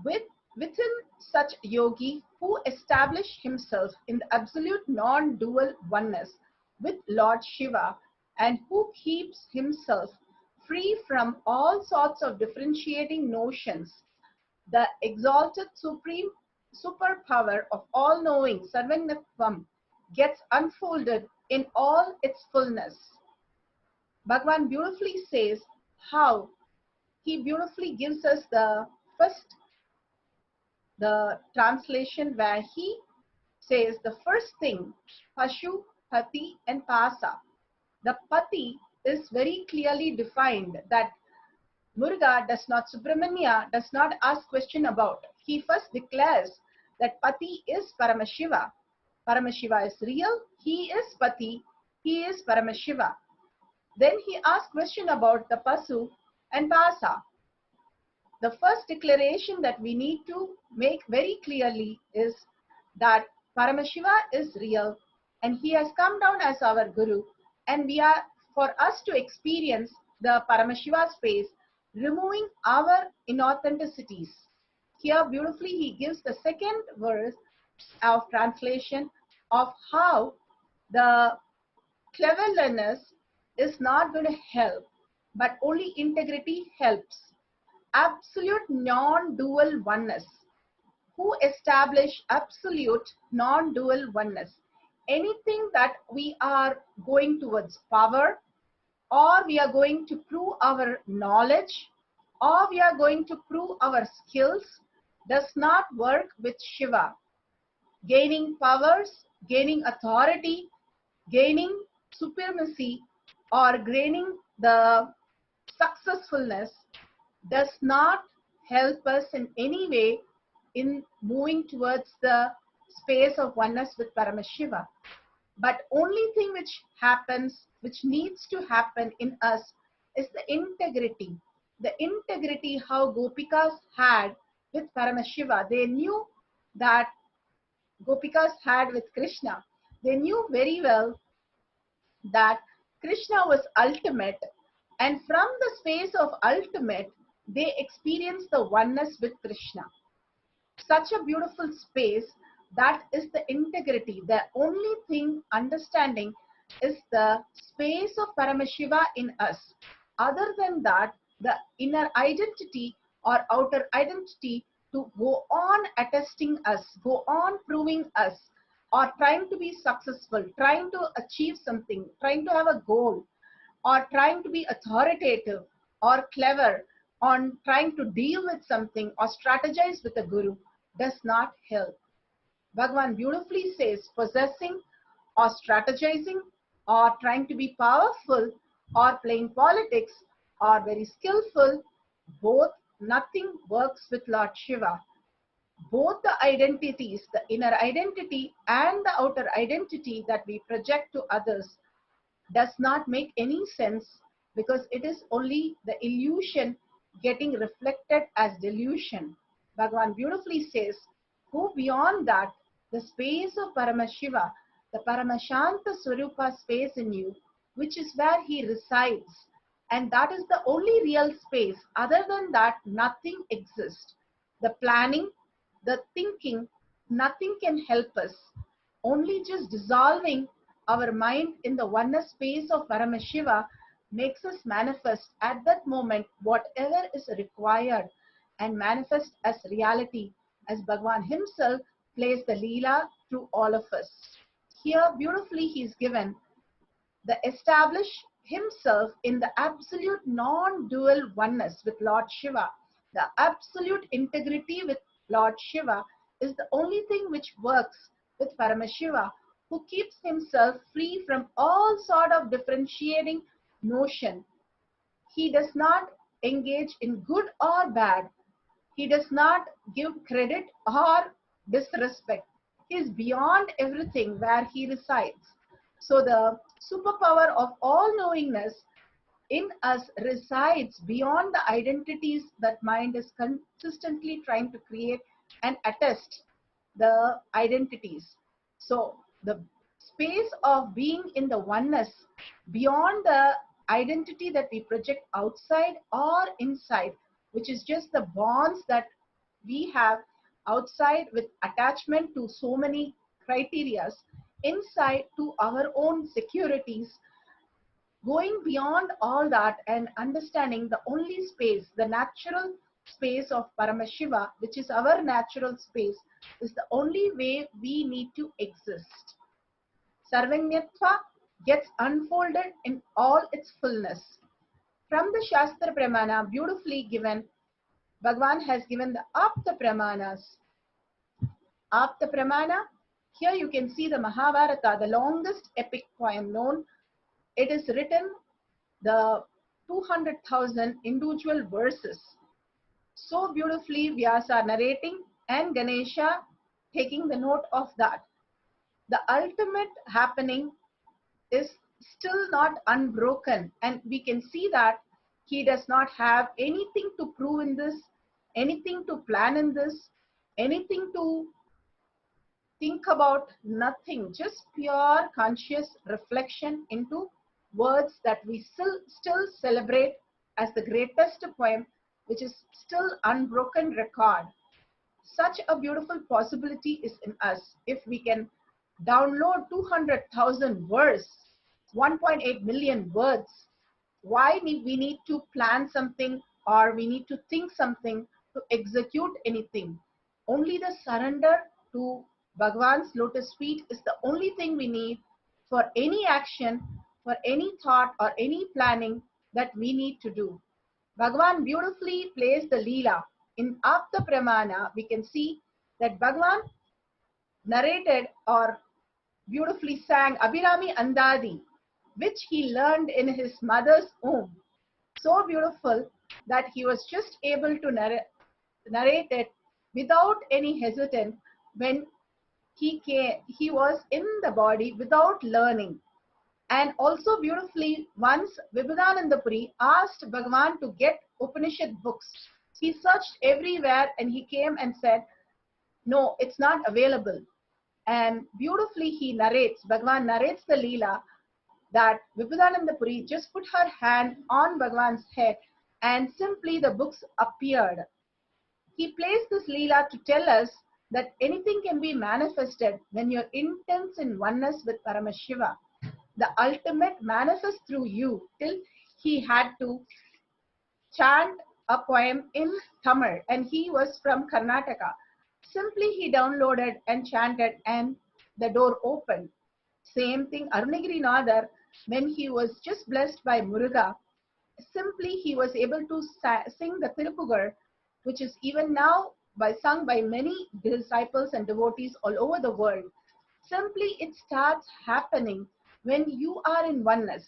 Within such yogi who established himself in the absolute non-dual oneness with Lord Shiva and who keeps himself free from all sorts of differentiating notions, the exalted supreme superpower of all-knowing Sarvanyatvam gets unfolded in all its fullness. Bhagwan beautifully says how he beautifully gives us the translation where he says the first thing, Pashu, Pati and Pasa. The Pati is very clearly defined, that Muruga does not, Subramanya does not ask question about. He first declares that Pati is Paramashiva. Paramashiva is real, he is Pati, he is Paramashiva. Then he asks question about the Pasu and Pasa. The first declaration that we need to make very clearly is that Paramashiva is real and he has come down as our Guru, and we are, for us to experience the Paramashiva space, removing our inauthenticities. Here beautifully he gives the second verse of translation of how the cleverness is not going to help, but only integrity helps. Absolute non-dual oneness. Who establish absolute non-dual oneness? Anything that we are going towards power, or we are going to prove our knowledge, or we are going to prove our skills, does not work with Shiva. Gaining powers, gaining authority, gaining supremacy, or gaining the successfulness does not help us in any way in moving towards the space of oneness with Paramashiva. But only thing which happens, which needs to happen in us, is the integrity. The integrity how Gopikas had with Paramashiva. They knew that Gopikas had with Krishna. They knew very well that Krishna was ultimate, and from the space of ultimate, they experienced the oneness with Krishna. Such a beautiful space, that is the integrity. The only thing understanding is the space of Paramashiva in us. Other than that, the inner identity or outer identity to go on attesting us, go on proving us, or trying to be successful, trying to achieve something, trying to have a goal, or trying to be authoritative or clever, on trying to deal with something or strategize with a guru, does not help. Bhagavan beautifully says possessing or strategizing or trying to be powerful or playing politics or very skillful, both nothing works with Lord Shiva. Both the identities, the inner identity and the outer identity that we project to others, does not make any sense, because it is only the illusion getting reflected as delusion. Bhagavan beautifully says, go beyond that, the space of Paramashiva, the Paramashanta Swarupa space in you, which is where he resides. And that is the only real space. Other than that, nothing exists. The planning, the thinking, nothing can help us. Only just dissolving our mind in the oneness space of Paramashiva makes us manifest at that moment whatever is required and manifest as reality, as Bhagavan himself plays the Leela through all of us. Here beautifully he is given the establish himself in the absolute non-dual oneness with Lord Shiva. The absolute integrity with Lord Shiva is the only thing which works with Paramashiva, who keeps himself free from all sort of differentiating notion. He does not engage in good or bad. He does not give credit or disrespect. He is beyond everything where he resides. So the superpower of all knowingness in us resides beyond the identities that mind is consistently trying to create and attest the identities. So the space of being in the oneness beyond the identity that we project outside or inside, which is just the bonds that we have outside with attachment to so many criterias, inside to our own securities, going beyond all that and understanding the only space, the natural space of Paramashiva, which is our natural space, is the only way we need to exist. Sarvanyatva gets unfolded in all its fullness. From the Shastra Pramana, beautifully given, Bhagavan has given the Apta Pramanas. Apta Pramana, here you can see the Mahabharata, the longest epic poem known. It is written, the 200,000 individual verses. So beautifully Vyasa narrating and Ganesha taking the note of that. The ultimate happening is still not unbroken, and we can see that he does not have anything to prove in this, anything to plan in this, anything to think about, nothing, just pure conscious reflection into words that we still celebrate as the greatest poem, which is still unbroken record. Such a beautiful possibility is in us. If we can download 200,000 words, 1.8 million words, why we need to plan something or we need to think something to execute anything? Only the surrender to Bhagavan's lotus feet is the only thing we need for any action, for any thought or any planning that we need to do. Bhagavan beautifully plays the Leela. In Apta Pramana, we can see that Bhagavan narrated or beautifully sang Abhirami Andadi, which he learned in his mother's womb. So beautiful that he was just able to narrate it without any hesitant when he was in the body without learning. And also beautifully, once Vibhudananda Puri asked Bhagavan to get Upanishad books. He searched everywhere and he came and said, no, it's not available. And beautifully he narrates, Bhagavan narrates the Leela that Vibhudananda Puri just put her hand on Bhagavan's head and simply the books appeared. He plays this Leela to tell us that anything can be manifested when you're intense in oneness with Paramashiva. The ultimate manifests through you, till he had to chant a poem in Tamil and he was from Karnataka. Simply he downloaded and chanted and the door opened. Same thing Arunagiri Nadar, when he was just blessed by Muruga, simply he was able to sing the Tirupugar, which is even now sung by many disciples and devotees all over the world. Simply it starts happening when you are in oneness.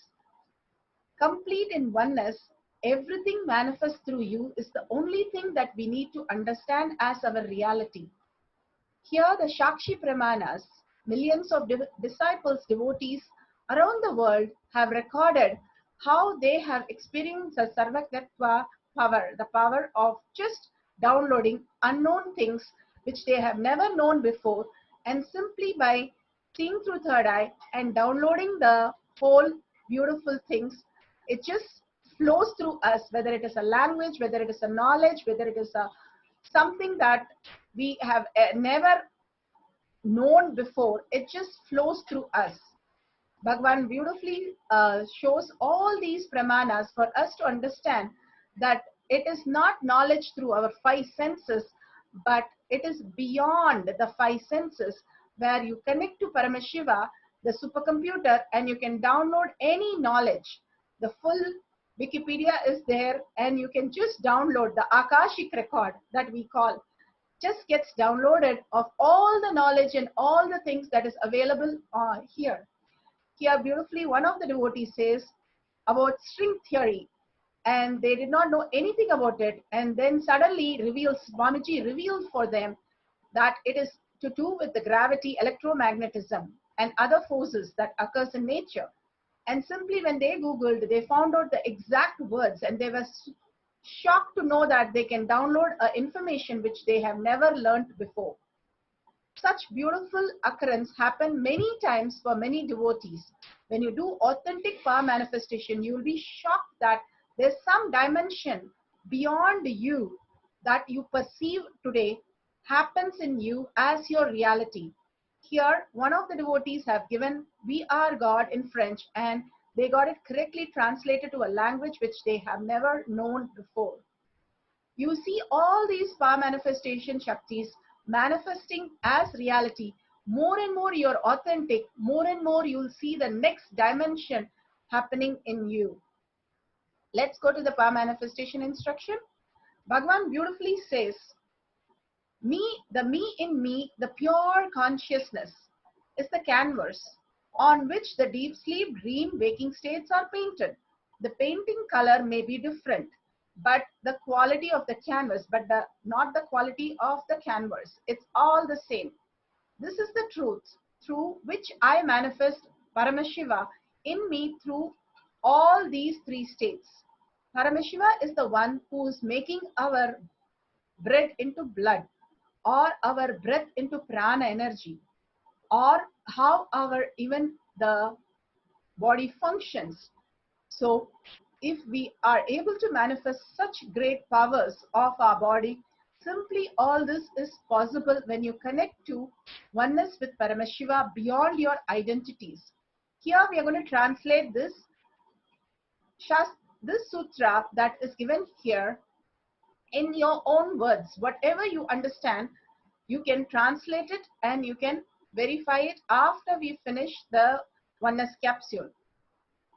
Complete in oneness, everything manifests through you is the only thing that we need to understand as our reality. Here the Shakshi Pramanas, millions of disciples, devotees around the world have recorded how they have experienced the Sarvakatva power, the power of just downloading unknown things which they have never known before, and simply by seeing through third eye and downloading the whole beautiful things, it just flows through us, whether it is a language, whether it is a knowledge, whether it is something that we have never known before, it just flows through us. Bhagavan beautifully shows all these pramanas for us to understand that it is not knowledge through our five senses, but it is beyond the five senses, where you connect to Paramashiva, the supercomputer, and you can download any knowledge. The full Wikipedia is there, and you can just download the Akashic record that we call. Just gets downloaded of all the knowledge and all the things that is available here. Here beautifully one of the devotees says about string theory, and they did not know anything about it, and then suddenly Swamiji revealed for them that it is to do with the gravity, electromagnetism and other forces that occurs in nature. And simply when they googled, they found out the exact words, and they were shocked to know that they can download information which they have never learnt before. Such beautiful occurrence happen many times for many devotees. When you do authentic power manifestation, you will be shocked that there's some dimension beyond you that you perceive today happens in you as your reality. Here, one of the devotees have given "We are God" in French, and they got it correctly translated to a language which they have never known before. You see all these power manifestation Shaktis manifesting as reality. More and more you're authentic, more and more you'll see the next dimension happening in you. Let's go to the power manifestation instruction. Bhagavan beautifully says, the me in me, the pure consciousness, is the canvas on which the deep sleep, dream, waking states are painted. The painting color may be different, but the quality of the canvas, but not the quality of the canvas. It's all the same. This is the truth through which I manifest Paramashiva in me through all these three states. Paramashiva is the one who is making our breath into blood, or our breath into prana energy, or how our even the body functions. So if we are able to manifest such great powers of our body, simply all this is possible when you connect to oneness with Paramashiva beyond your identities. Here we are going to translate this sutra that is given here in your own words. Whatever you understand, you can translate it and you can verify it after we finish the oneness capsule.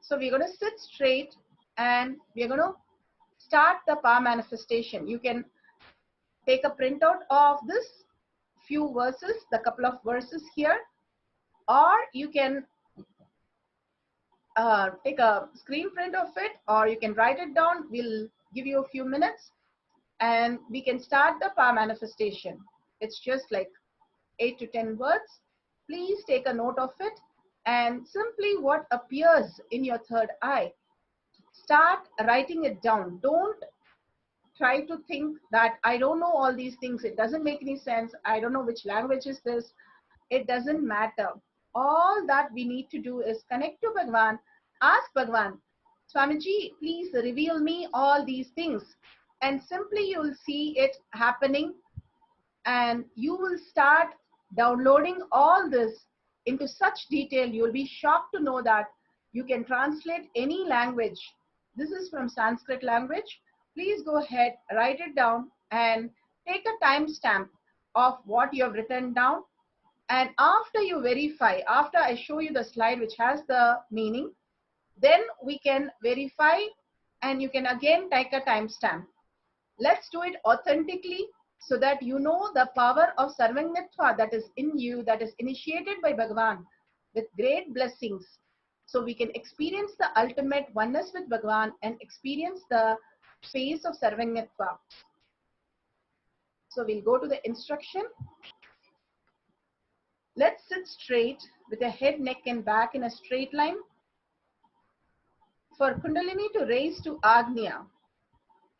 So we're going to sit straight and we're going to start the power manifestation. You can take a printout of this few verses, the couple of verses here, or you can take a screen print of it, or you can write it down. We'll give you a few minutes and we can start the power manifestation. It's just like 8 to 10 words. Please take a note of it and simply what appears in your third eye, start writing it down. Don't try to think that I don't know all these things. It doesn't make any sense. I don't know which language is this. It doesn't matter. All that we need to do is connect to Bhagwan, ask Bhagwan, Swamiji, please reveal me all these things. And simply you will see it happening and you will start downloading all this into such detail. You will be shocked to know that you can translate any language. This is from Sanskrit language. Please go ahead, write it down and take a timestamp of what you have written down. And after you verify, after I show you the slide which has the meaning, then we can verify and you can again take a timestamp. Let's do it authentically so that you know the power of Sarvangatva that is in you, that is initiated by Bhagavan with great blessings. So we can experience the ultimate oneness with Bhagavan and experience the space of Sarvangatva. So we'll go to the instruction. Let's sit straight with the head, neck and back in a straight line. For Kundalini to raise to Agnya,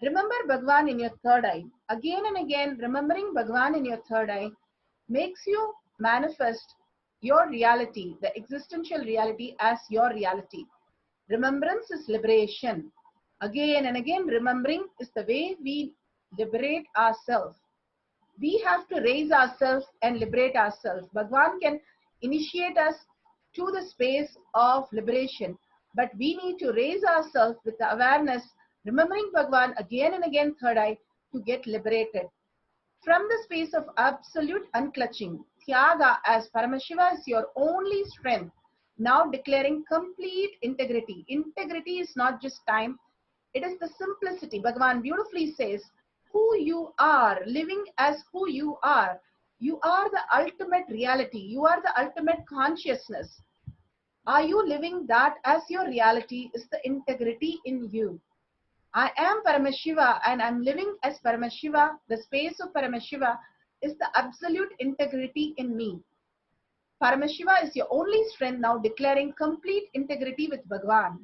remember Bhagavan in your third eye. Again and again, remembering Bhagavan in your third eye makes you manifest your reality, the existential reality as your reality. Remembrance is liberation. Again and again, remembering is the way we liberate ourselves. We have to raise ourselves and liberate ourselves. Bhagavan can initiate us to the space of liberation, but we need to raise ourselves with the awareness, remembering Bhagavan again and again, third eye, to get liberated. From the space of absolute unclutching, Tyaga as Paramashiva is your only strength, now declaring complete integrity. Integrity is not just time, it is the simplicity. Bhagavan beautifully says, who you are, living as who you are the ultimate reality. You are the ultimate consciousness. Are you living that as your reality? Is the integrity in you. I am Paramashiva and I'm living as Paramashiva. The space of Paramashiva is the absolute integrity in me. Paramashiva is your only strength, now declaring complete integrity with Bhagavan.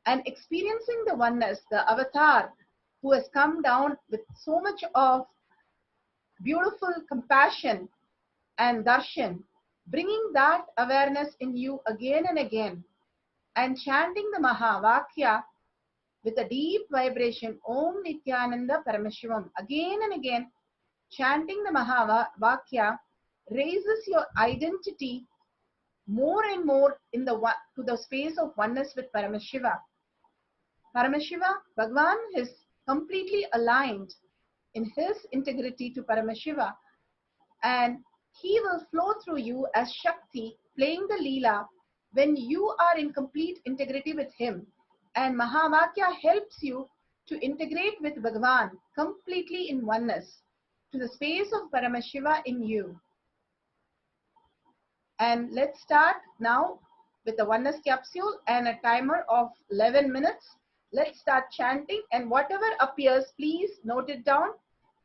And experiencing the oneness, the avatar who has come down with so much of beautiful compassion and darshan, bringing that awareness in you again and again, and chanting the Mahavakya with a deep vibration, Om Nithyananda Paramashivam, again and again, chanting the Mahavakya raises your identity more and more in to the space of oneness with Paramashiva. Paramashiva, Bhagavan is completely aligned in his integrity to Paramashiva, and he will flow through you as Shakti, playing the Leela when you are in complete integrity with him. And Mahavakya helps you to integrate with Bhagavan completely in oneness to the space of Paramashiva in you. And let's start now with a oneness capsule and a timer of 11 minutes. Let's start chanting, and whatever appears, please note it down.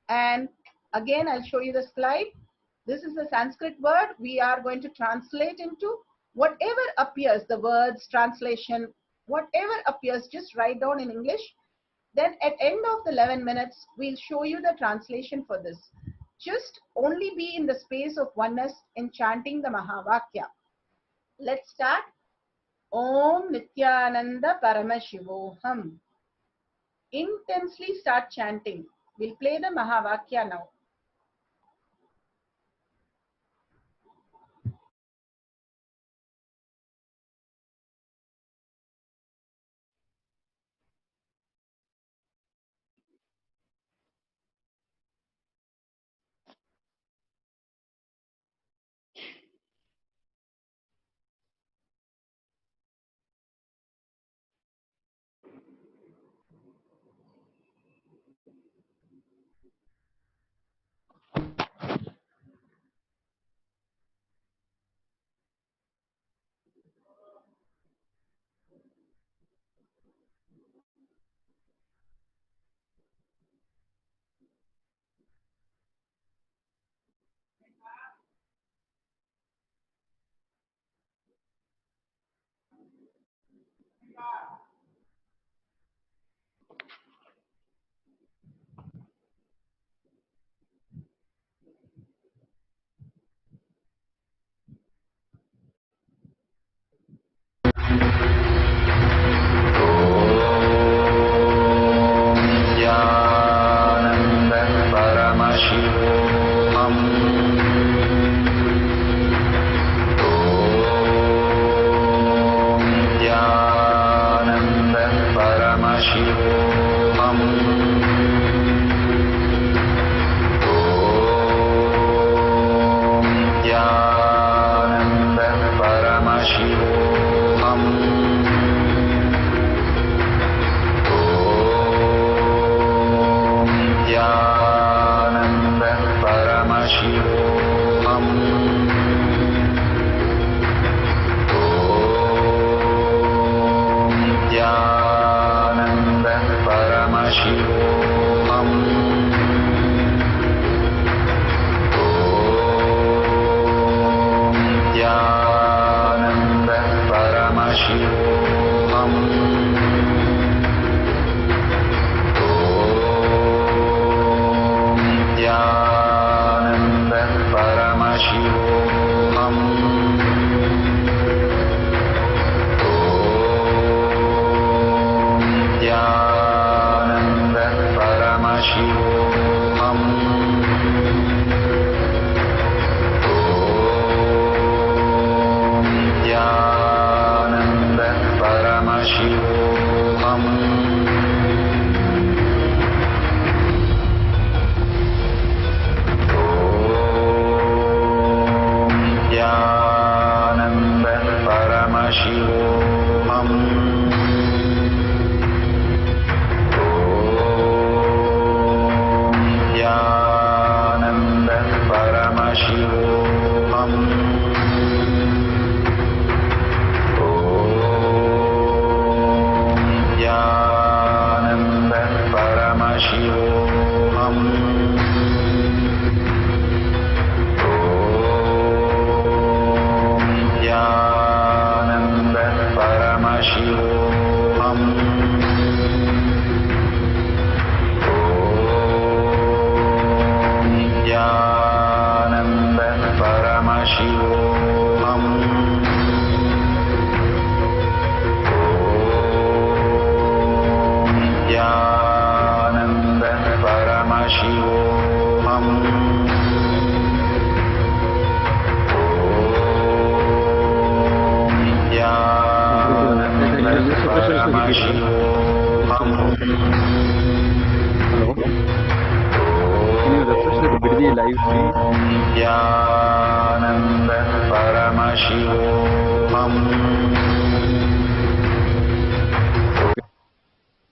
And again, I'll show you the slide. This is a Sanskrit word. We are going to translate into whatever appears, the words, translation, whatever appears, just write down in English. Then at end of the 11 minutes, we'll show you the translation for this. Just only be in the space of oneness in chanting the Mahavakya. Let's start. Om Nithyananda Paramashivoham. Intensely start chanting. We'll play the Mahavakya now.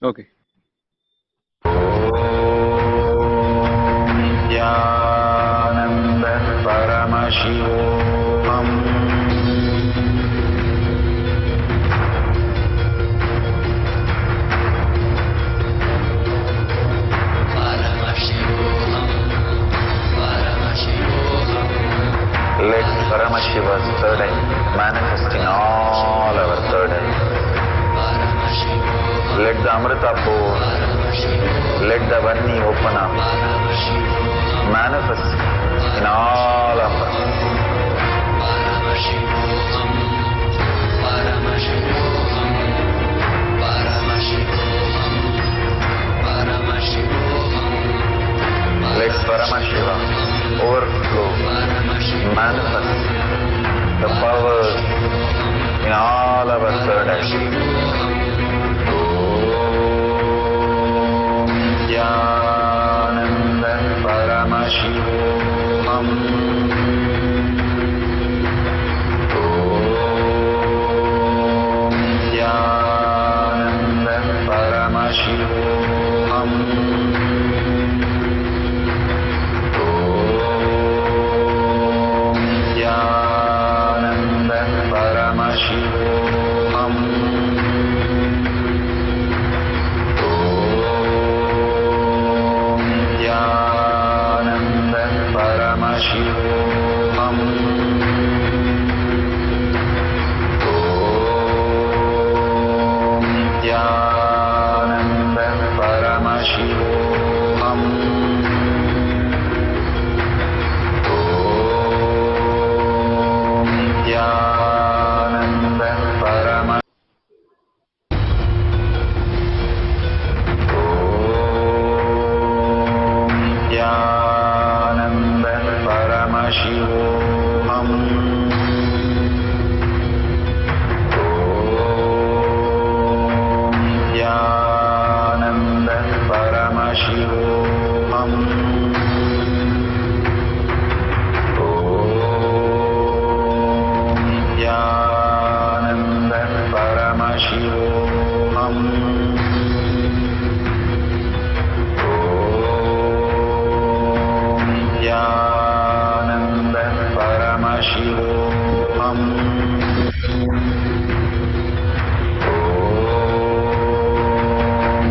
Okay. Paramashiva's third eye, manifesting all our third eye. Let the Amrita pour, let the Vani open up, manifest in all of us. Let Paramashiva overflow, manifest the power in all our third eye. Nithyananda Paramashivoham. Nithyananda Paramashivoham. Nithyananda Paramashivoham. Nithyananda Paramashivoham. Nithyananda Paramashivoham. Nithyananda Paramashivoham. Nithyananda Paramashivoham. Nithyananda Paramashivoham. Nithyananda Paramashivoham.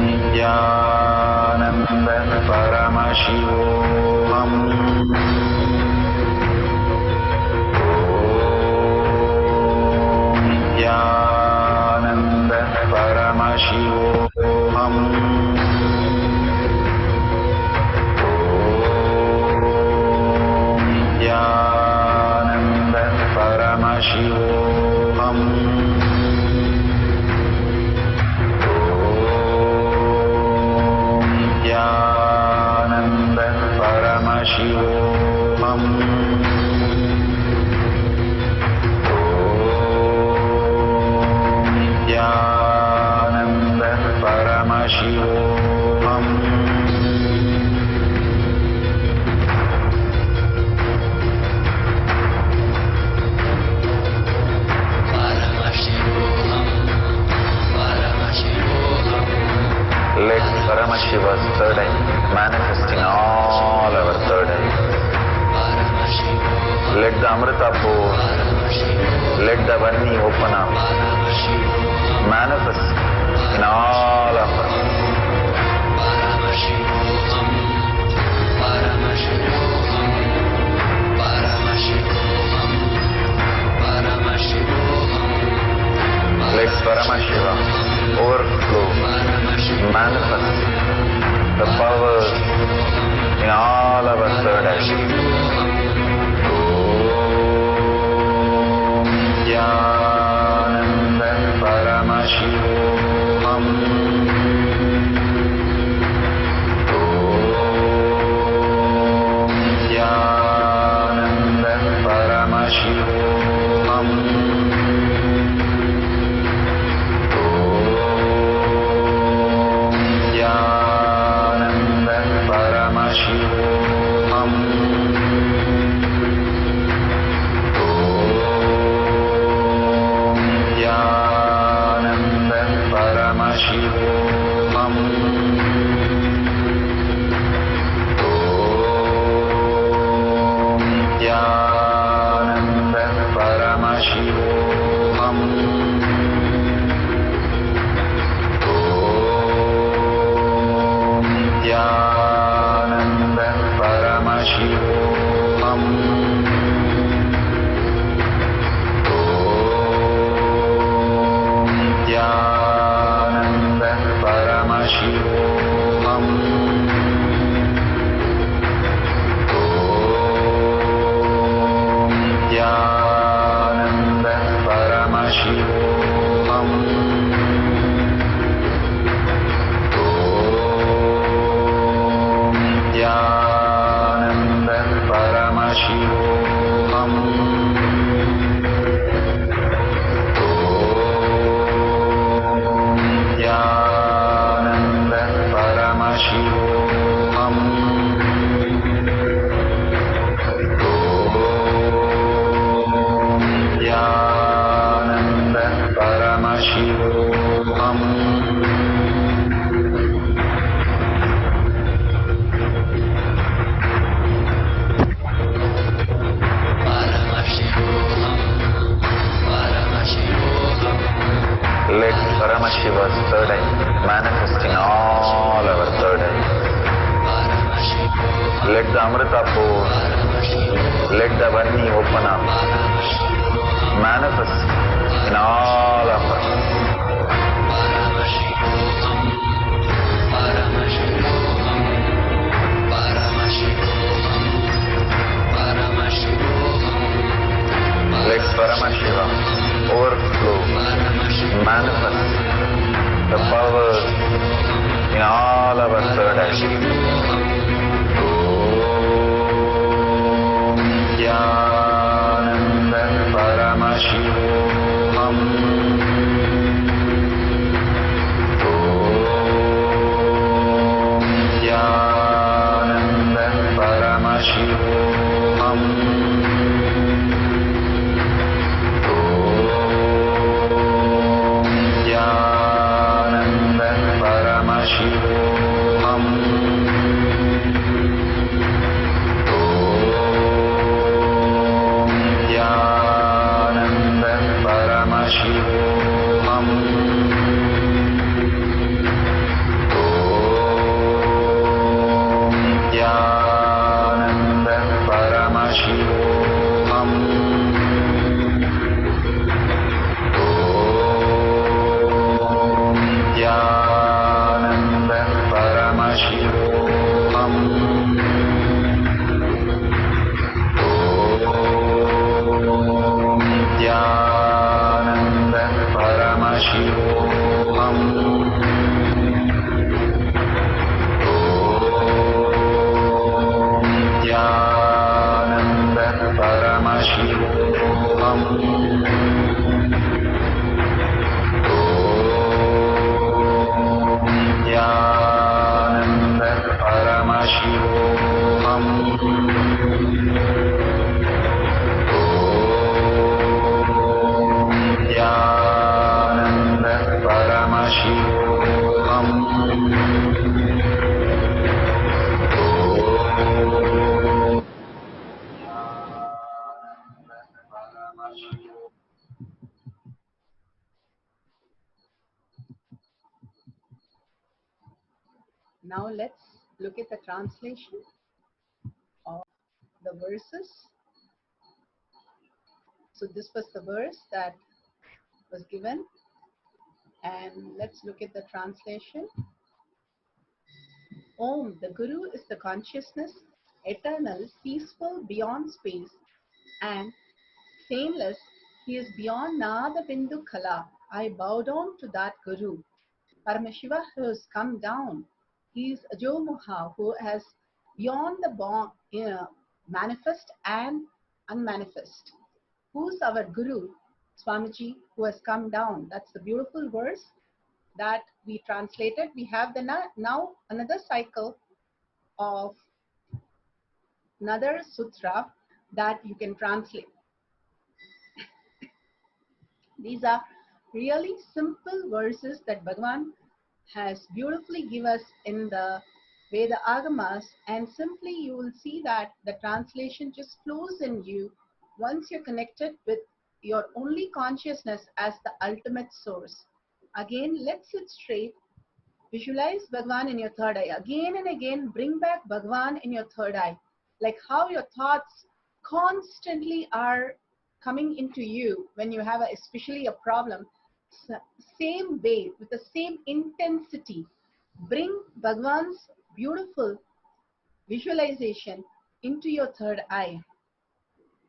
Nithyananda Paramashivoham. Nithyananda Paramashivoham. Nithyananda Paramashivoham. Nithyananda Paramashivoham. Nithyananda Paramashivoham. Nithyananda Paramashivoham. Let Paramashiva's third eye manifesting all our third eye. Let the Amrita pour, let the Vani open up, manifest in all of us. Let Paramashiva overflow, manifest the power in all our third eye. Nithyananda Paramashivoham. Nithyananda Paramashivoham. Nithyananda Paramashivoham. Nithyananda Paramashivoham. Nithyananda Paramashivoham. Nithyananda Paramashivoham. Paramashivoham. Nithyananda Paramashivoham. Nithyananda Paramashivoham. Let Paramashiva's third eye manifest in all our third eyes. Let the Amrita pour, let the Varni open up, manifest in all of us. Let Paramashiva overflow, manifest the power in all our third eye. Om Nithyananda Paramashivoham. Om Nithyananda Paramashivoham. Nithyananda Paramashivoham. Om Nithyananda Paramashivoham. Om Nithyananda Paramashivoham. Nithyananda Paramashivoham. Om Nithyananda Paramashivoham. Om Nithyananda Paramashivoham. Nithyananda Paramashivoham. Nithyananda Paramashivoham. Now let's look at the translation of the verses. So this was the verse that was given, and let's look at the translation. Om, the Guru is the consciousness, eternal, peaceful, beyond space, and stainless. He is beyond Nada Bindu Kala. I bow down to that Guru. Paramashiva has come down. He is Ajomuha, who has beyond the manifest and unmanifest. Who's our Guru? Swamiji, who has come down. That's the beautiful verse that we translated. We have the now another cycle of another sutra that you can translate. These are really simple verses that Bhagavan has beautifully given us in the Veda Agamas, and simply you will see that the translation just flows in you once you're connected with your only consciousness as the ultimate source. Again, let's sit straight. Visualize Bhagavan in your third eye. Again and again, bring back Bhagavan in your third eye. Like how your thoughts constantly are coming into you when you have especially a problem. Same way, with the same intensity, bring Bhagavan's beautiful visualization into your third eye.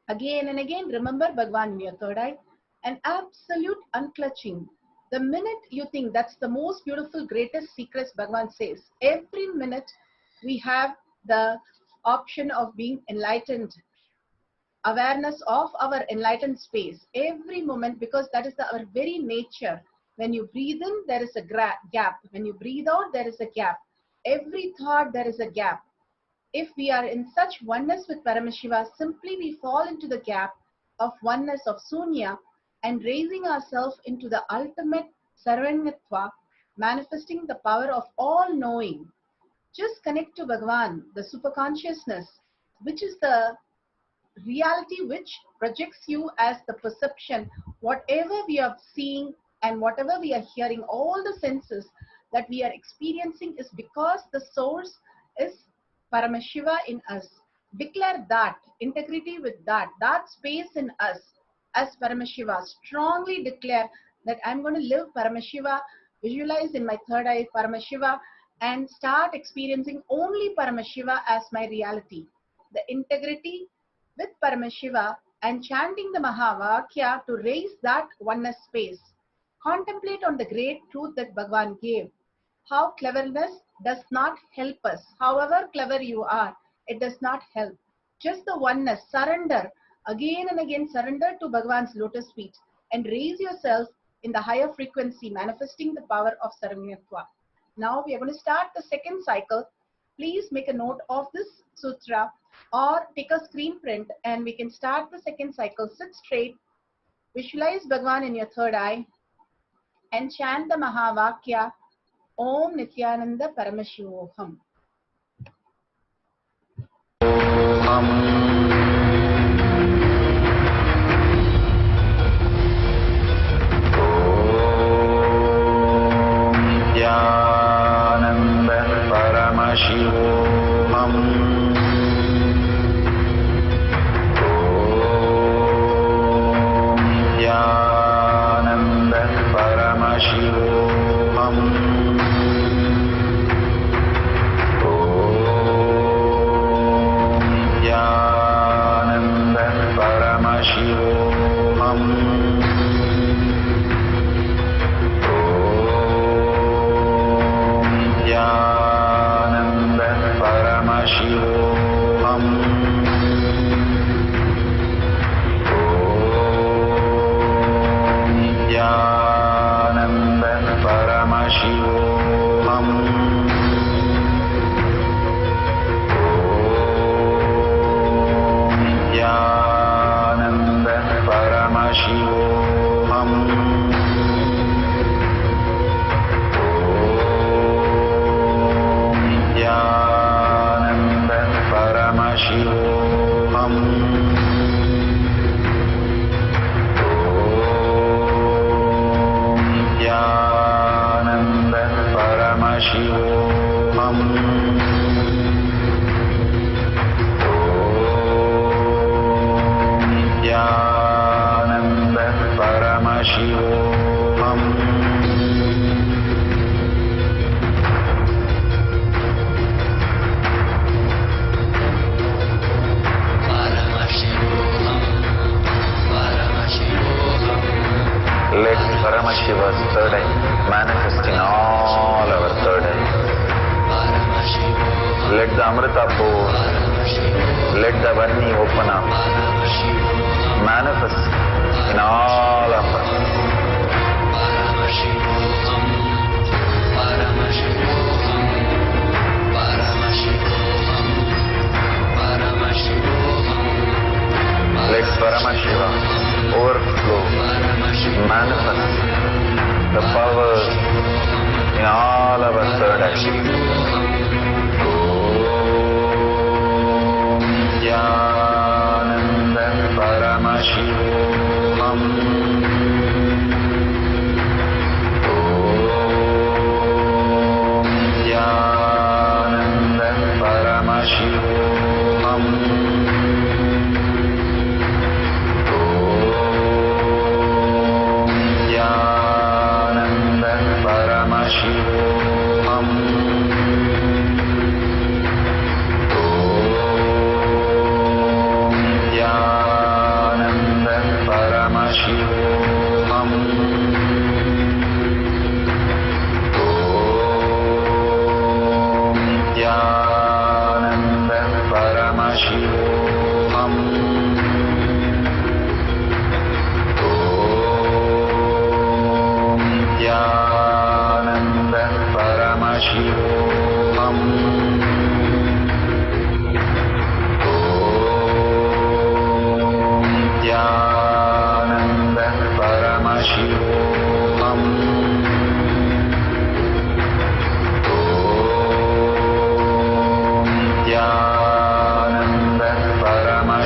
Again and again, remember Bhagavan in your third eye. An absolute unclutching. The minute you think, that's the most beautiful, greatest secrets Bhagavan says. Every minute we have the option of being enlightened awareness of our enlightened space every moment, because that is our very nature. When you breathe in, there is a gap. When you breathe out, there is a gap. Every thought, there is a gap. If we are in such oneness with Paramashiva, simply we fall into the gap of oneness of Sunya and raising ourselves into the ultimate Sarvanyatva, manifesting the power of all knowing. Just connect to Bhagavan, the superconsciousness, which is the reality which projects you as the perception. Whatever we are seeing and whatever we are hearing, all the senses that we are experiencing is because the source is Paramashiva in us. Declare that integrity with that space in us as Paramashiva. Strongly declare that I'm going to live Paramashiva, visualize in my third eye Paramashiva, and start experiencing only Paramashiva as my reality. The integrity with Paramashiva and chanting the Mahavakya to raise that oneness space. Contemplate on the great truth that Bhagavan gave. How cleverness does not help us. However clever you are, it does not help. Just the oneness, surrender, again and again surrender to Bhagavan's lotus feet and raise yourself in the higher frequency, manifesting the power of Sarvanyatva. Now we are going to start the second cycle. Please make a note of this sutra or take a screen print and we can start the second cycle. Sit straight, visualize Bhagavan in your third eye and chant the Mahavakya, Om Nithyananda Paramashivoham. Nithyananda Paramashivoham. Nithyananda Paramashivoham. Nithyananda Paramashivoham. Nithyananda Paramashivoham. Nithyananda Paramashivoham. Nithyananda Paramashivoham. Nithyananda Paramashivoham. Nithyananda Paramashivoham. Nithyananda Paramashivoham. Let Paramashiva's third eye manifest in all our third eyes. Let the Amrita pour, let the Varni open up, manifest in all of us. Let Paramashiva overflow, manifest the power in all our third eye. Nithyananda Paramashivoham. Nithyananda Paramashivoham. Nithyananda Paramashivoham. Nithyananda Paramashivoham. Nithyananda Paramashivoham.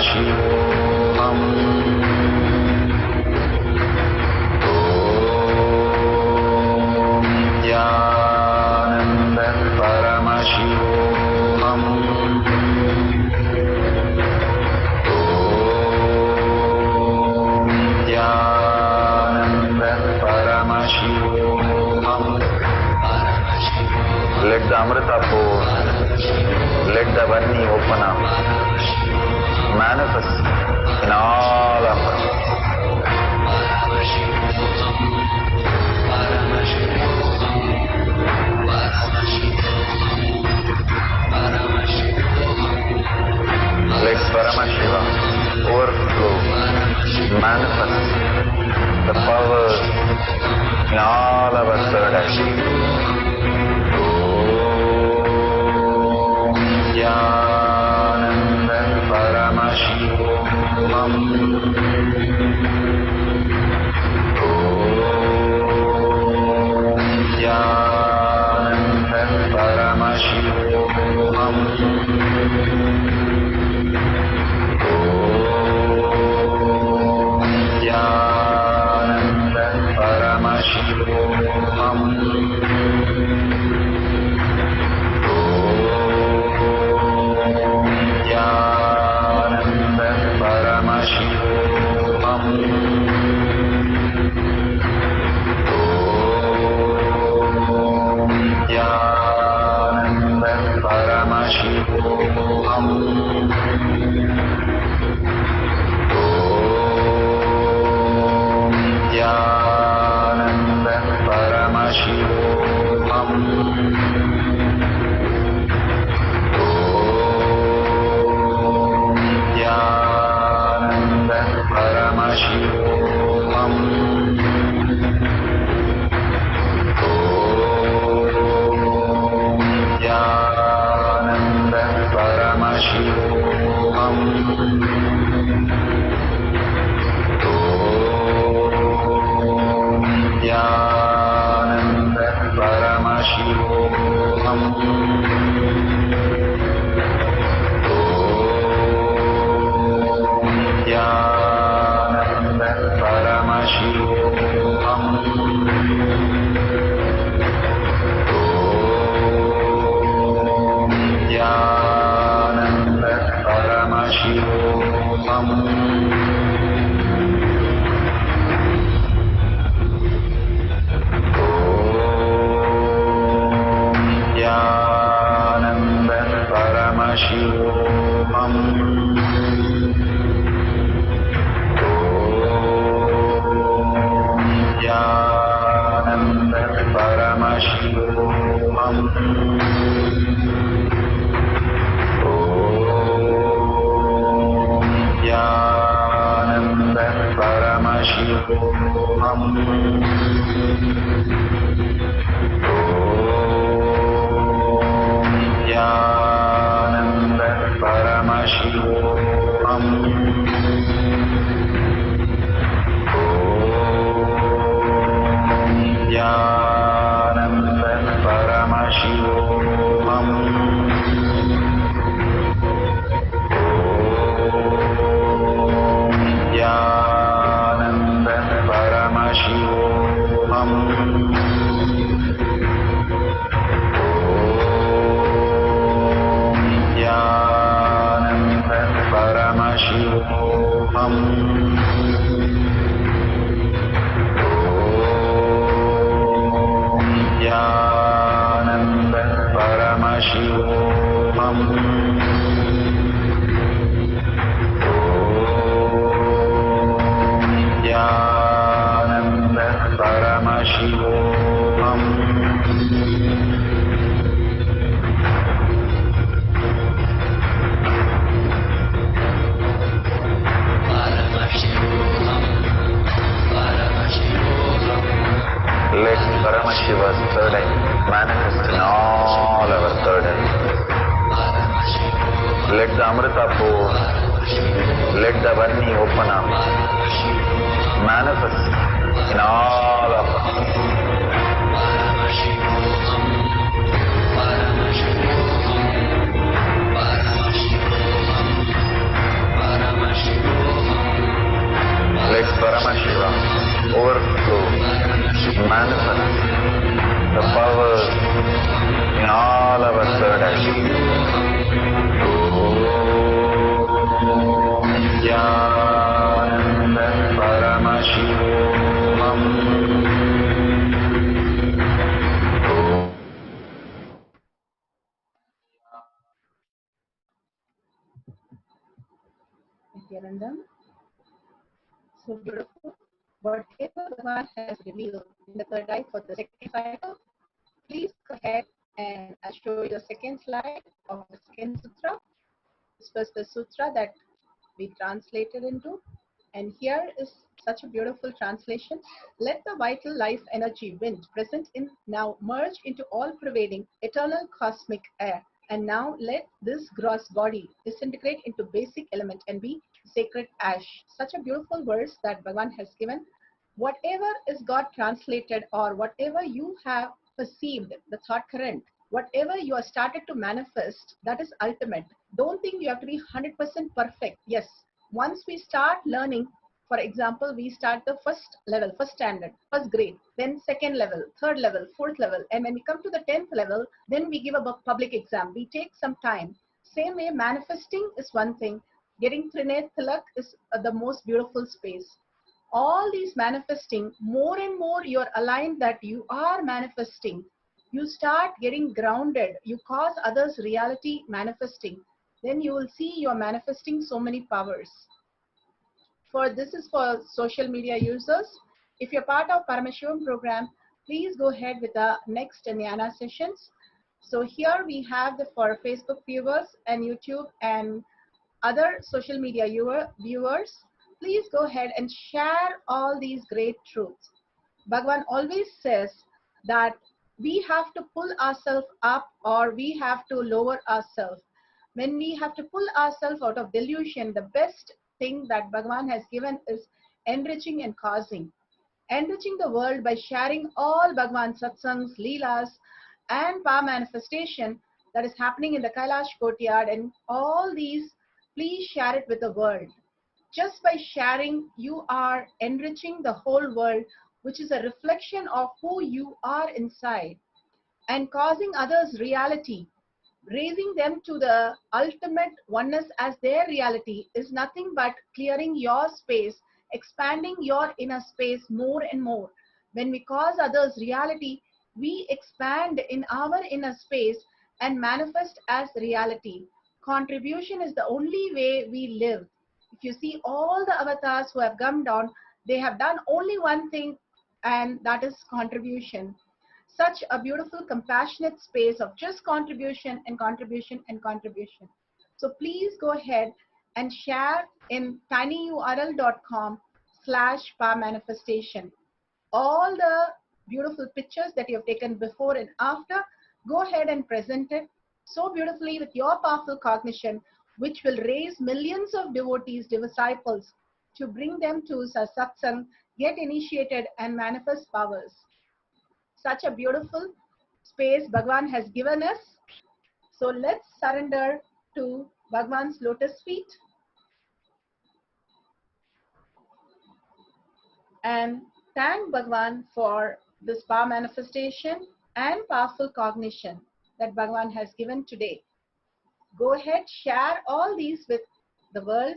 Paramashivoham. Om Nithyananda Paramashivoham. Om Nithyananda Paramashivoham. Let the Amrita pour, let the Vani open up, manifest in all of us. Let Paramashiva overflow, manifest the power in all of our third eye. Nithyananda Paramashivoham. Om Nithyananda Paramashivoham. Om Nithyananda Paramashivoham. Nithyananda Paramashivoham. Om Nithyananda Paramashivoham. Om Nithyananda Paramashivoham. Nithyananda Paramashivoham. Om Nithyananda Paramashivoham. Om Nithyananda Paramashivoham. Nithyananda Paramashivoham. Om Nithyananda Paramashivoham. Om Nithyananda Paramashivoham. Nithyananda Paramashivoham. Om Nithyananda Paramashivoham. Om Nithyananda Paramashivoham. Nithyananda Paramashivoham. Om Nithyananda Paramashivoham. Om Nithyananda Paramashivoham. Nithyananda Paramashivoham. Om Nithyananda Paramashivoham. Let Paramashiva's third eye manifest in all our third eye. Let the Amrita pour, let the Vani open up, manifest in all of us. Paramashivoham. manifest the powers in all our third eye. Nithyananda Paramashivoham. Nithyanandam. So beautiful. Whatever Bhagavan has revealed in the third eye for the second cycle, please go ahead and I'll show you the second slide of the second sutra. This was the sutra that we translated into. And here is such a beautiful translation. Let the vital life energy wind present in now merge into all-pervading eternal cosmic air. And now let this gross body disintegrate into basic element and be sacred ash. Such a beautiful verse that Bhagavan has given. Whatever is got translated or whatever you have perceived, the thought current, whatever you are started to manifest, that is ultimate. Don't think you have to be 100% perfect. Yes, once we start learning, for example, we start the first level, first standard, first grade, then second level, third level, fourth level, and when we come to the 10th level, then we give a public exam. We take some time. Same way, manifesting is one thing. Getting Trineth Tilak is the most beautiful space. All these manifesting, more and more you're aligned that you are manifesting. You start getting grounded. You cause others reality manifesting. Then you will see you're manifesting so many powers. This is for social media users. If you're part of Paramashivoham program, please go ahead with the next Jnana sessions. So here we have for Facebook viewers and YouTube and other social media viewers. Please go ahead and share all these great truths. Bhagavan always says that we have to pull ourselves up or we have to lower ourselves. When we have to pull ourselves out of delusion, the best thing that Bhagavan has given is enriching and causing. Enriching the world by sharing all Bhagavan's Satsangs, Leelas and power manifestation that is happening in the Kailash courtyard, and all these, please share it with the world. Just by sharing, you are enriching the whole world, which is a reflection of who you are inside, and causing others reality. Raising them to the ultimate oneness as their reality is nothing but clearing your space, expanding your inner space more and more. When we cause others reality, we expand in our inner space and manifest as reality. Contribution is the only way we live. If you see all the avatars who have come down, they have done only one thing, and that is contribution. Such a beautiful, compassionate space of just contribution and contribution and contribution. So please go ahead and share in tinyurl.com/powermanifestation. All the beautiful pictures that you have taken before and after, go ahead and present it so beautifully with your powerful cognition, which will raise millions of devotees, disciples, to bring them to Satsang, get initiated and manifest powers. Such a beautiful space Bhagavan has given us. So let's surrender to Bhagavan's lotus feet and thank Bhagavan for this power manifestation and powerful cognition that Bhagavan has given today. Go ahead, share all these with the world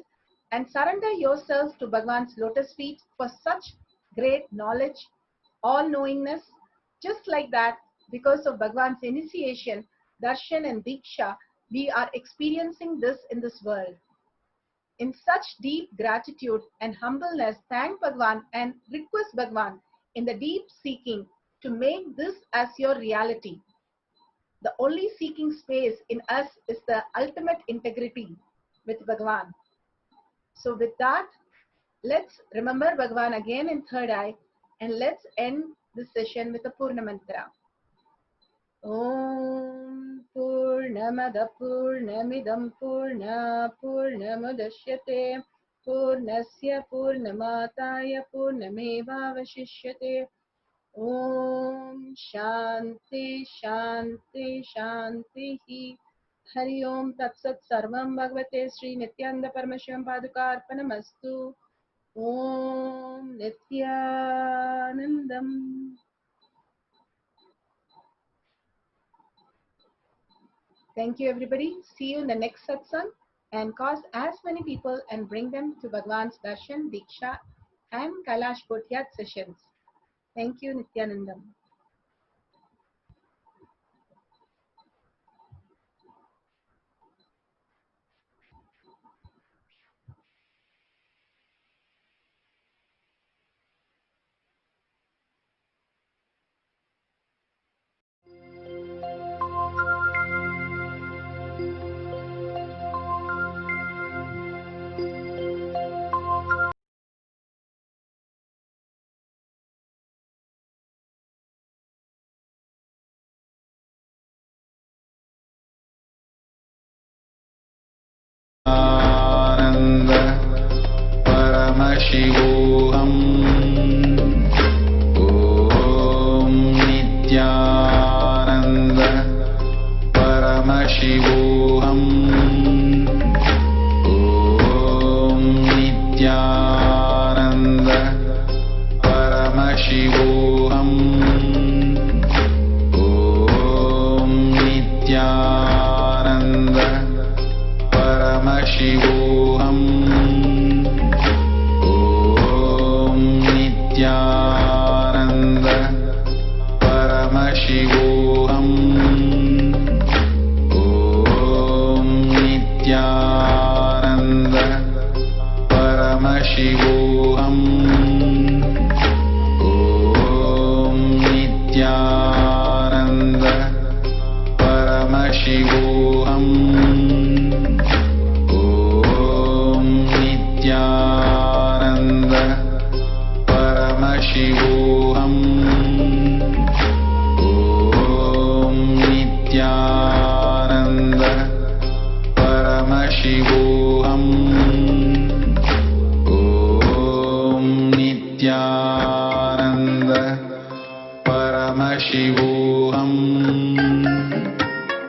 and surrender yourselves to Bhagavan's lotus feet for such great knowledge, all-knowingness. Just like that, because of Bhagavan's initiation, darshan and diksha, we are experiencing this in this world. In such deep gratitude and humbleness, thank Bhagavan and request Bhagavan in the deep seeking to make this as your reality. The only seeking space in us is the ultimate integrity with Bhagavan. So with that, let's remember Bhagavan again in third eye, and let's end this session with a Purna mantra. Om Purnamada Purnamidam Purna Purnamudashyate Purnasya Purnamataya Purnameva Vashishyate. Om Shanti Shanti Shanti. Hari Om Tat Sat Sarvam Bhagavate Sri Nithyananda Paramashivam Padukarpanamastu. Om Nithyanandam. Thank you, everybody. See you in the next satsang, and cause as many people and bring them to Bhagwan's Darshan, Diksha and Kailash Kotyat sessions. Thank you, Nithyanandam. Nithyananda Paramashivoham. Om Nithyananda Paramashivoham. Om Nithyananda Paramashivoham. Om Nithyananda Paramashivoham. Om Nithyananda Paramashivoham. Om Nithyananda Paramashivoham. Om Nithyananda Paramashivoham. Om Nithyananda Paramashivoham. Om Nithyananda Paramashivoham. Om Nithyananda Paramashivoham.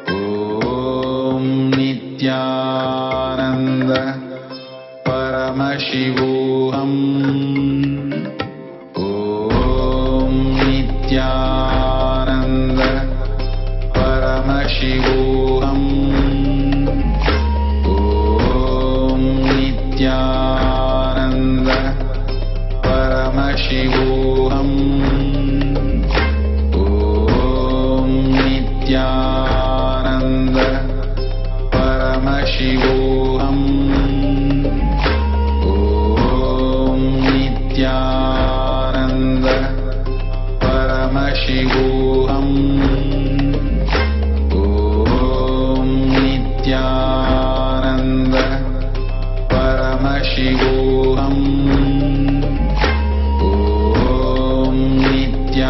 Om Nithyananda Paramashivoham. Om Nithyananda Paramashivoham. Om Nithyananda Paramashivoham. Om Nithyananda Paramashivoham. Om Nithyananda Paramashivoham. Om Nithyananda